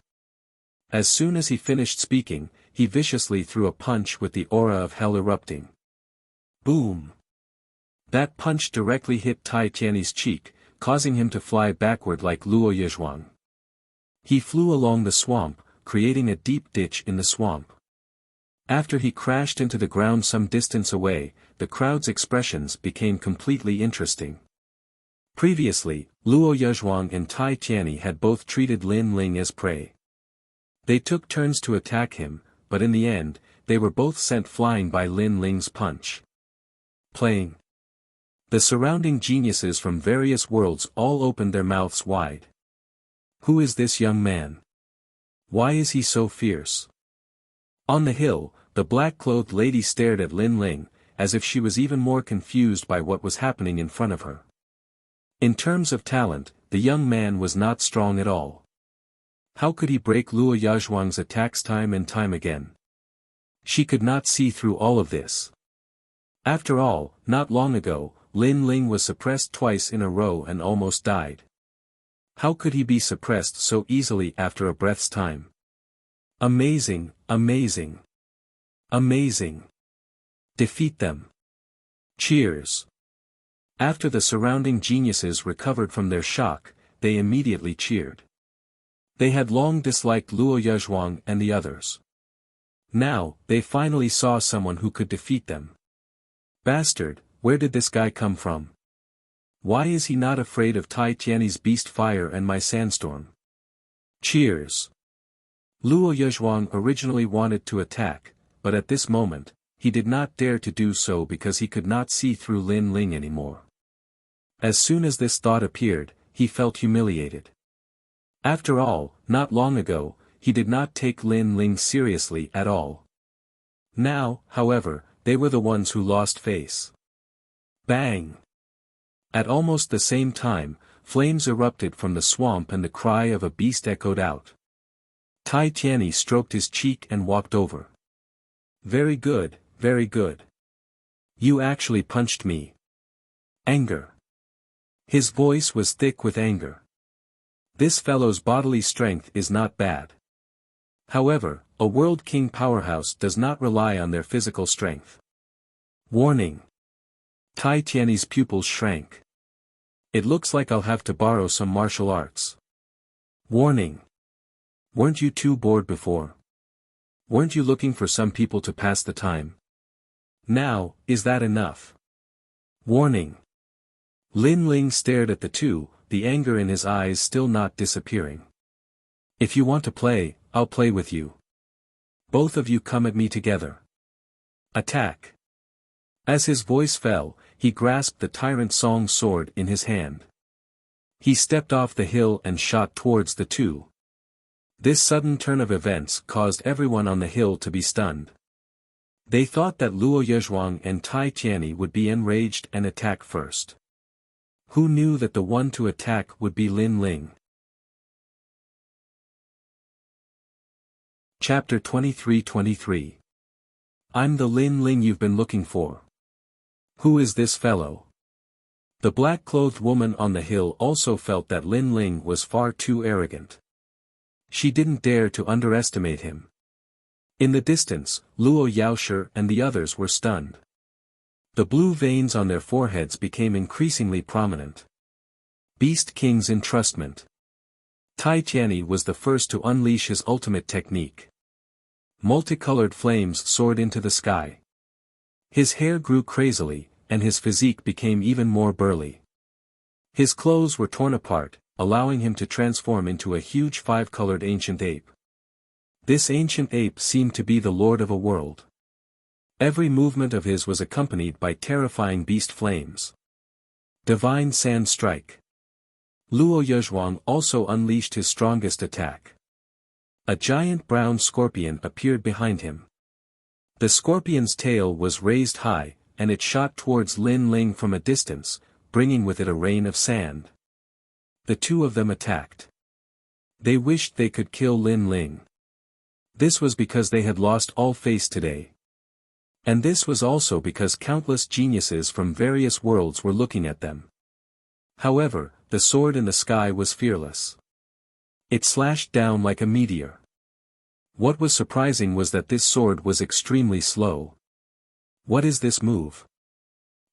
As soon as he finished speaking, he viciously threw a punch with the aura of hell erupting. Boom! That punch directly hit Tai Tianyi's cheek, causing him to fly backward like Luo Yezhuang. He flew along the swamp, creating a deep ditch in the swamp. After he crashed into the ground some distance away, the crowd's expressions became completely interesting. Previously, Luo Yezhuang and Tai Tianyi had both treated Lin Ling as prey. They took turns to attack him, but in the end, they were both sent flying by Lin Ling's punch. Playing. The surrounding geniuses from various worlds all opened their mouths wide. Who is this young man? Why is he so fierce? On the hill, the black-clothed lady stared at Lin Ling, as if she was even more confused by what was happening in front of her. In terms of talent, the young man was not strong at all. How could he break Luo Yezhuang's attacks time and time again? She could not see through all of this. After all, not long ago, Lin Ling was suppressed twice in a row and almost died. How could he be suppressed so easily after a breath's time? Amazing, amazing. Amazing. Defeat them. Cheers. After the surrounding geniuses recovered from their shock, they immediately cheered. They had long disliked Luo Yezhuang and the others. Now, they finally saw someone who could defeat them. Bastard, where did this guy come from? Why is he not afraid of Tai Tianyi's beast fire and my sandstorm? Cheers. Luo Yezhuang originally wanted to attack, but at this moment, he did not dare to do so because he could not see through Lin Ling anymore. As soon as this thought appeared, he felt humiliated. After all, not long ago, he did not take Lin Ling seriously at all. Now, however, they were the ones who lost face. Bang! At almost the same time, flames erupted from the swamp and the cry of a beast echoed out. Tai Tianyi stroked his cheek and walked over. Very good, very good. You actually punched me. Anger. His voice was thick with anger. This fellow's bodily strength is not bad. However, a World King powerhouse does not rely on their physical strength. Warning. Tai Tianyi's pupils shrank. It looks like I'll have to borrow some martial arts. Warning. Weren't you too bored before? Weren't you looking for some people to pass the time? Now, is that enough? Warning. Lin Ling stared at the two, the anger in his eyes still not disappearing. If you want to play, I'll play with you. Both of you come at me together. Attack. As his voice fell, he grasped the Tyrant Song sword in his hand. He stepped off the hill and shot towards the two. This sudden turn of events caused everyone on the hill to be stunned. They thought that Luo Yezhuang and Tai Tianyi would be enraged and attack first. Who knew that the one to attack would be Lin Ling? Chapter 23-23. I'm the Lin Ling you've been looking for. Who is this fellow? The black-clothed woman on the hill also felt that Lin Ling was far too arrogant. She didn't dare to underestimate him. In the distance, Luo Yaoshi and the others were stunned. The blue veins on their foreheads became increasingly prominent. Beast King's entrustment. Tai Tianyi was the first to unleash his ultimate technique. Multicolored flames soared into the sky. His hair grew crazily, and his physique became even more burly. His clothes were torn apart, allowing him to transform into a huge five-colored ancient ape. This ancient ape seemed to be the lord of a world. Every movement of his was accompanied by terrifying beast flames. Divine Sand Strike. Luo Yezhuang also unleashed his strongest attack. A giant brown scorpion appeared behind him. The scorpion's tail was raised high, and it shot towards Lin Ling from a distance, bringing with it a rain of sand. The two of them attacked. They wished they could kill Lin Ling. This was because they had lost all face today. And this was also because countless geniuses from various worlds were looking at them. However, the sword in the sky was fearless. It slashed down like a meteor. What was surprising was that this sword was extremely slow. What is this move?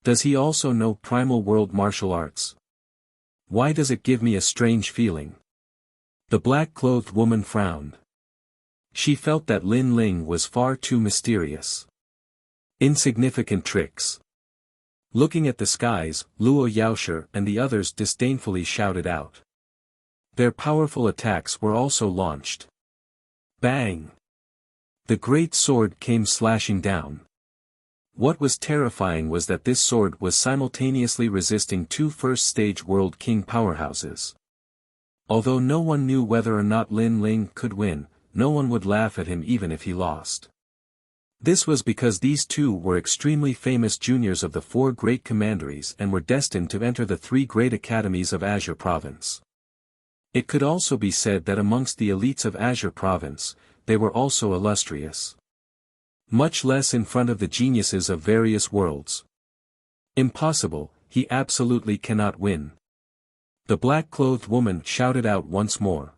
Does he also know primal world martial arts? Why does it give me a strange feeling? The black-clothed woman frowned. She felt that Lin Ling was far too mysterious. Insignificant tricks. Looking at the skies, Luo Yaoshi and the others disdainfully shouted out. Their powerful attacks were also launched. Bang! The great sword came slashing down. What was terrifying was that this sword was simultaneously resisting two first-stage World King powerhouses. Although no one knew whether or not Lin Ling could win, no one would laugh at him even if he lost. This was because these two were extremely famous juniors of the four great commanderies and were destined to enter the three great academies of Azure Province. It could also be said that amongst the elites of Azure Province, they were also illustrious. Much less in front of the geniuses of various worlds. Impossible, he absolutely cannot win. The black-clothed woman shouted out once more.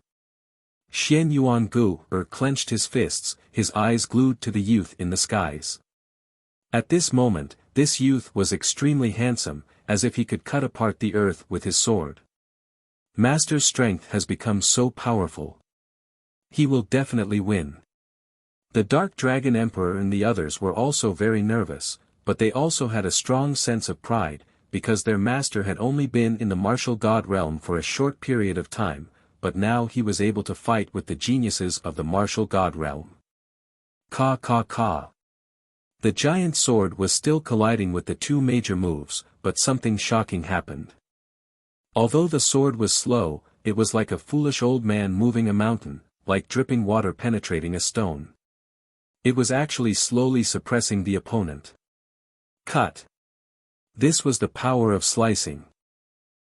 Xian Yuan Gu clenched his fists, his eyes glued to the youth in the skies. At this moment, this youth was extremely handsome, as if he could cut apart the earth with his sword. Master's strength has become so powerful. He will definitely win. The Dark Dragon Emperor and the others were also very nervous, but they also had a strong sense of pride, because their master had only been in the martial god realm for a short period of time, but now he was able to fight with the geniuses of the martial god realm. Ka ka ka. The giant sword was still colliding with the two major moves, but something shocking happened. Although the sword was slow, it was like a foolish old man moving a mountain, like dripping water penetrating a stone. It was actually slowly suppressing the opponent. Cut. This was the power of slicing.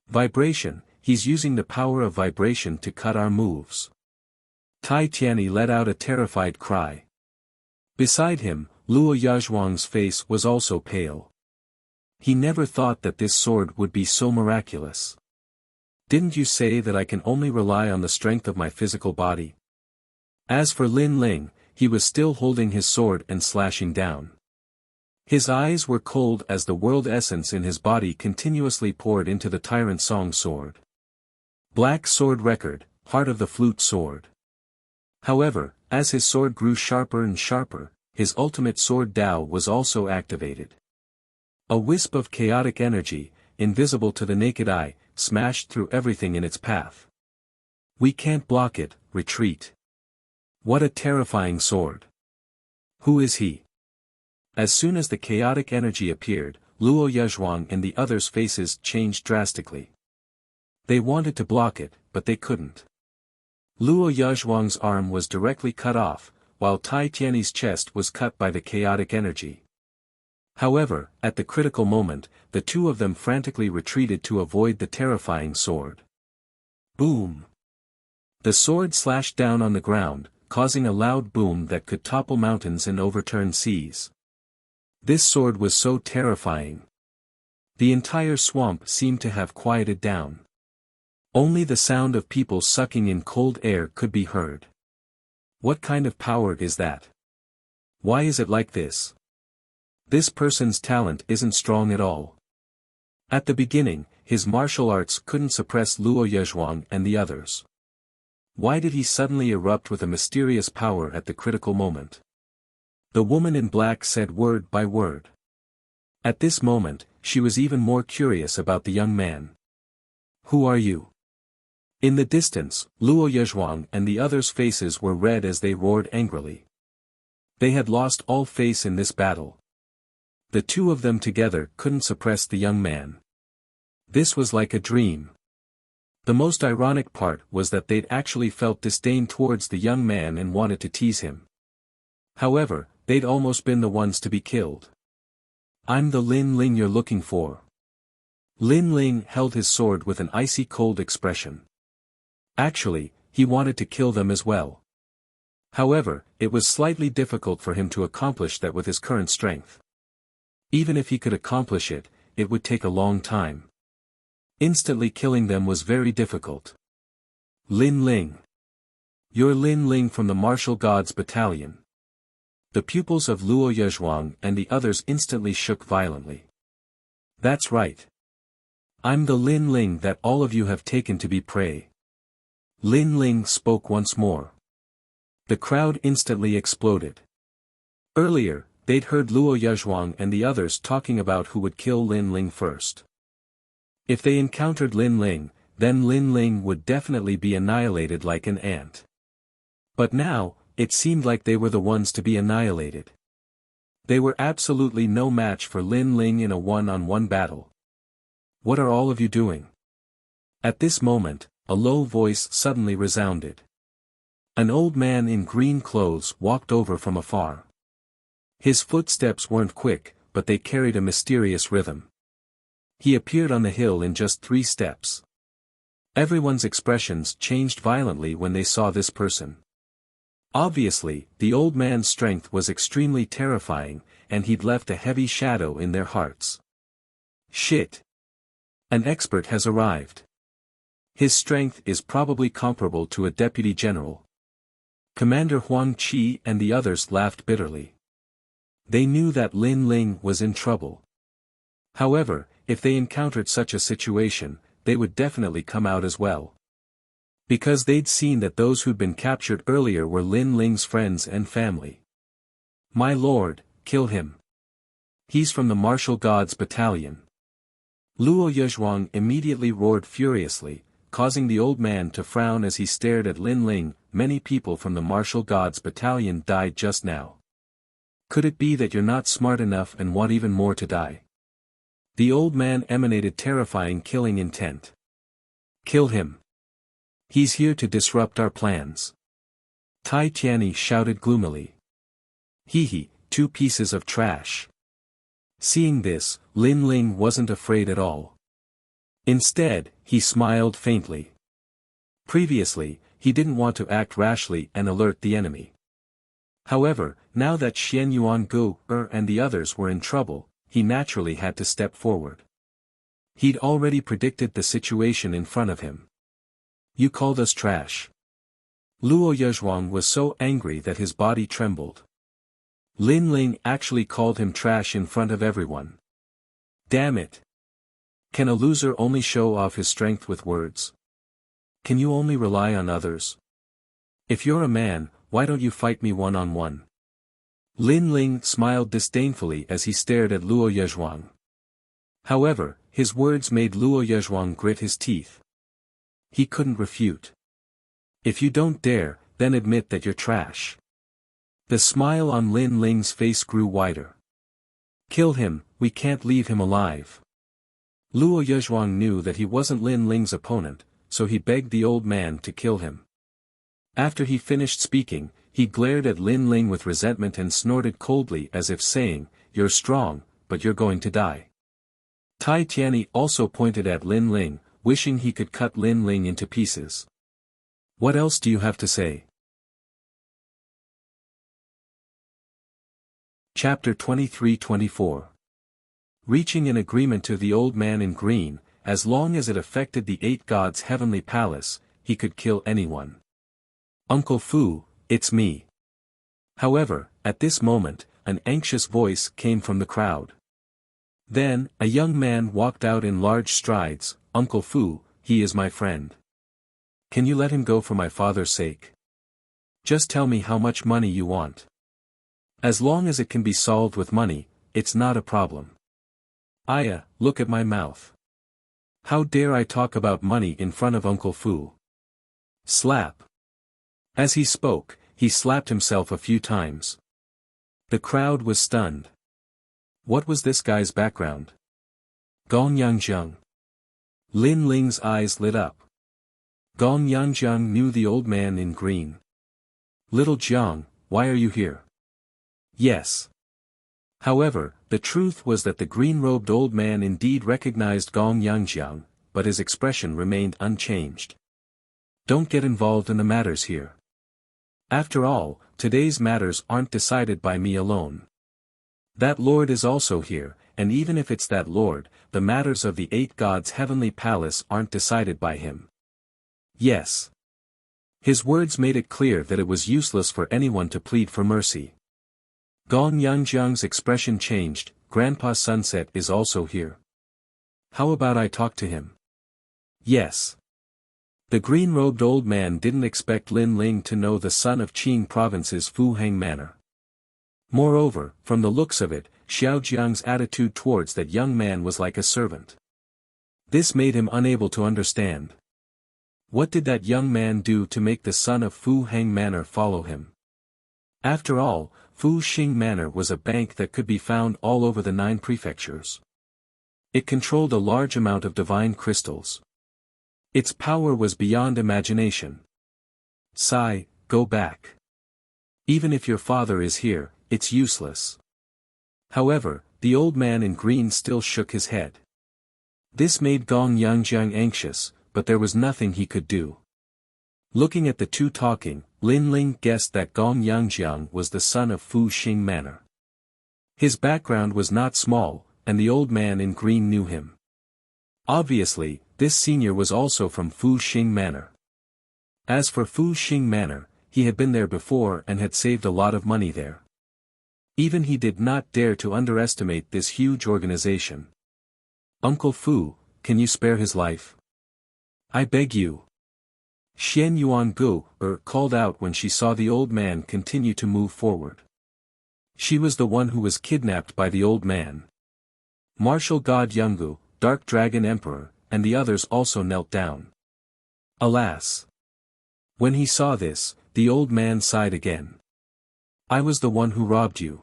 Vibration, he's using the power of vibration to cut our moves. Tai Tianyi let out a terrified cry. Beside him, Luo Yazhuang's face was also pale. He never thought that this sword would be so miraculous. Didn't you say that I can only rely on the strength of my physical body? As for Lin Ling, he was still holding his sword and slashing down. His eyes were cold as the world essence in his body continuously poured into the Tyrant Song sword. Black Sword Record, Heart of the Flute Sword. However, as his sword grew sharper and sharper, his ultimate sword Dao was also activated. A wisp of chaotic energy, invisible to the naked eye, smashed through everything in its path. We can't block it, retreat. What a terrifying sword. Who is he? As soon as the chaotic energy appeared, Luo Yazhuang and the others' faces changed drastically. They wanted to block it, but they couldn't. Luo Yazhuang's arm was directly cut off, while Tai Tianyi's chest was cut by the chaotic energy. However, at the critical moment, the two of them frantically retreated to avoid the terrifying sword. Boom! The sword slashed down on the ground, causing a loud boom that could topple mountains and overturn seas. This sword was so terrifying. The entire swamp seemed to have quieted down. Only the sound of people sucking in cold air could be heard. What kind of power is that? Why is it like this? This person's talent isn't strong at all. At the beginning, his martial arts couldn't suppress Luo Yazhuang and the others. Why did he suddenly erupt with a mysterious power at the critical moment? The woman in black said word by word. At this moment, she was even more curious about the young man. Who are you? In the distance, Luo Yazhuang and the others' faces were red as they roared angrily. They had lost all face in this battle. The two of them together couldn't suppress the young man. This was like a dream. The most ironic part was that they'd actually felt disdain towards the young man and wanted to tease him. However, they'd almost been the ones to be killed. I'm the Lin Ling you're looking for. Lin Ling held his sword with an icy cold expression. Actually, he wanted to kill them as well. However, it was slightly difficult for him to accomplish that with his current strength. Even if he could accomplish it, it would take a long time. Instantly killing them was very difficult. Lin Ling. You're Lin Ling from the Martial Gods Battalion. The pupils of Luo Yazhuang and the others instantly shook violently. That's right. I'm the Lin Ling that all of you have taken to be prey. Lin Ling spoke once more. The crowd instantly exploded. Earlier, they'd heard Luo Yazhuang and the others talking about who would kill Lin Ling first. If they encountered Lin Ling, then Lin Ling would definitely be annihilated like an ant. But now, it seemed like they were the ones to be annihilated. They were absolutely no match for Lin Ling in a one-on-one battle. What are all of you doing? At this moment, a low voice suddenly resounded. An old man in green clothes walked over from afar. His footsteps weren't quick, but they carried a mysterious rhythm. He appeared on the hill in just 3 steps. Everyone's expressions changed violently when they saw this person. Obviously, the old man's strength was extremely terrifying, and he'd left a heavy shadow in their hearts. Shit! An expert has arrived. His strength is probably comparable to a deputy general. Commander Huang Qi and the others laughed bitterly. They knew that Lin Ling was in trouble. However, if they encountered such a situation, they would definitely come out as well. Because they'd seen that those who'd been captured earlier were Lin Ling's friends and family. My lord, kill him. He's from the Martial Gods Battalion. Luo Yazhuang immediately roared furiously, causing the old man to frown as he stared at Lin Ling. Many people from the Martial Gods Battalion died just now. Could it be that you're not smart enough and want even more to die? The old man emanated terrifying killing intent. Kill him. He's here to disrupt our plans. Tai Tianyi shouted gloomily. Hee, 2 pieces of trash. Seeing this, Lin Ling wasn't afraid at all. Instead, he smiled faintly. Previously, he didn't want to act rashly and alert the enemy. However, now that Xian Yuangu and the others were in trouble, he naturally had to step forward. He'd already predicted the situation in front of him. You called us trash. Luo Yezhuang was so angry that his body trembled. Lin Ling actually called him trash in front of everyone. Damn it! Can a loser only show off his strength with words? Can you only rely on others? If you're a man, why don't you fight me one-on-one? Lin Ling smiled disdainfully as he stared at Luo Yezhuang. However, his words made Luo Yezhuang grit his teeth. He couldn't refute. If you don't dare, then admit that you're trash. The smile on Lin Ling's face grew wider. Kill him, we can't leave him alive. Luo Yezhuang knew that he wasn't Lin Ling's opponent, so he begged the old man to kill him. After he finished speaking, he glared at Lin Ling with resentment and snorted coldly as if saying, "You're strong, but you're going to die." Tai Tianyi also pointed at Lin Ling, wishing he could cut Lin Ling into pieces. What else do you have to say? Chapter 23-24. Reaching an agreement to the old man in green, as long as it affected the 8 gods' heavenly palace, he could kill anyone. Uncle Fu, it's me. However, at this moment, an anxious voice came from the crowd. Then, a young man walked out in large strides. Uncle Fu, he is my friend. Can you let him go for my father's sake? Just tell me how much money you want. As long as it can be solved with money, it's not a problem. Aya, look at my mouth. How dare I talk about money in front of Uncle Fu? Slap. As he spoke, he slapped himself a few times. The crowd was stunned. What was this guy's background? Gong Yangzheng. Lin Ling's eyes lit up. Gong Yangzheng knew the old man in green. Little Jiang, why are you here? Yes. However, the truth was that the green-robed old man indeed recognized Gong Yangzheng, but his expression remained unchanged. Don't get involved in the matters here. After all, today's matters aren't decided by me alone. That lord is also here, and even if it's that lord, the matters of the 8 gods' heavenly palace aren't decided by him. Yes. His words made it clear that it was useless for anyone to plead for mercy. Gong Yangzheng's expression changed. Grandpa Sunset is also here. How about I talk to him? Yes. The green-robed old man didn't expect Lin Ling to know the son of Qing Province's Fuheng Manor. Moreover, from the looks of it, Xiao Jiang's attitude towards that young man was like a servant. This made him unable to understand. What did that young man do to make the son of Fuheng Manor follow him? After all, Fu Xing Manor was a bank that could be found all over the 9 prefectures. It controlled a large amount of divine crystals. Its power was beyond imagination. Sai, go back. Even if your father is here, it's useless. However, the old man in green still shook his head. This made Gong Yangzheng anxious, but there was nothing he could do. Looking at the two talking, Lin Ling guessed that Gong Yangzheng was the son of Fu Xing Manor. His background was not small, and the old man in green knew him. Obviously, this senior was also from Fu Xing Manor. As for Fu Xing Manor, he had been there before and had saved a lot of money there. Even he did not dare to underestimate this huge organization. Uncle Fu, can you spare his life? I beg you. Xian Yuangu called out when she saw the old man continue to move forward. She was the one who was kidnapped by the old man. Martial God Yungu, Dark Dragon Emperor, and the others also knelt down. Alas! When he saw this, the old man sighed again. I was the one who robbed you.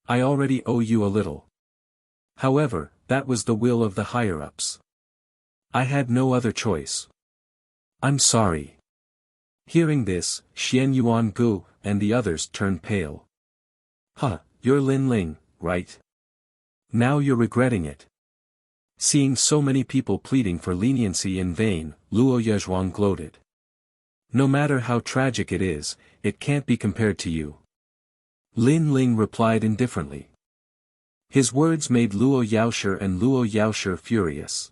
I already owe you a little. However, that was the will of the higher-ups. I had no other choice. I'm sorry. Hearing this, Xian Yuan Gu and the others turned pale. Huh, you're Lin Ling, right? Now you're regretting it. Seeing so many people pleading for leniency in vain, Luo Yezhuang gloated. No matter how tragic it is, it can't be compared to you. Lin Ling replied indifferently. His words made Luo Yaoshi and Luo Yaoshi furious.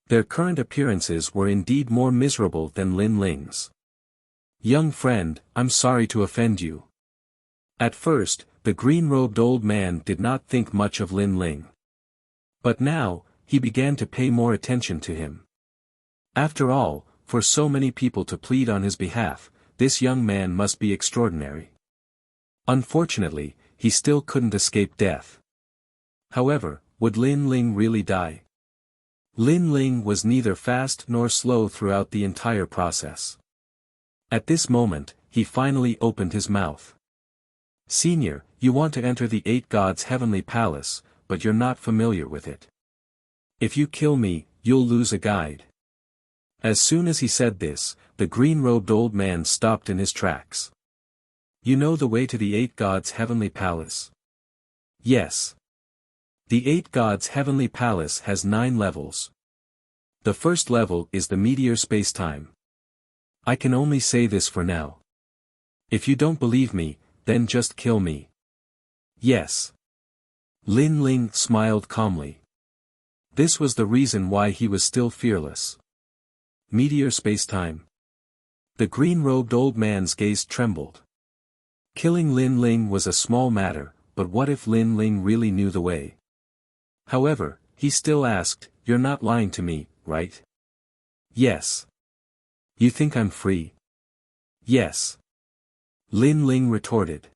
Their current appearances were indeed more miserable than Lin Ling's. Young friend, I'm sorry to offend you. At first, the green-robed old man did not think much of Lin Ling. But now, he began to pay more attention to him. After all, for so many people to plead on his behalf, this young man must be extraordinary. Unfortunately, he still couldn't escape death. However, would Lin Ling really die? Lin Ling was neither fast nor slow throughout the entire process. At this moment, he finally opened his mouth. Senior, you want to enter the 8 gods' heavenly palace, but you're not familiar with it. If you kill me, you'll lose a guide. As soon as he said this, the green-robed old man stopped in his tracks. You know the way to the 8 gods' heavenly palace? Yes. The 8 gods' heavenly palace has 9 levels. The first level is the meteor space-time. I can only say this for now. If you don't believe me, then just kill me. Yes. Lin Ling smiled calmly. This was the reason why he was still fearless. Meteor space-time. The green-robed old man's gaze trembled. Killing Lin Ling was a small matter, but what if Lin Ling really knew the way? However, he still asked, you're not lying to me, right? Yes. You think I'm free? Yes. Lin Ling retorted.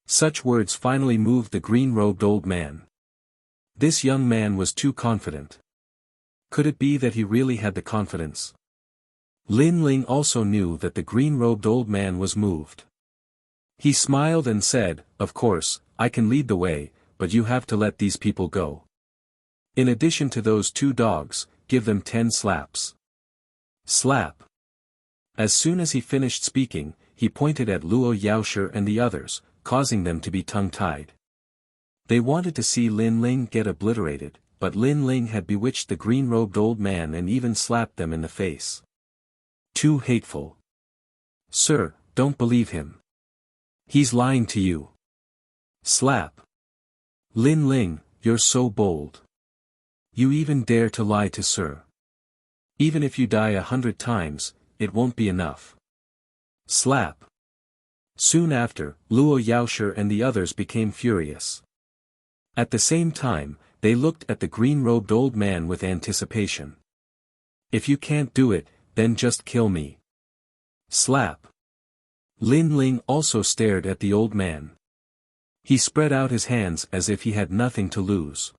Such words finally moved the green-robed old man. This young man was too confident. Could it be that he really had the confidence? Lin Ling also knew that the green-robed old man was moved. He smiled and said, of course, I can lead the way, but you have to let these people go. In addition to those 2 dogs, give them 10 slaps. Slap. As soon as he finished speaking, he pointed at Luo Yaoshi and the others, causing them to be tongue-tied. They wanted to see Lin Ling get obliterated, but Lin Ling had bewitched the green-robed old man and even slapped them in the face. Too hateful. Sir, don't believe him. He's lying to you. Slap. Lin Ling, you're so bold. You even dare to lie to Sir. Even if you die 100 times, it won't be enough. Slap. Soon after, Luo Yaoshi and the others became furious. At the same time, they looked at the green-robed old man with anticipation. If you can't do it, then just kill me. Slap. Lin Ling also stared at the old man. He spread out his hands as if he had nothing to lose.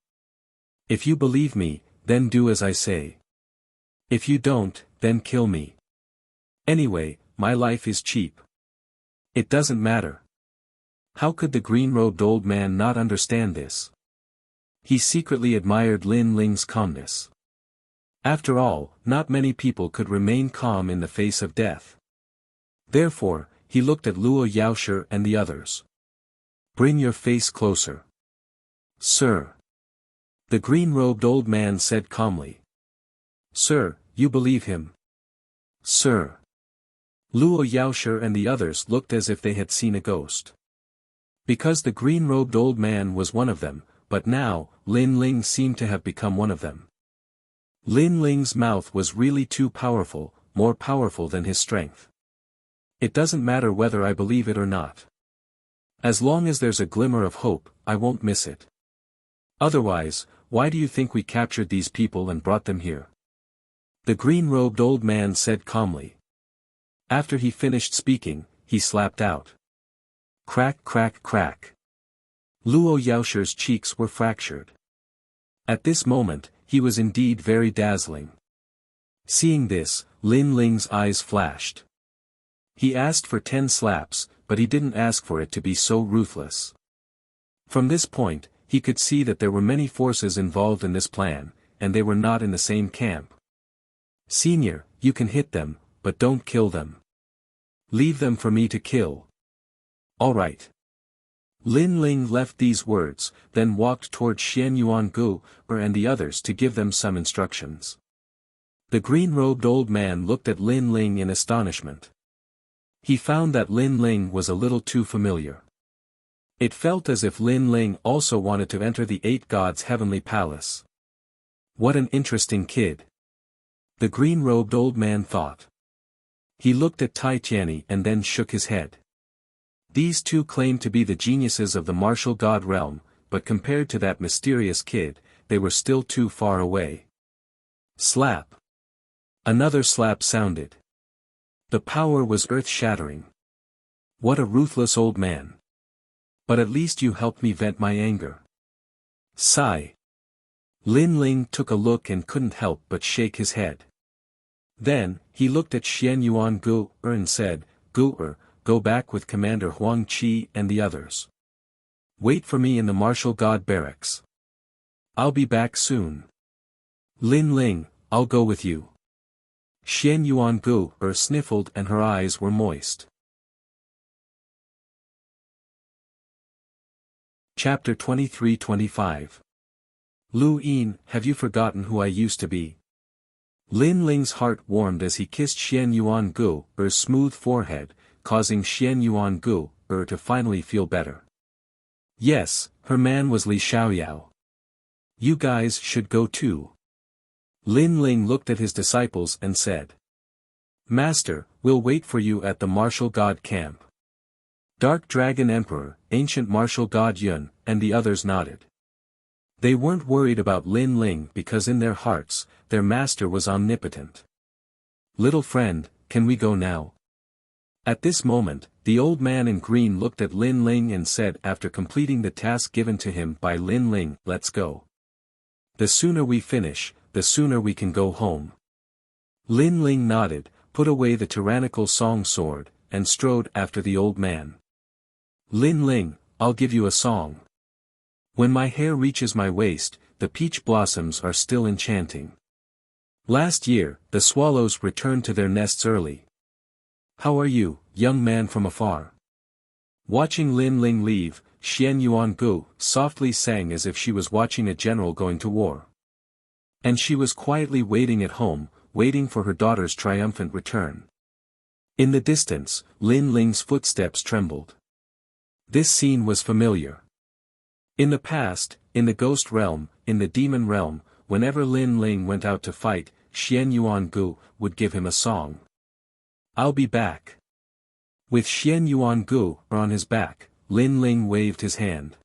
If you believe me, then do as I say. If you don't, then kill me. Anyway, my life is cheap. It doesn't matter. How could the green-robed old man not understand this? He secretly admired Lin Ling's calmness. After all, not many people could remain calm in the face of death. Therefore, he looked at Luo Yaoshi and the others. Bring your face closer. Sir. The green-robed old man said calmly. Sir, you believe him? Sir. Luo Yaoshi and the others looked as if they had seen a ghost. Because the green-robed old man was one of them, but now, Lin Ling seemed to have become one of them. Lin Ling's mouth was really too powerful, more powerful than his strength. It doesn't matter whether I believe it or not. As long as there's a glimmer of hope, I won't miss it. Otherwise, why do you think we captured these people and brought them here? The green-robed old man said calmly. After he finished speaking, he slapped out. Crack, crack, crack. Luo Yaoshi's cheeks were fractured. At this moment, he was indeed very dazzling. Seeing this, Lin Ling's eyes flashed. He asked for 10 slaps, but he didn't ask for it to be so ruthless. From this point, he could see that there were many forces involved in this plan, and they were not in the same camp. Senior, you can hit them, but don't kill them. Leave them for me to kill. All right. Lin Ling left these words, then walked toward Xian Yuangu and the others to give them some instructions. The green-robed old man looked at Lin Ling in astonishment. He found that Lin Ling was a little too familiar. It felt as if Lin Ling also wanted to enter the Eight Gods' heavenly palace. What an interesting kid. The green-robed old man thought. He looked at Tai Tianyi and then shook his head. These two claimed to be the geniuses of the martial god realm, but compared to that mysterious kid, they were still too far away. Slap. Another slap sounded. The power was earth-shattering. What a ruthless old man. But at least you helped me vent my anger. Sigh. Lin Ling took a look and couldn't help but shake his head. Then, he looked at Xian Yuangu and said, Gu go back with Commander Huang Qi and the others. Wait for me in the martial god barracks. I'll be back soon. Lin Ling, I'll go with you. Xian Yuangu sniffled and her eyes were moist. Chapter 23-25. Lu Yin, have you forgotten who I used to be? Lin Ling's heart warmed as he kissed Xian Yuangu's smooth forehead, causing Xian Yuangu to finally feel better. Yes, her man was Li Xiaoyao. You guys should go too. Lin Ling looked at his disciples and said. Master, we'll wait for you at the martial god camp. Dark Dragon Emperor, Ancient Martial God Yun, and the others nodded. They weren't worried about Lin Ling because in their hearts, their master was omnipotent. Little friend, can we go now? At this moment, the old man in green looked at Lin Ling and said after completing the task given to him by Lin Ling, let's go. The sooner we finish, the sooner we can go home. Lin Ling nodded, put away the tyrannical song sword, and strode after the old man. Lin Ling, I'll give you a song. When my hair reaches my waist, the peach blossoms are still enchanting. Last year, the swallows returned to their nests early. How are you, young man from afar? Watching Lin Ling leave, Xian Yuangu softly sang as if she was watching a general going to war. And she was quietly waiting at home, waiting for her daughter's triumphant return. In the distance, Lin Ling's footsteps trembled. This scene was familiar. In the past, in the ghost realm, in the demon realm, whenever Lin Ling went out to fight, Xian Yuangu would give him a song. I'll be back. With Xian Yuangu on his back, Lin Ling waved his hand.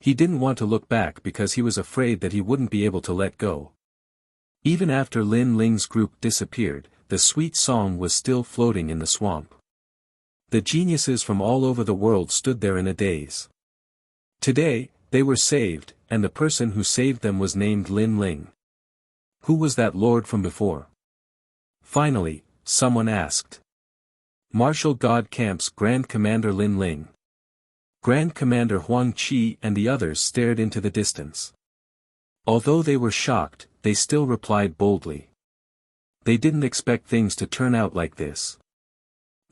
He didn't want to look back because he was afraid that he wouldn't be able to let go. Even after Lin Ling's group disappeared, the sweet song was still floating in the swamp. The geniuses from all over the world stood there in a daze. Today, they were saved, and the person who saved them was named Lin Ling. Who was that lord from before? Finally, someone asked. Martial God Camp's Grand Commander Lin Ling. Grand Commander Huang Qi and the others stared into the distance. Although they were shocked, they still replied boldly. They didn't expect things to turn out like this.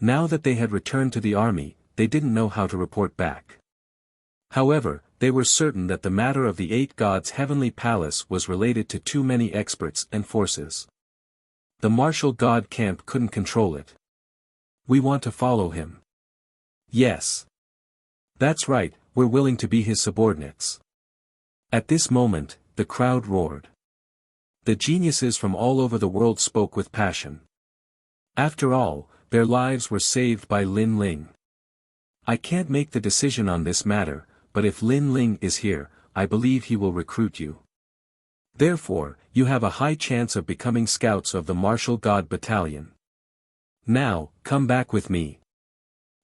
Now that they had returned to the army, they didn't know how to report back. However, they were certain that the matter of the Eight Gods' heavenly palace was related to too many experts and forces. The martial god camp couldn't control it. We want to follow him. Yes. That's right, we're willing to be his subordinates. At this moment, the crowd roared. The geniuses from all over the world spoke with passion. After all, their lives were saved by Lin Ling. I can't make the decision on this matter, but if Lin Ling is here, I believe he will recruit you. Therefore, you have a high chance of becoming scouts of the Martial God Battalion. Now, come back with me.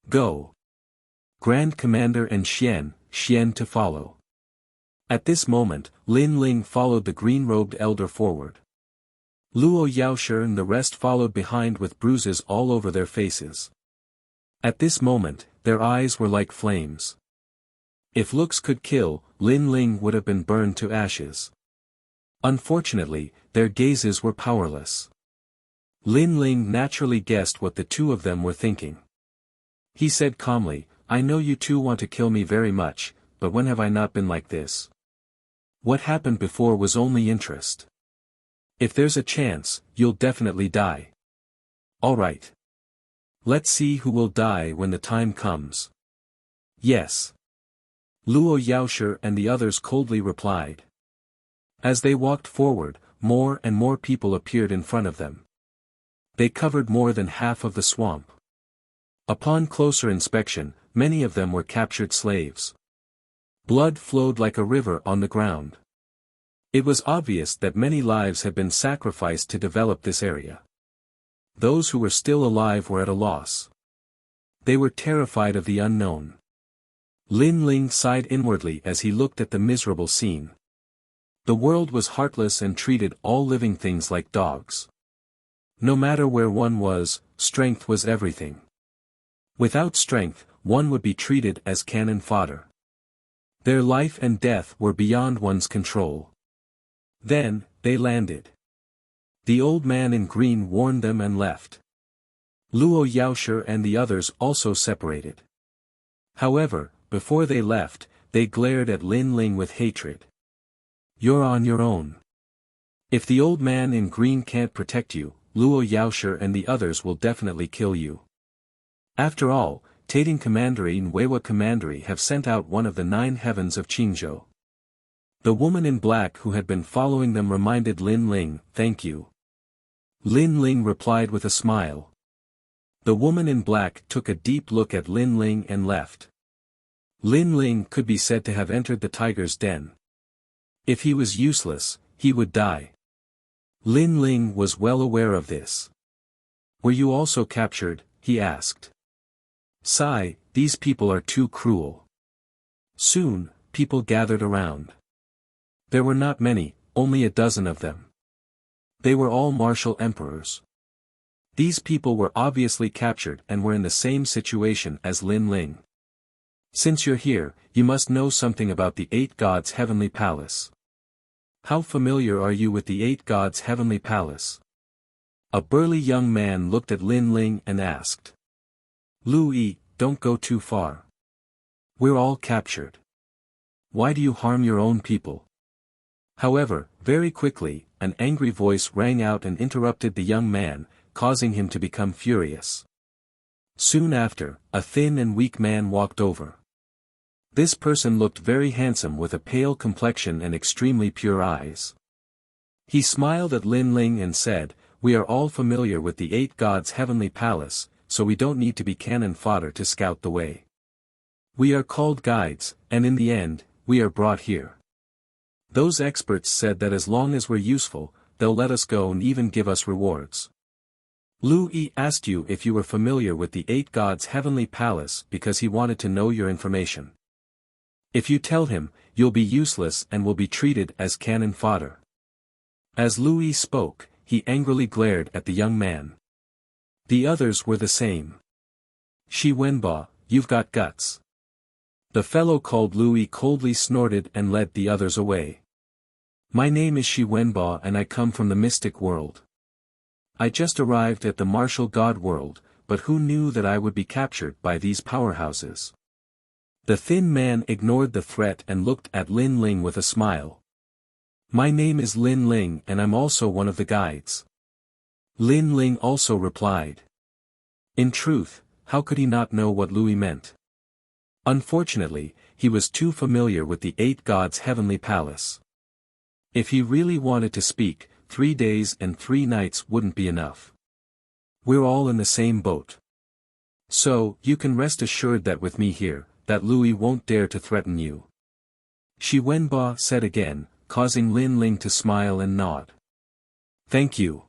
Go. Grand Commander and Xian to follow. At this moment, Lin Ling followed the green-robed elder forward. Luo Yaoshi and the rest followed behind with bruises all over their faces. At this moment, their eyes were like flames. If looks could kill, Lin Ling would have been burned to ashes. Unfortunately, their gazes were powerless. Lin Ling naturally guessed what the two of them were thinking. He said calmly, "I know you two want to kill me very much, but when have I not been like this? What happened before was only interest. If there's a chance, you'll definitely die. Alright. Let's see who will die when the time comes." "Yes." Luo Yaoshe and the others coldly replied. As they walked forward, more and more people appeared in front of them. They covered more than half of the swamp. Upon closer inspection, many of them were captured slaves. Blood flowed like a river on the ground. It was obvious that many lives had been sacrificed to develop this area. Those who were still alive were at a loss. They were terrified of the unknown. Lin Ling sighed inwardly as he looked at the miserable scene. The world was heartless and treated all living things like dogs. No matter where one was, strength was everything. Without strength, one would be treated as cannon fodder. Their life and death were beyond one's control. Then, they landed. The old man in green warned them and left. Luo Yaoshe and the others also separated. However, before they left, they glared at Lin Ling with hatred. "You're on your own. If the old man in green can't protect you, Luo Yaoshe and the others will definitely kill you. After all, Tating Commandery and Weiwa Commandery have sent out one of the 9 heavens of Qingzhou." The woman in black who had been following them reminded Lin Ling, "Thank you." Lin Ling replied with a smile. The woman in black took a deep look at Lin Ling and left. Lin Ling could be said to have entered the tiger's den. If he was useless, he would die. Lin Ling was well aware of this. "Were you also captured?" he asked. "Sigh, these people are too cruel." Soon, people gathered around. There were not many, only a dozen of them. They were all martial emperors. These people were obviously captured and were in the same situation as Lin Ling. "Since you're here, you must know something about the 8 gods' heavenly palace. How familiar are you with the 8 gods' heavenly palace?" A burly young man looked at Lin Ling and asked. "Lu Yi, don't go too far. We're all captured. Why do you harm your own people?" However, very quickly, an angry voice rang out and interrupted the young man, causing him to become furious. Soon after, a thin and weak man walked over. This person looked very handsome with a pale complexion and extremely pure eyes. He smiled at Lin Ling and said, "We are all familiar with the 8 gods' heavenly palace, so we don't need to be cannon fodder to scout the way. We are called guides, and in the end, we are brought here. Those experts said that as long as we're useful, they'll let us go and even give us rewards. Lu Yi asked you if you were familiar with the 8 gods' heavenly palace because he wanted to know your information. If you tell him, you'll be useless and will be treated as cannon fodder." As Lu Yi spoke, he angrily glared at the young man. The others were the same. "Shi Wenba, you've got guts." The fellow called Lu Yi coldly snorted and led the others away. "My name is Shi Wenba and I come from the mystic world. I just arrived at the martial god world, but who knew that I would be captured by these powerhouses?" The thin man ignored the threat and looked at Lin Ling with a smile. "My name is Lin Ling and I'm also one of the guides." Lin Ling also replied. In truth, how could he not know what Lu Yi meant? Unfortunately, he was too familiar with the 8 gods' heavenly palace. If he really wanted to speak, 3 days and 3 nights wouldn't be enough. "We're all in the same boat. So, you can rest assured that with me here, that Lu Yi won't dare to threaten you." Shi Wenba said again, causing Lin Ling to smile and nod. "Thank you."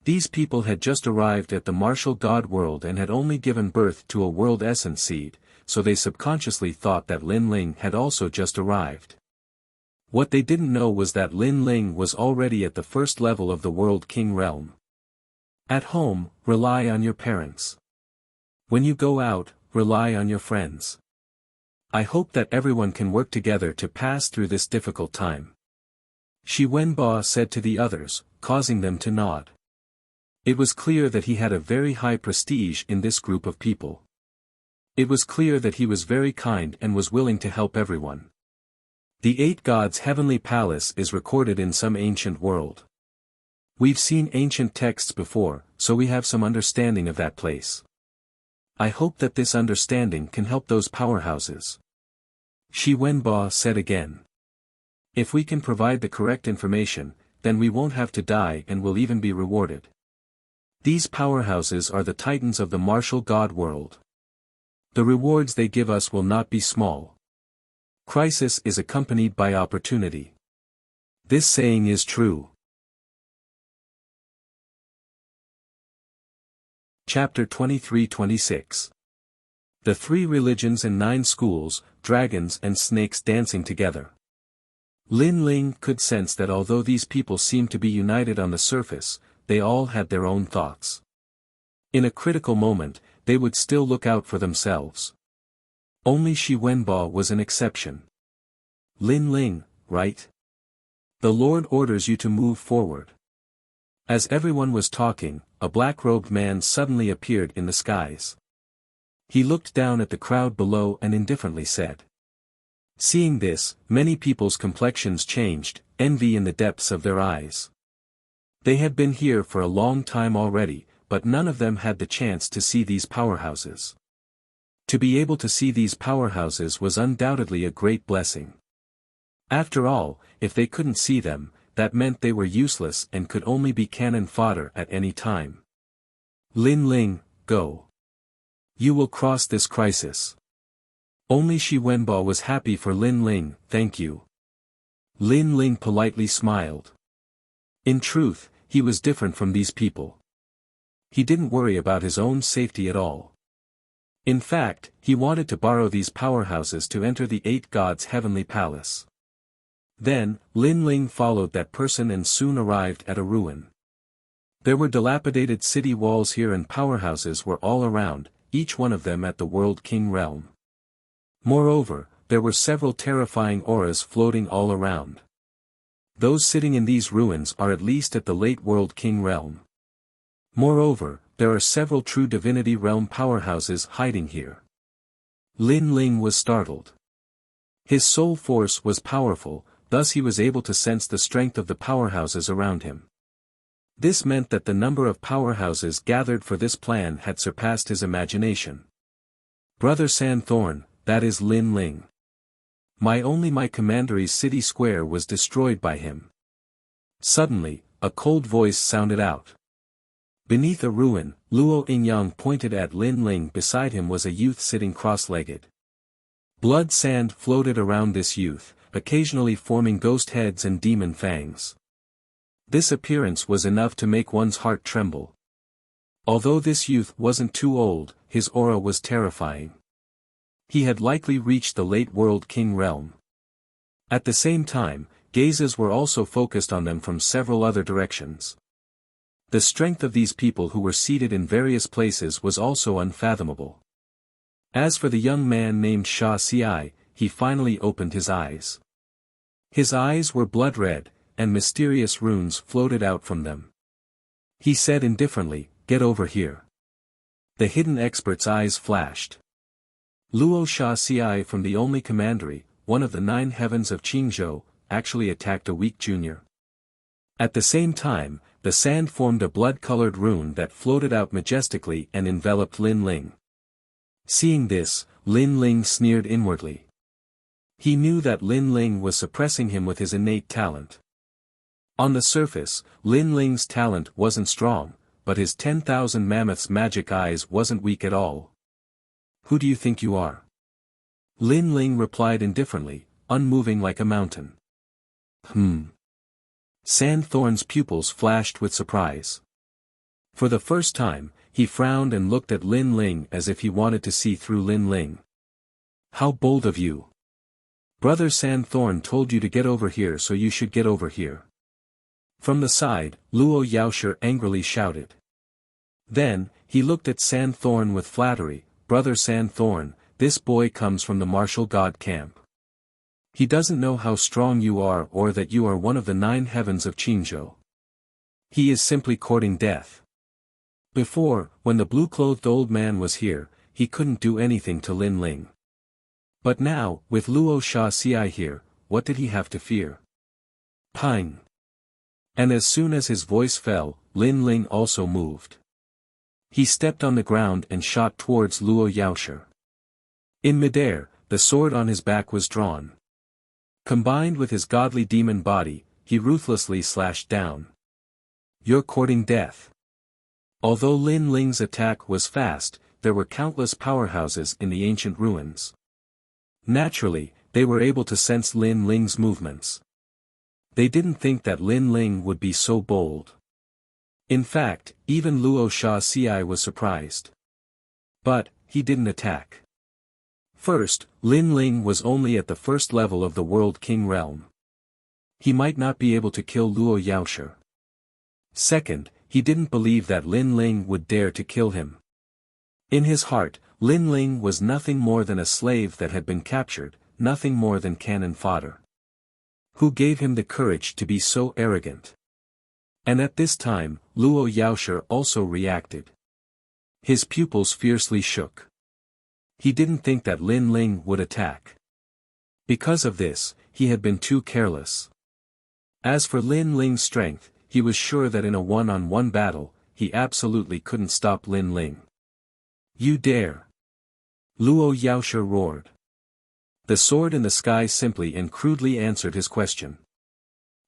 These people had just arrived at the martial god world and had only given birth to a world essence seed, so they subconsciously thought that Lin Ling had also just arrived. What they didn't know was that Lin Ling was already at the first level of the World King realm. At home, rely on your parents. When you go out, rely on your friends. I hope that everyone can work together to pass through this difficult time. Shi Wenbo said to the others, causing them to nod. It was clear that he had a very high prestige in this group of people. It was clear that he was very kind and was willing to help everyone. The Eight Gods' heavenly palace is recorded in some ancient world. We've seen ancient texts before, so we have some understanding of that place. I hope that this understanding can help those powerhouses. Shi Wenbo said again. If we can provide the correct information, then we won't have to die and will even be rewarded. These powerhouses are the titans of the martial god world. The rewards they give us will not be small. Crisis is accompanied by opportunity. This saying is true. Chapter 23-26. The Three Religions and Nine Schools, Dragons and Snakes Dancing Together. Lin Ling could sense that although these people seemed to be united on the surface, they all had their own thoughts. In a critical moment, they would still look out for themselves. Only Shi Wenbo was an exception. Lin Ling, right? The Lord orders you to move forward. As everyone was talking, a black-robed man suddenly appeared in the skies. He looked down at the crowd below and indifferently said. Seeing this, many people's complexions changed, envy in the depths of their eyes. They had been here for a long time already, but none of them had the chance to see these powerhouses. To be able to see these powerhouses was undoubtedly a great blessing. After all, if they couldn't see them, that meant they were useless and could only be cannon fodder at any time. Lin Ling, go. You will cross this crisis. Only Shi Wenbo was happy for Lin Ling, thank you. Lin Ling politely smiled. In truth, he was different from these people. He didn't worry about his own safety at all. In fact, he wanted to borrow these powerhouses to enter the Eight Gods' heavenly palace. Then, Lin Ling followed that person and soon arrived at a ruin. There were dilapidated city walls here and powerhouses were all around, each one of them at the World King realm. Moreover, there were several terrifying auras floating all around. Those sitting in these ruins are at least at the late World King realm. Moreover, there are several true Divinity realm powerhouses hiding here. Lin Ling was startled. His soul force was powerful, thus he was able to sense the strength of the powerhouses around him. This meant that the number of powerhouses gathered for this plan had surpassed his imagination. Brother Sandthorn, that is Lin Ling. My commandery's city square was destroyed by him. Suddenly, a cold voice sounded out. Beneath a ruin, Luo Yingyang pointed at Lin Ling. Beside him was a youth sitting cross-legged. Blood sand floated around this youth, occasionally forming ghost heads and demon fangs. This appearance was enough to make one's heart tremble. Although this youth wasn't too old, his aura was terrifying. He had likely reached the late World King realm. At the same time, gazes were also focused on them from several other directions. The strength of these people who were seated in various places was also unfathomable. As for the young man named Sha Ci, he finally opened his eyes. His eyes were blood red, and mysterious runes floated out from them. He said indifferently, "Get over here." The hidden expert's eyes flashed. Luo Sha Ci from the only commandery, one of the 9 heavens of Qingzhou, actually attacked a weak junior. At the same time, the sand formed a blood-colored rune that floated out majestically and enveloped Lin Ling. Seeing this, Lin Ling sneered inwardly. He knew that Lin Ling was suppressing him with his innate talent. On the surface, Lin Ling's talent wasn't strong, but his 10,000 mammoths' magic eyes wasn't weak at all. Who do you think you are? Lin Ling replied indifferently, unmoving like a mountain. Sandthorn's pupils flashed with surprise. For the first time, he frowned and looked at Lin Ling as if he wanted to see through Lin Ling. How bold of you! Brother Sandthorn told you to get over here, so you should get over here. From the side, Luo Yaoshe angrily shouted. Then, he looked at Sandthorn with flattery. Brother Sandthorn, this boy comes from the martial god camp. He doesn't know how strong you are or that you are one of the 9 heavens of Qingzhou. He is simply courting death. Before, when the blue-clothed old man was here, he couldn't do anything to Lin Ling. But now, with Luo Sha Xi here, what did he have to fear? Ping! And as soon as his voice fell, Lin Ling also moved. He stepped on the ground and shot towards Luo Yaoshi. In midair, the sword on his back was drawn. Combined with his godly demon body, he ruthlessly slashed down. You're courting death. Although Lin Ling's attack was fast, there were countless powerhouses in the ancient ruins. Naturally, they were able to sense Lin Ling's movements. They didn't think that Lin Ling would be so bold. In fact, even Luo Sha Xi was surprised. But, he didn't attack. First, Lin Ling was only at the first level of the World King realm. He might not be able to kill Luo Yaoshi. Second, he didn't believe that Lin Ling would dare to kill him. In his heart, Lin Ling was nothing more than a slave that had been captured, nothing more than cannon fodder. Who gave him the courage to be so arrogant? And at this time, Luo Yaoshi also reacted. His pupils fiercely shook. He didn't think that Lin Ling would attack. Because of this, he had been too careless. As for Lin Ling's strength, he was sure that in a one-on-one battle, he absolutely couldn't stop Lin Ling. You dare! Luo Yaoshi roared. The sword in the sky simply and crudely answered his question.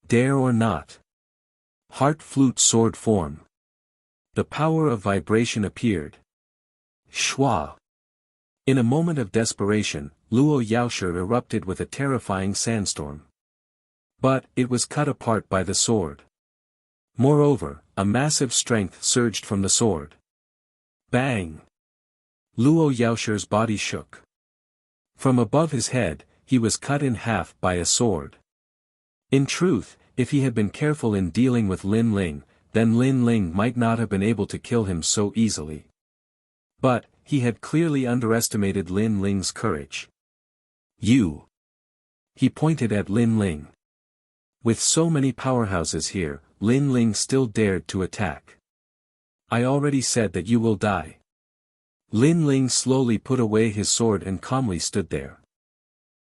Dare or not? Heart flute sword form. The power of vibration appeared. Shwa! In a moment of desperation, Luo Yaoshi erupted with a terrifying sandstorm. But, it was cut apart by the sword. Moreover, a massive strength surged from the sword. Bang! Luo Yaoshi's body shook. From above his head, he was cut in half by a sword. In truth, if he had been careful in dealing with Lin Ling, then Lin Ling might not have been able to kill him so easily. But, he had clearly underestimated Lin Ling's courage. You! He pointed at Lin Ling. With so many powerhouses here, Lin Ling still dared to attack. I already said that you will die. Lin Ling slowly put away his sword and calmly stood there.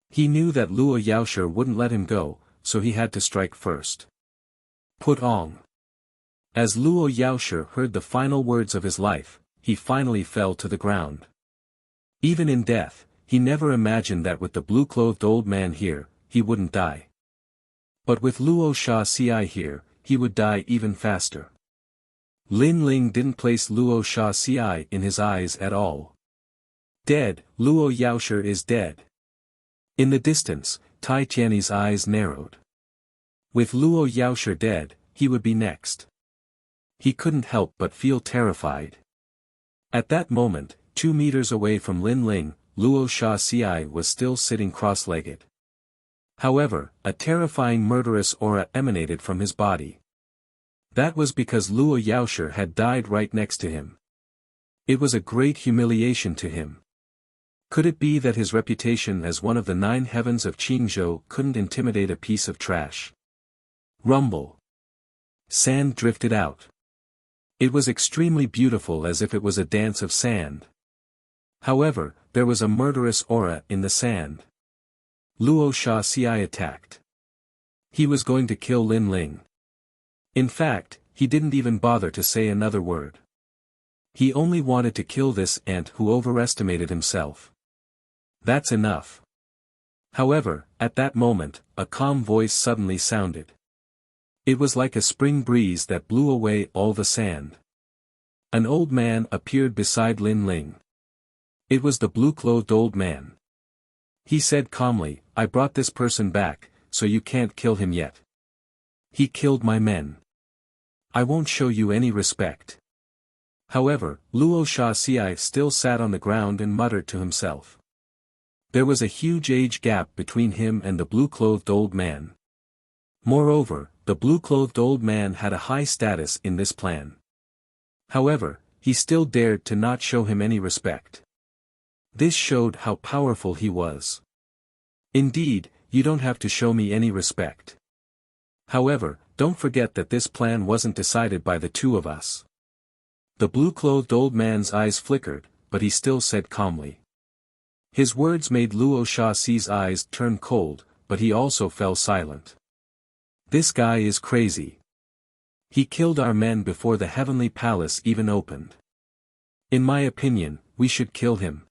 He knew that Luo Yaoshi wouldn't let him go, so he had to strike first. Put on. As Luo Yaoshi heard the final words of his life, he finally fell to the ground. Even in death, he never imagined that with the blue-clothed old man here, he wouldn't die. But with Luo Sha Xi here, he would die even faster. Lin Ling didn't place Luo Sha Xi in his eyes at all. Dead, Luo Yaoshi is dead. In the distance, Tai Tianyi's eyes narrowed. With Luo Yaoshi dead, he would be next. He couldn't help but feel terrified. At that moment, 2 meters away from Lin Ling, Luo Sha Xi was still sitting cross-legged. However, a terrifying murderous aura emanated from his body. That was because Luo Yaoshi had died right next to him. It was a great humiliation to him. Could it be that his reputation as one of the 9 heavens of Qingzhou couldn't intimidate a piece of trash? Rumble. Sand drifted out. It was extremely beautiful, as if it was a dance of sand. However, there was a murderous aura in the sand. Luo Sha Xi attacked. He was going to kill Lin Ling. In fact, he didn't even bother to say another word. He only wanted to kill this ant who overestimated himself. That's enough. However, at that moment, a calm voice suddenly sounded. It was like a spring breeze that blew away all the sand. An old man appeared beside Lin Ling. It was the blue-clothed old man. He said calmly, I brought this person back, so you can't kill him yet. He killed my men. I won't show you any respect. However, Luo Sha Xi still sat on the ground and muttered to himself. There was a huge age gap between him and the blue-clothed old man. Moreover, the blue-clothed old man had a high status in this plan. However, he still dared to not show him any respect. This showed how powerful he was. Indeed, you don't have to show me any respect. However, don't forget that this plan wasn't decided by the two of us. The blue-clothed old man's eyes flickered, but he still said calmly. His words made Luo Shaxi's eyes turn cold, but he also fell silent. This guy is crazy. He killed our men before the heavenly palace even opened. In my opinion, we should kill him.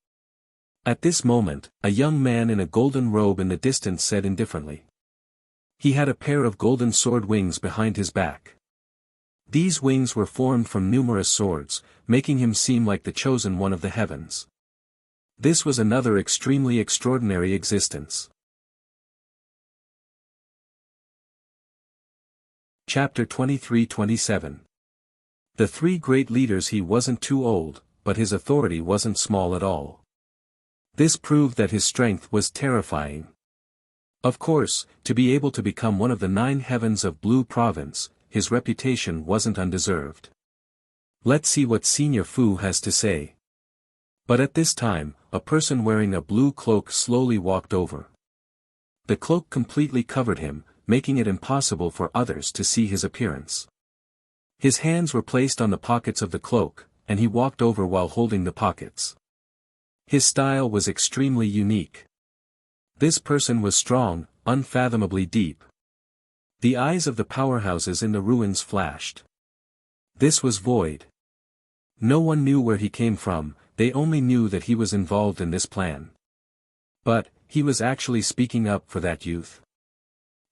At this moment, a young man in a golden robe in the distance said indifferently. He had a pair of golden sword wings behind his back. These wings were formed from numerous swords, making him seem like the chosen one of the heavens. This was another extremely extraordinary existence. Chapter 23-27. The three great leaders. He wasn't too old, but his authority wasn't small at all. This proved that his strength was terrifying. Of course, to be able to become one of the 9 heavens of Blue Province, his reputation wasn't undeserved. Let's see what Senior Fu has to say. But at this time, a person wearing a blue cloak slowly walked over. The cloak completely covered him, making it impossible for others to see his appearance. His hands were placed on the pockets of the cloak, and he walked over while holding the pockets. His style was extremely unique. This person was strong, unfathomably deep. The eyes of the powerhouses in the ruins flashed. This was Void. No one knew where he came from, they only knew that he was involved in this plan. But, he was actually speaking up for that youth.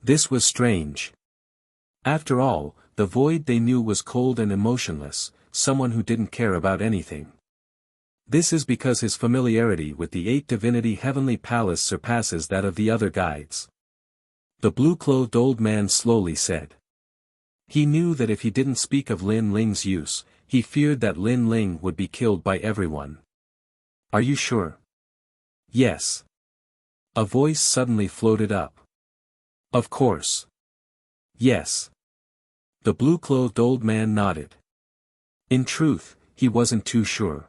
This was strange. After all, the Void they knew was cold and emotionless, someone who didn't care about anything. This is because his familiarity with the 8 Divinity Heavenly Palace surpasses that of the other guides. The blue-clothed old man slowly said. He knew that if he didn't speak of Lin Ling's use, he feared that Lin Ling would be killed by everyone. Are you sure? Yes. A voice suddenly floated up. Of course. Yes. The blue-clothed old man nodded. In truth, he wasn't too sure.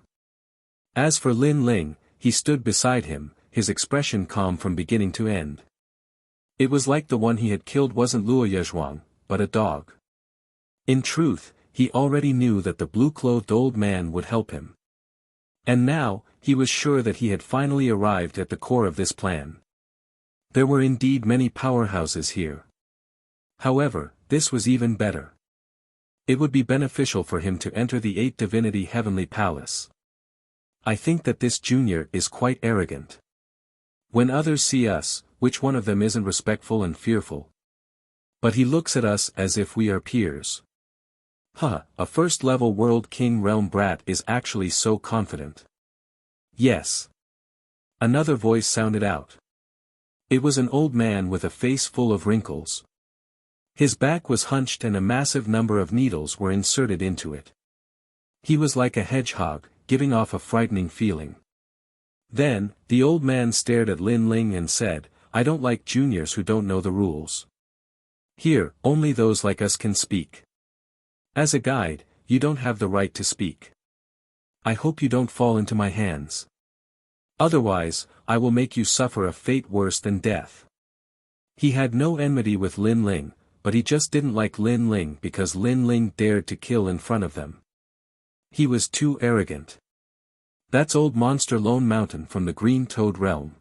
As for Lin Ling, he stood beside him, his expression calm from beginning to end. It was like the one he had killed wasn't Luo Yezhuang, but a dog. In truth, he already knew that the blue-clothed old man would help him. And now, he was sure that he had finally arrived at the core of this plan. There were indeed many powerhouses here. However, this was even better. It would be beneficial for him to enter the 8 Divinity Heavenly Palace. I think that this junior is quite arrogant. When others see us, which one of them isn't respectful and fearful? But he looks at us as if we are peers. A first-level World King Realm brat is actually so confident. Yes. Another voice sounded out. It was an old man with a face full of wrinkles. His back was hunched and a massive number of needles were inserted into it. He was like a hedgehog, giving off a frightening feeling. Then, the old man stared at Lin Ling and said, I don't like juniors who don't know the rules. Here, only those like us can speak. As a guide, you don't have the right to speak. I hope you don't fall into my hands. Otherwise, I will make you suffer a fate worse than death. He had no enmity with Lin Ling, but he just didn't like Lin Ling because Lin Ling dared to kill in front of them. He was too arrogant. That's old monster Lone Mountain from the Green Toad realm.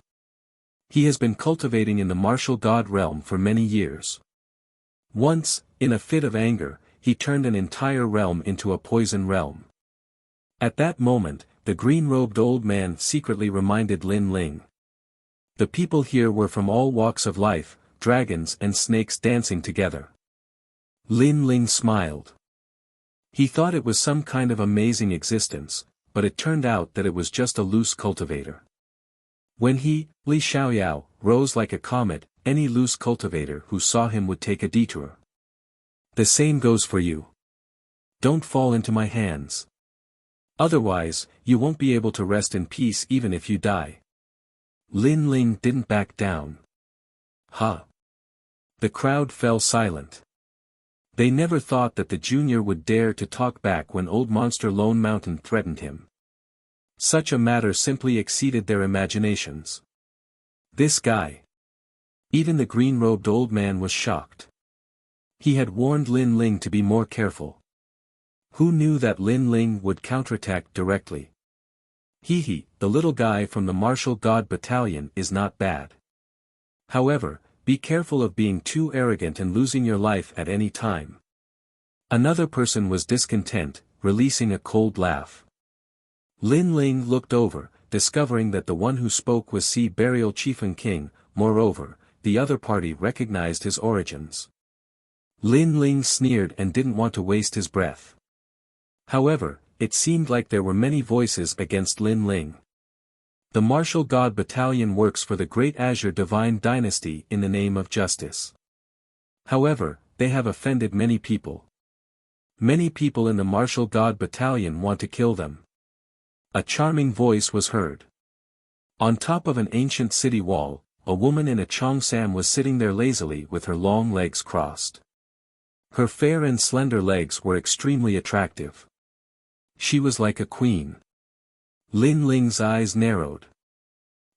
He has been cultivating in the martial god realm for many years. Once, in a fit of anger, he turned an entire realm into a poison realm. At that moment, the green-robed old man secretly reminded Lin Ling. The people here were from all walks of life, dragons and snakes dancing together. Lin Ling smiled. He thought it was some kind of amazing existence, but it turned out that it was just a loose cultivator. When he, Li Xiaoyao, rose like a comet, any loose cultivator who saw him would take a detour. The same goes for you. Don't fall into my hands. Otherwise, you won't be able to rest in peace even if you die. Lin Ling didn't back down. The crowd fell silent. They never thought that the junior would dare to talk back when old monster Lone Mountain threatened him. Such a matter simply exceeded their imaginations. This guy. Even the green-robed old man was shocked. He had warned Lin Ling to be more careful. Who knew that Lin Ling would counterattack directly? The little guy from the martial god battalion is not bad. However, be careful of being too arrogant and losing your life at any time. Another person was discontent, releasing a cold laugh. Lin Ling looked over, discovering that the one who spoke was Sea Burial Chieftain King. Moreover, the other party recognized his origins. Lin Ling sneered and didn't want to waste his breath. However, it seemed like there were many voices against Lin Ling. The martial god battalion works for the Great Azure Divine Dynasty in the name of justice. However, they have offended many people. Many people in the martial god battalion want to kill them. A charming voice was heard. On top of an ancient city wall, a woman in a cheongsam was sitting there lazily with her long legs crossed. Her fair and slender legs were extremely attractive. She was like a queen. Lin Ling's eyes narrowed.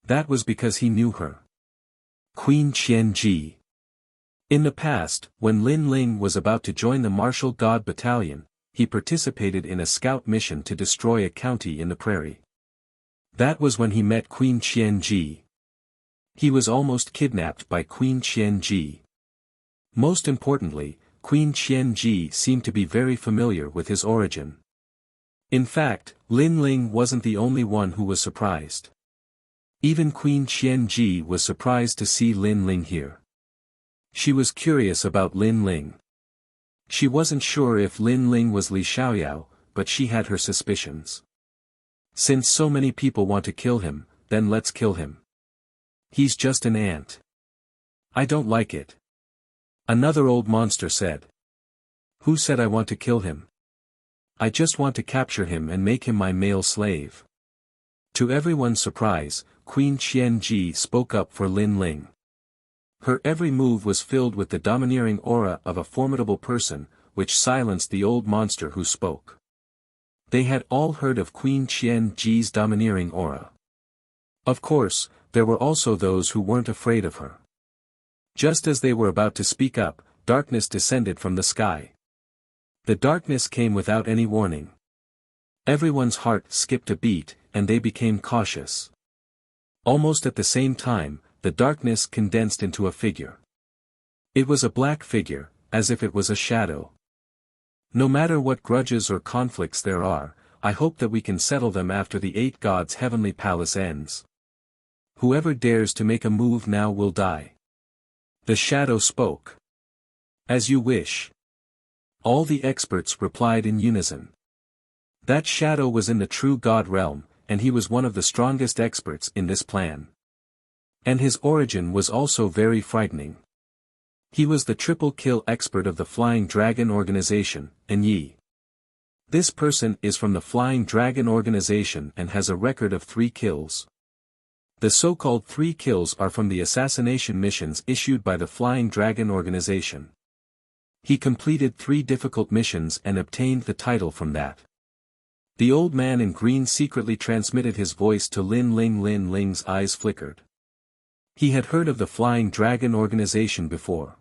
That was because he knew her. Queen Qianji. In the past, when Lin Ling was about to join the martial god battalion, he participated in a scout mission to destroy a county in the prairie. That was when he met Queen Qianji. He was almost kidnapped by Queen Qianji. Most importantly, Queen Qianji seemed to be very familiar with his origin. In fact, Lin Ling wasn't the only one who was surprised. Even Queen Qianji was surprised to see Lin Ling here. She was curious about Lin Ling. She wasn't sure if Lin Ling was Li Xiaoyao, but she had her suspicions. Since so many people want to kill him, then let's kill him. He's just an ant. I don't like it. Another old monster said. Who said I want to kill him? I just want to capture him and make him my male slave. To everyone's surprise, Queen Qianji spoke up for Lin Ling. Her every move was filled with the domineering aura of a formidable person, which silenced the old monster who spoke. They had all heard of Queen Qianji's domineering aura. Of course, there were also those who weren't afraid of her. Just as they were about to speak up, darkness descended from the sky. The darkness came without any warning. Everyone's heart skipped a beat, and they became cautious. Almost at the same time, the darkness condensed into a figure. It was a black figure, as if it was a shadow. No matter what grudges or conflicts there are, I hope that we can settle them after the 8 gods' heavenly palace ends. Whoever dares to make a move now will die. The shadow spoke. As you wish. All the experts replied in unison. That shadow was in the true god realm, and he was one of the strongest experts in this plan. And his origin was also very frightening. He was the triple kill expert of the Flying Dragon Organization, Yi. This person is from the Flying Dragon Organization and has a record of 3 kills. The so-called 3 kills are from the assassination missions issued by the Flying Dragon Organization. He completed 3 difficult missions and obtained the title from that. The old man in green secretly transmitted his voice to Lin Ling. Lin Ling's eyes flickered. He had heard of the Flying Dragon Organization before.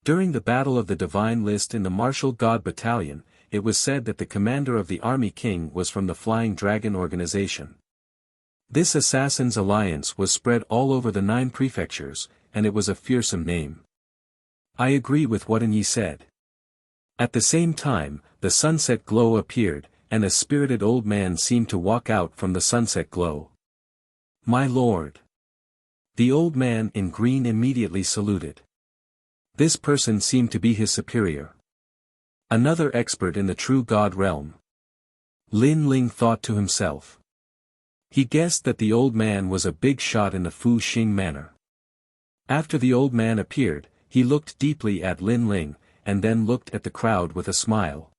During the Battle of the Divine List in the Martial God Battalion, it was said that the commander of the Army King was from the Flying Dragon Organization. This assassin's alliance was spread all over the 9 prefectures, and it was a fearsome name. I agree with what Yi said. At the same time, the sunset glow appeared, and a spirited old man seemed to walk out from the sunset glow. My lord. The old man in green immediately saluted. This person seemed to be his superior. Another expert in the true god realm. Lin Ling thought to himself. He guessed that the old man was a big shot in the Fu Xing manner. After the old man appeared, he looked deeply at Lin Ling, and then looked at the crowd with a smile.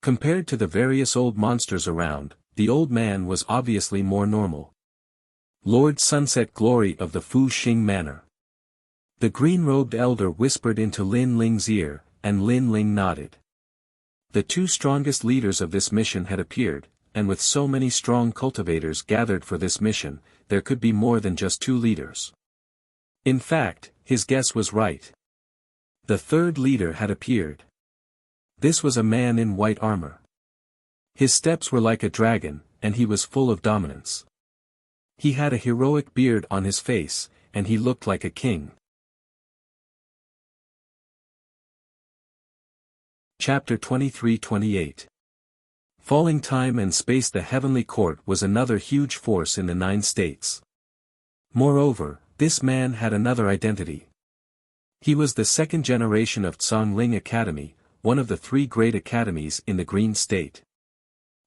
Compared to the various old monsters around, the old man was obviously more normal. Lord Sunset Glory of the Fu Xing manor. The green-robed elder whispered into Lin Ling's ear, and Lin Ling nodded. The 2 strongest leaders of this mission had appeared, and with so many strong cultivators gathered for this mission, there could be more than just 2 leaders. In fact, his guess was right. The third leader had appeared. This was a man in white armor. His steps were like a dragon, and he was full of dominance. He had a heroic beard on his face, and he looked like a king. Chapter 23-28. Falling time and space. The heavenly court was another huge force in the 9 states. Moreover, this man had another identity. He was the second generation of Zhongling Academy, one of the 3 great academies in the Green State.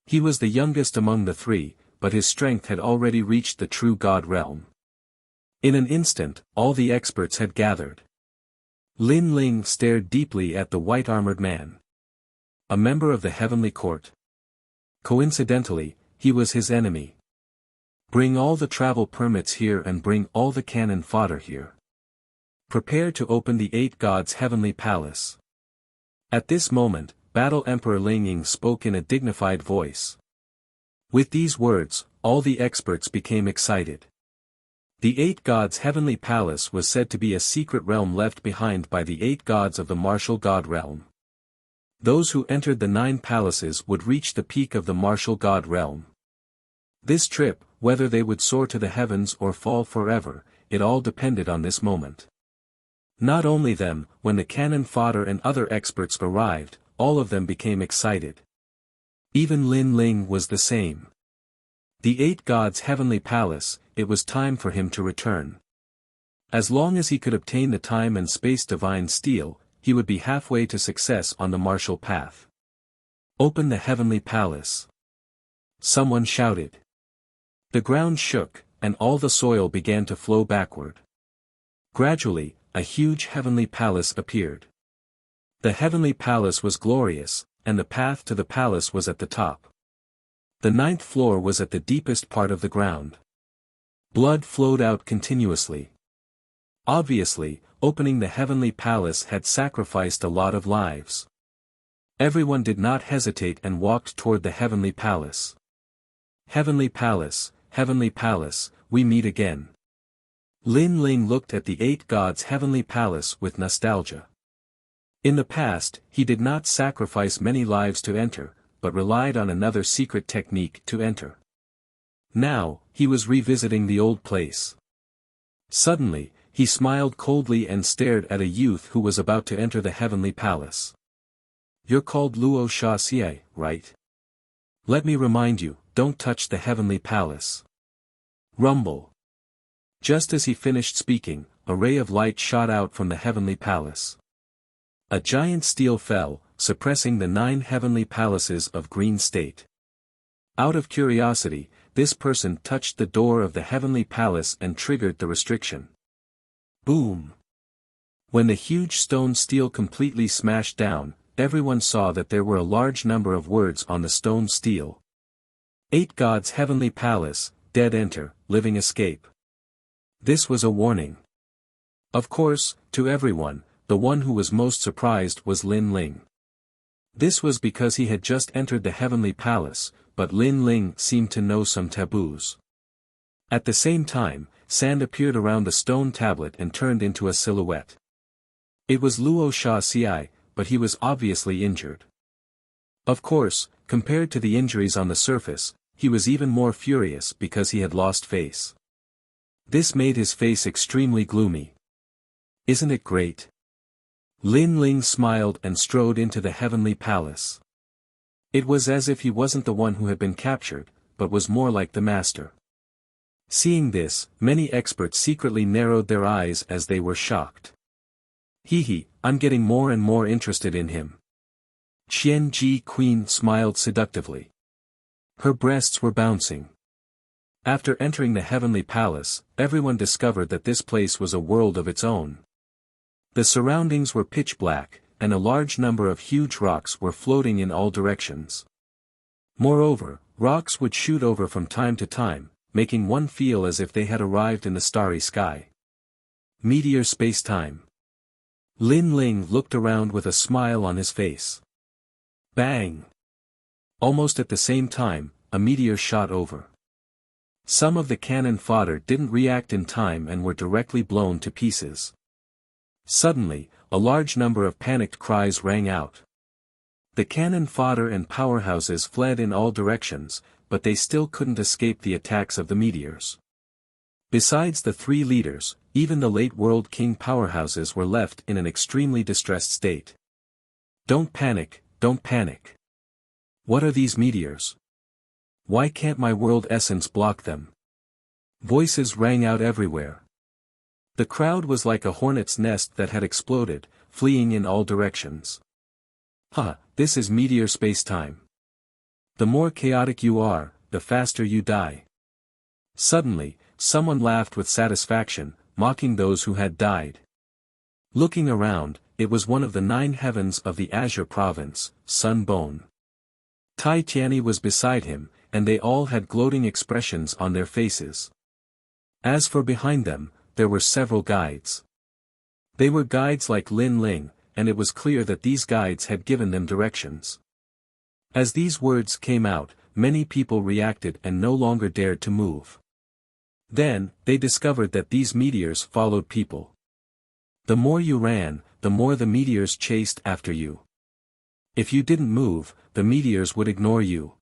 He was the youngest among the 3, but his strength had already reached the true God realm. In an instant, all the experts had gathered. Lin Ling stared deeply at the white-armored man. A member of the heavenly court. Coincidentally, he was his enemy. Bring all the travel permits here and bring all the cannon fodder here. Prepare to open the 8 gods' heavenly palace. At this moment, Battle Emperor Ling Ying spoke in a dignified voice. With these words, all the experts became excited. The 8 gods' heavenly palace was said to be a secret realm left behind by the 8 gods of the martial god realm. Those who entered the 9 palaces would reach the peak of the martial god realm. This trip, whether they would soar to the heavens or fall forever, it all depended on this moment. Not only them, when the cannon fodder and other experts arrived, all of them became excited. Even Lin Ling was the same. The 8 gods' heavenly palace, it was time for him to return. As long as he could obtain the time and space divine steel, he would be halfway to success on the martial path. Open the heavenly palace. Someone shouted. The ground shook, and all the soil began to flow backward. Gradually, a huge heavenly palace appeared. The heavenly palace was glorious, and the path to the palace was at the top. The 9th floor was at the deepest part of the ground. Blood flowed out continuously. Obviously, opening the heavenly palace had sacrificed a lot of lives. Everyone did not hesitate and walked toward the heavenly palace. Heavenly palace, we meet again. Lin Ling looked at the 8 gods' heavenly palace with nostalgia. In the past, he did not sacrifice many lives to enter, but relied on another secret technique to enter. Now, he was revisiting the old place. Suddenly, he smiled coldly and stared at a youth who was about to enter the heavenly palace. You're called Luo Xia, right? Let me remind you, don't touch the heavenly palace. Rumble. Just as he finished speaking, a ray of light shot out from the heavenly palace. A giant steel fell, suppressing the 9 heavenly palaces of Green State. Out of curiosity, this person touched the door of the heavenly palace and triggered the restriction. Boom! When the huge stone steel completely smashed down, everyone saw that there were a large number of words on the stone steel. 8 gods' heavenly palace, dead enter, living escape. This was a warning. Of course, to everyone, the one who was most surprised was Lin Ling. This was because he had just entered the heavenly palace, but Lin Ling seemed to know some taboos. At the same time, sand appeared around the stone tablet and turned into a silhouette. It was Luo Xia, but he was obviously injured. Of course, compared to the injuries on the surface, he was even more furious because he had lost face. This made his face extremely gloomy. Isn't it great? Lin Ling smiled and strode into the heavenly palace. It was as if he wasn't the one who had been captured, but was more like the master. Seeing this, many experts secretly narrowed their eyes as they were shocked. I'm getting more and more interested in him. Qian Ji Queen smiled seductively. Her breasts were bouncing. After entering the heavenly palace, everyone discovered that this place was a world of its own. The surroundings were pitch black, and a large number of huge rocks were floating in all directions. Moreover, rocks would shoot over from time to time, making one feel as if they had arrived in the starry sky. Meteor space-time. Lin Ling looked around with a smile on his face. Bang! Almost at the same time, a meteor shot over. Some of the cannon fodder didn't react in time and were directly blown to pieces. Suddenly, a large number of panicked cries rang out. The cannon fodder and powerhouses fled in all directions, but they still couldn't escape the attacks of the meteors. Besides the three leaders, even the late World King powerhouses were left in an extremely distressed state. Don't panic, don't panic. What are these meteors? Why can't my world essence block them? Voices rang out everywhere. The crowd was like a hornet's nest that had exploded, fleeing in all directions. This is meteor space-time. The more chaotic you are, the faster you die. Suddenly, someone laughed with satisfaction, mocking those who had died. Looking around, it was one of the 9 heavens of the Azure province, Sun Bone. Tai Tianyi was beside him, and they all had gloating expressions on their faces. As for behind them, there were several guides. They were guides like Lin Ling, and it was clear that these guides had given them directions. As these words came out, many people reacted and no longer dared to move. Then, they discovered that these meteors followed people. The more you ran, the more the meteors chased after you. If you didn't move, the meteors would ignore you.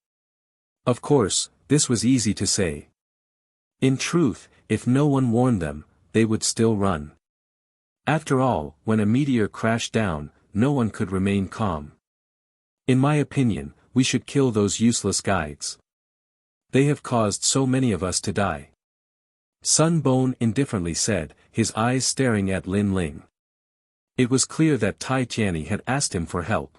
Of course, this was easy to say. In truth, if no one warned them, they would still run. After all, when a meteor crashed down, no one could remain calm. In my opinion, we should kill those useless guides. They have caused so many of us to die. Sun Bone indifferently said, his eyes staring at Lin Ling. It was clear that Tai Tianyi had asked him for help.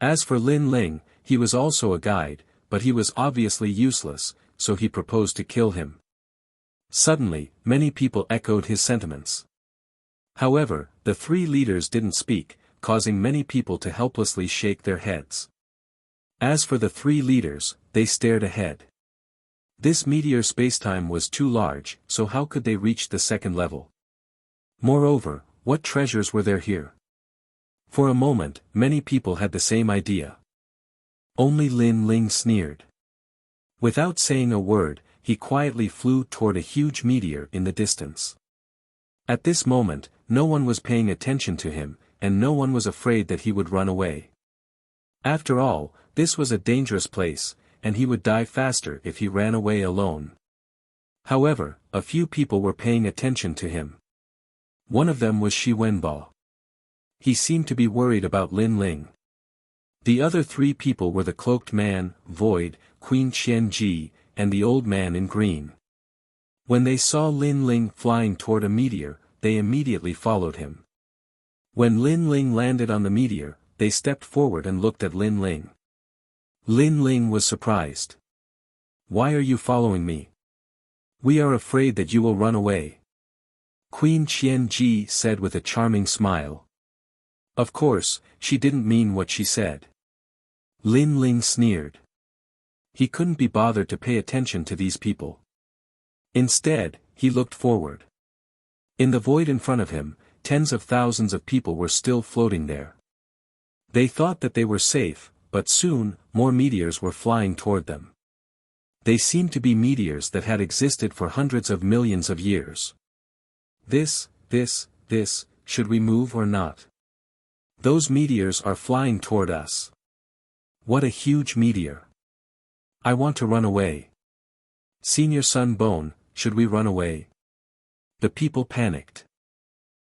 As for Lin Ling, he was also a guide, but he was obviously useless, so he proposed to kill him. Suddenly, many people echoed his sentiments. However, the three leaders didn't speak, causing many people to helplessly shake their heads. As for the three leaders, they stared ahead. This meteor spacetime was too large, so how could they reach the second level? Moreover, what treasures were there here? For a moment, many people had the same idea. Only Lin Ling sneered. Without saying a word, he quietly flew toward a huge meteor in the distance. At this moment, no one was paying attention to him, and no one was afraid that he would run away. After all, this was a dangerous place, and he would die faster if he ran away alone. However, a few people were paying attention to him. One of them was Shi Wenbo. He seemed to be worried about Lin Ling. The other three people were the cloaked man, Void, Queen Qianji, and the old man in green. When they saw Lin Ling flying toward a meteor, they immediately followed him. When Lin Ling landed on the meteor, they stepped forward and looked at Lin Ling. Lin Ling was surprised. "Why are you following me? We are afraid that you will run away." Queen Qianji said with a charming smile. Of course, she didn't mean what she said. Lin Ling sneered. He couldn't be bothered to pay attention to these people. Instead, he looked forward. In the void in front of him, tens of thousands of people were still floating there. They thought that they were safe, but soon, more meteors were flying toward them. They seemed to be meteors that had existed for hundreds of millions of years. This, should we move or not? Those meteors are flying toward us. What a huge meteor. I want to run away. Senior Sun Bone, should we run away? The people panicked.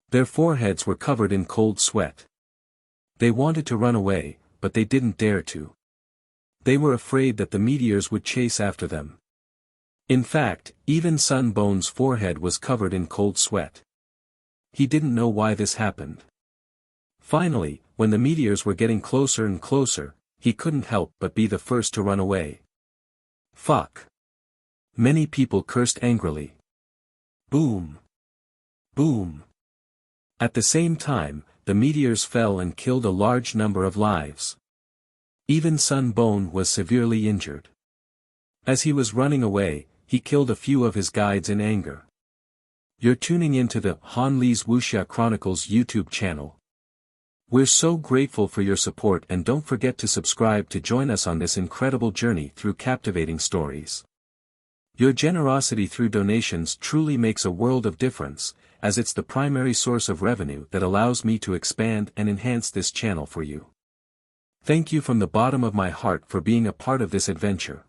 Their foreheads were covered in cold sweat. They wanted to run away, but they didn't dare to. They were afraid that the meteors would chase after them. In fact, even Sun Bone's forehead was covered in cold sweat. He didn't know why this happened. Finally, when the meteors were getting closer and closer, he couldn't help but be the first to run away. Fuck. Many people cursed angrily. Boom. Boom. At the same time, the meteors fell and killed a large number of lives. Even Sun Bone was severely injured. As he was running away, he killed a few of his guides in anger. You're tuning into the Han Li's Wuxia Chronicles YouTube channel. We're so grateful for your support, and don't forget to subscribe to join us on this incredible journey through captivating stories. Your generosity through donations truly makes a world of difference, as it's the primary source of revenue that allows me to expand and enhance this channel for you. Thank you from the bottom of my heart for being a part of this adventure.